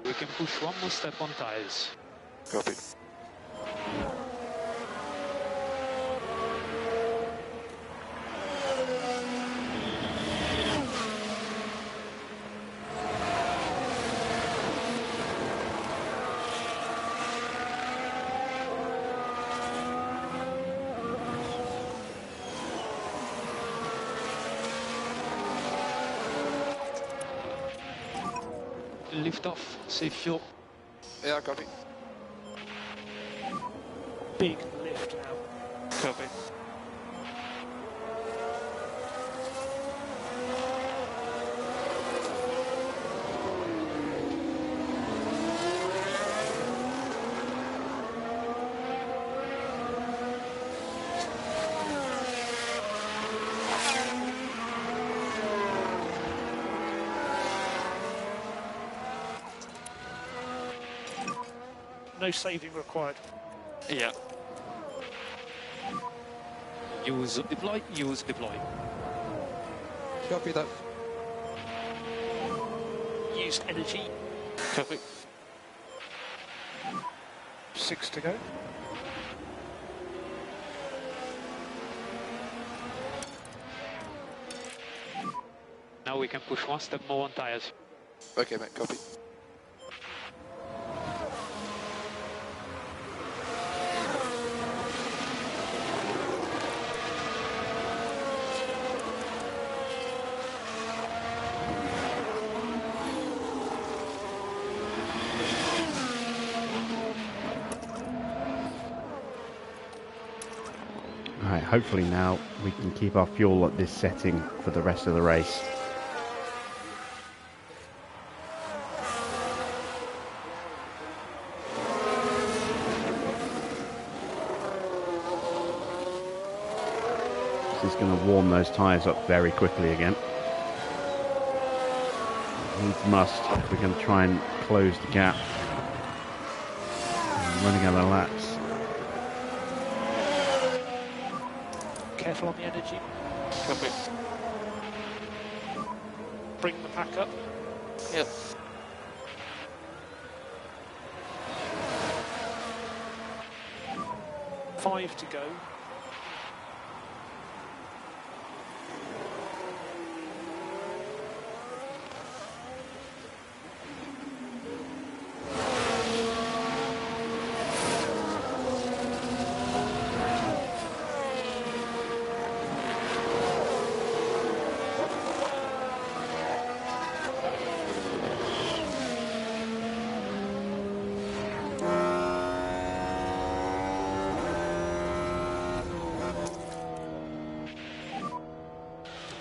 We can push one more step on tyres. Copy. Lift off, save fuel. Yeah, copy. Big lift now. Copy. No saving required. Yeah. Use deploy, use deploy. Copy that. Use energy. Copy. 6 to go. Now we can push one step more on tyres. Okay, mate, copy. Right, hopefully now we can keep our fuel at this setting for the rest of the race. This is going to warm those tyres up very quickly again. Needs must if we're going to try and close the gap. Running out of laps. Careful on the energy. Copy. Bring the pack up. Yep. Five to go.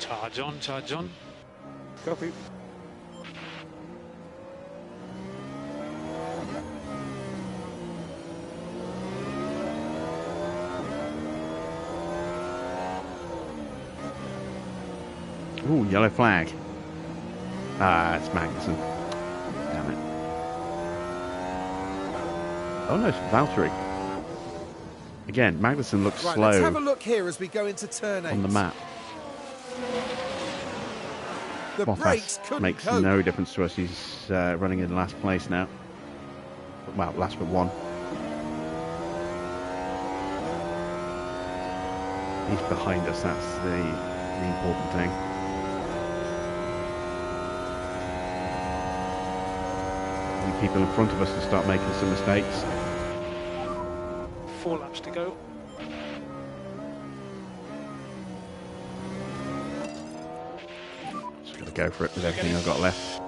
Charge on, charge on. Copy. Ooh, yellow flag. Ah, it's Magnussen. Damn it. Oh no, it's Valtteri. Again, Magnussen looks Right, slow let's have a look here as we go into turn 8. on the map. The brakes Bottas couldn't makes cope. no difference to us. He's running in last place now. Well, last but one. He's behind us. That's the important thing. We need people in front of us to start making some mistakes. 4 laps to go. Just got to go for it with everything I've got left.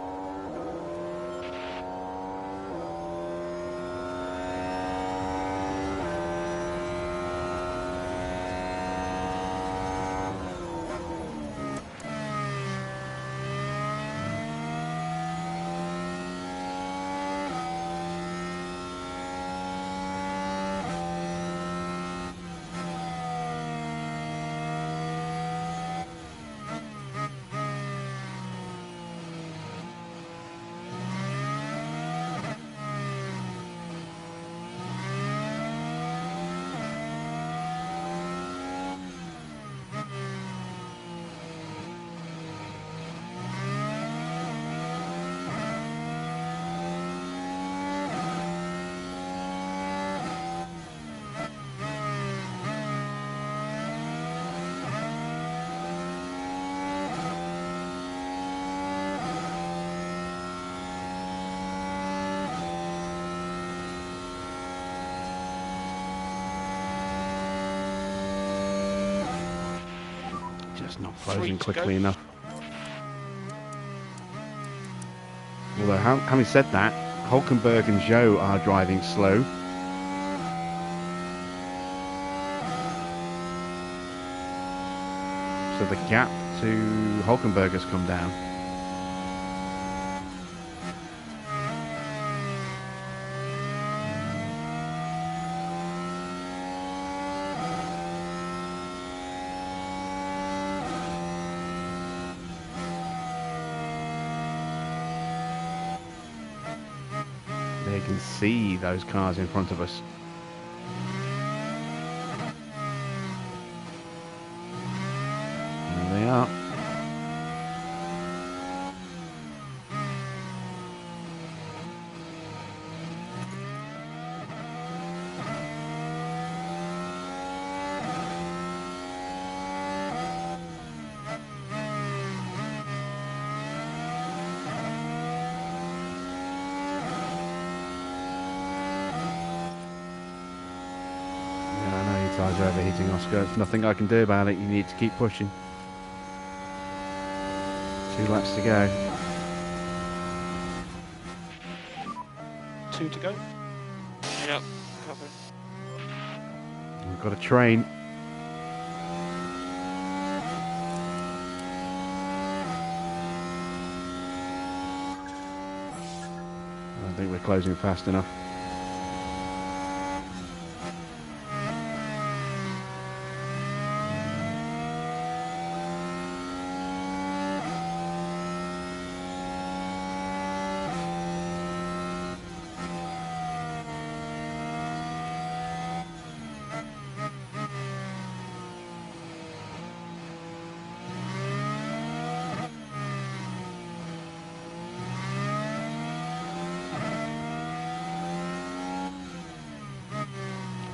Just not closing quickly enough. Although, having said that, Hulkenberg and Zhou are driving slow. So the gap to Hulkenberg has come down. They can see those cars in front of us. There they are. Tires are overheating, Oscar. There's nothing I can do about it. You need to keep pushing. 2 laps to go. 2 to go. Yep, copy. We've got a train. I don't think we're closing fast enough.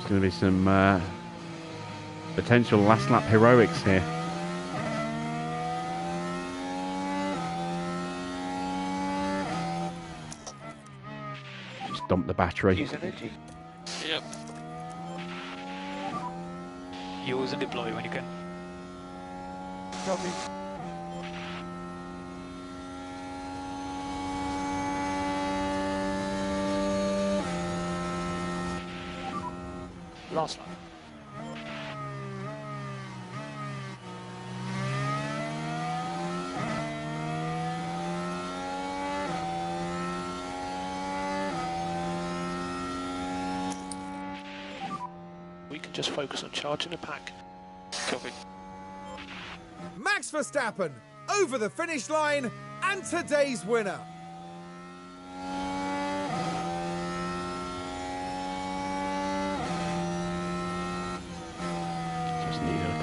Going to be some potential last lap heroics here. Just dump the battery. Use energy. Yep. Use and deploy when you can. Copy. Last lap. We can just focus on charging the pack. Copy. Max Verstappen over the finish line and today's winner.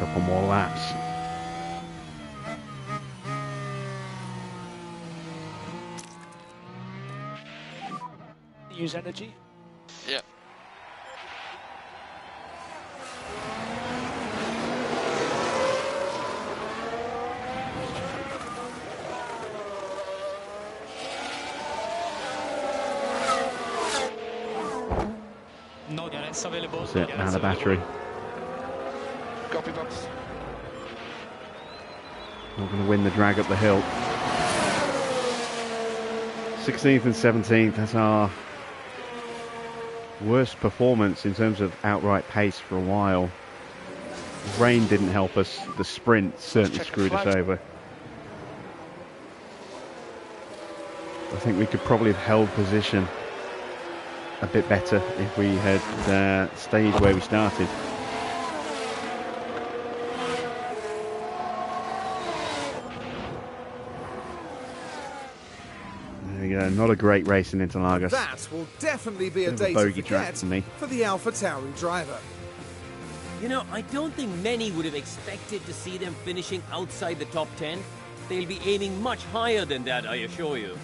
couple more laps. Use energy. Yeah. No DRS available. That's it, now the battery. Copy box. Not going to win the drag up the hill. 16th and 17th, that's our worst performance in terms of outright pace for a while. Rain didn't help us. The sprint certainly screwed us over. I think we could probably have held position a bit better if we had stayed where we started. There we go, not a great race in Interlagos. That will definitely be a Bit of a day to bogey track forget for me. for the AlphaTauri driver. You know, I don't think many would have expected to see them finishing outside the top 10. They'll be aiming much higher than that, I assure you.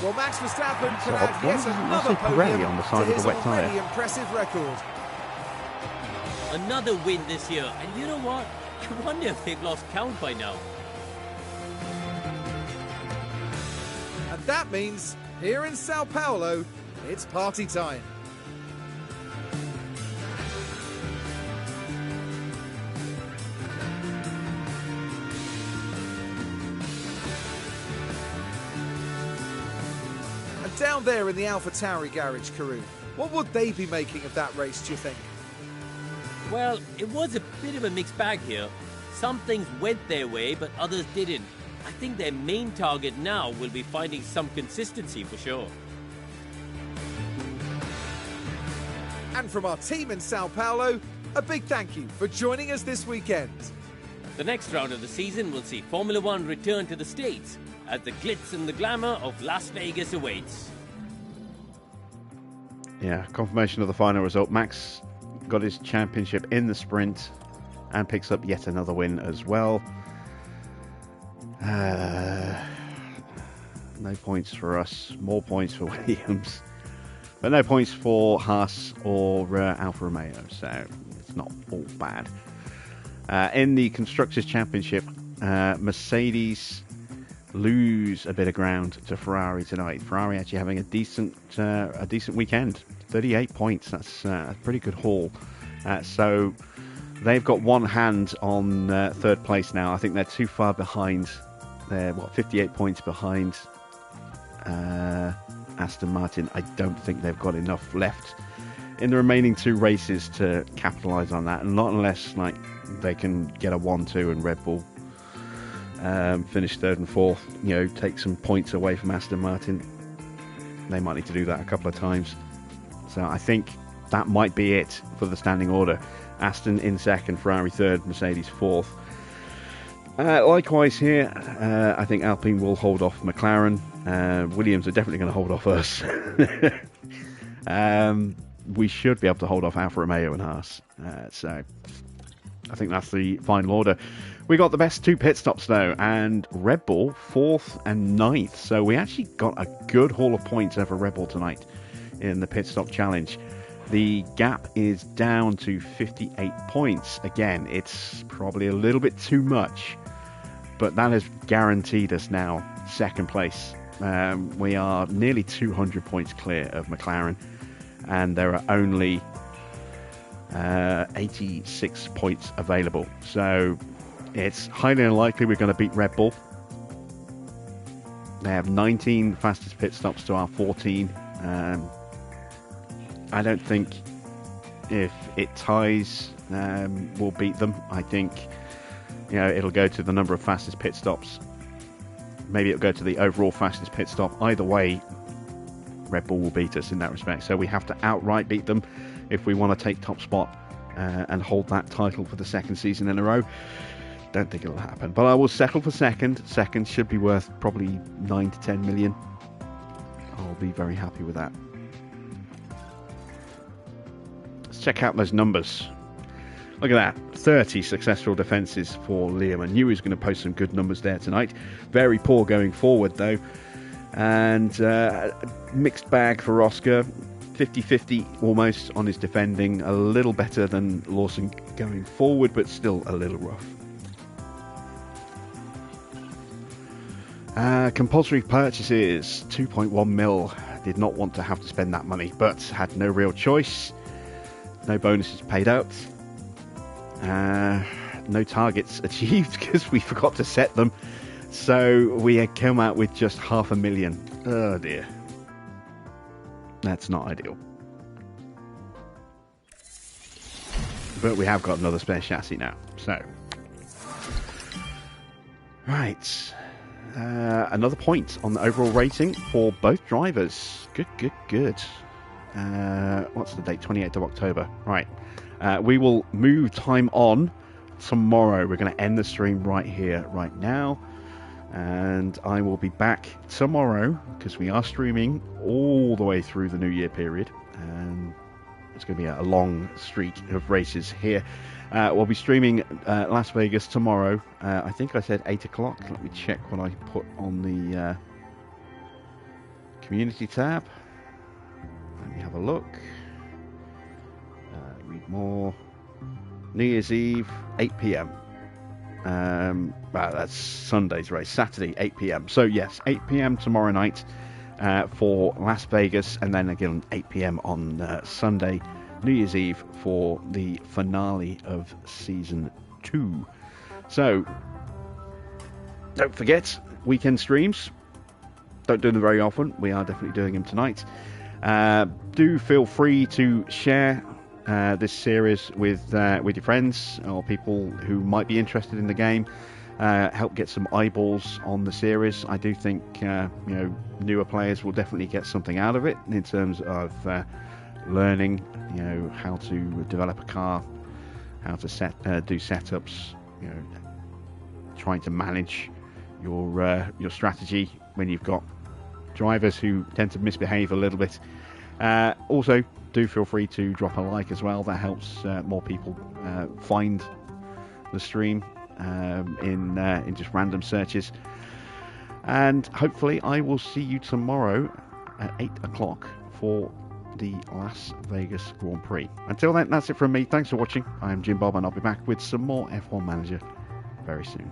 Well, Max Verstappen can So, add why yet doesn't another Rossi Pirelli podium on the to side of the his wet tyre? already impressive record. Another win this year, and you know what? You wonder if they've lost count by now. And that means, here in Sao Paulo, it's party time. And down there in the AlphaTauri garage, Karoo, what would they be making of that race, do you think? Well, it was a bit of a mixed bag here. Some things went their way, but others didn't. I think their main target now will be finding some consistency for sure. And from our team in Sao Paulo, a big thank you for joining us this weekend. The next round of the season will see Formula One return to the States as the glitz and the glamour of Las Vegas awaits. Yeah, confirmation of the final result. Max got his championship in the sprint and picks up yet another win as well. No points for us, more points for Williams, but no points for Haas or Alfa Romeo, so it's not all bad. In the Constructors' Championship, Mercedes lose a bit of ground to Ferrari tonight. Ferrari actually having a decent weekend, 38 points. That's a pretty good haul. So they've got one hand on third place now. I think they're too far behind. They're 58 points behind Aston Martin. I don't think they've got enough left in the remaining two races to capitalise on that, and not unless they can get a 1-2 and Red Bull finish third and fourth, take some points away from Aston Martin. They might need to do that a couple of times. So I think that might be it for the standing order. Aston in second, Ferrari third, Mercedes fourth. Likewise here, I think Alpine will hold off McLaren. Williams are definitely going to hold off us. We should be able to hold off Alfa Romeo and Haas. So I think that's the final order. We got the best two pit stops though, and Red Bull 4th and 9th. So we actually got a good haul of points over Red Bull tonight in the pit stop challenge. The gap is down to 58 points. Again, it's probably a little bit too much, but that has guaranteed us now second place. We are nearly 200 points clear of McLaren, and there are only 86 points available. So it's highly unlikely we're going to beat Red Bull. They have 19 fastest pit stops to our 14. I don't think if it ties, we'll beat them. I think it'll go to the number of fastest pit stops. Maybe it'll go to the overall fastest pit stop. Either way, Red Bull will beat us in that respect. So we have to outright beat them if we want to take top spot and hold that title for the second season in a row. Don't think it'll happen, but I will settle for second. Second should be worth probably 9 to 10 million. I'll be very happy with that. Let's check out those numbers. Look at that, 30 successful defences for Liam. I knew he was going to post some good numbers there tonight. Very poor going forward though. And mixed bag for Oscar. 50-50 almost on his defending. A little better than Lawson going forward, but still a little rough. Compulsory purchases, 2.1 mil. Did not want to have to spend that money, but had no real choice. No bonuses paid out. No targets achieved because we forgot to set them. So we had come out with just 500,000. Oh dear. That's not ideal. But we have got another spare chassis now. So. Right. Another point on the overall rating for both drivers. Good. What's the date? 28th of October. Right. We will move time on tomorrow. We're going to end the stream right here, right now. And I will be back tomorrow because we are streaming all the way through the New Year period. And it's going to be a long streak of races here. We'll be streaming Las Vegas tomorrow. I think I said 8 o'clock. Let me check what I put on the community tab. Let me have a look. Read more. New Year's Eve, 8 p.m. That's Sunday's race. Saturday, 8 p.m. So yes, 8 p.m. tomorrow night for Las Vegas, and then again 8 p.m. on Sunday, New Year's Eve, for the finale of Season 2. So, don't forget, weekend streams. Don't do them very often. We are definitely doing them tonight. Do feel free to share this series with your friends or people who might be interested in the game. Help get some eyeballs on the series. I do think newer players will definitely get something out of it in terms of learning, how to develop a car, how to do setups, trying to manage your strategy when you've got drivers who tend to misbehave a little bit. Also, do feel free to drop a like as well. That helps more people find the stream in just random searches. And hopefully I will see you tomorrow at 8 o'clock for the Las Vegas Grand Prix. Until then, that's it from me. Thanks for watching. I'm Jim Bob, and I'll be back with some more F1 Manager very soon.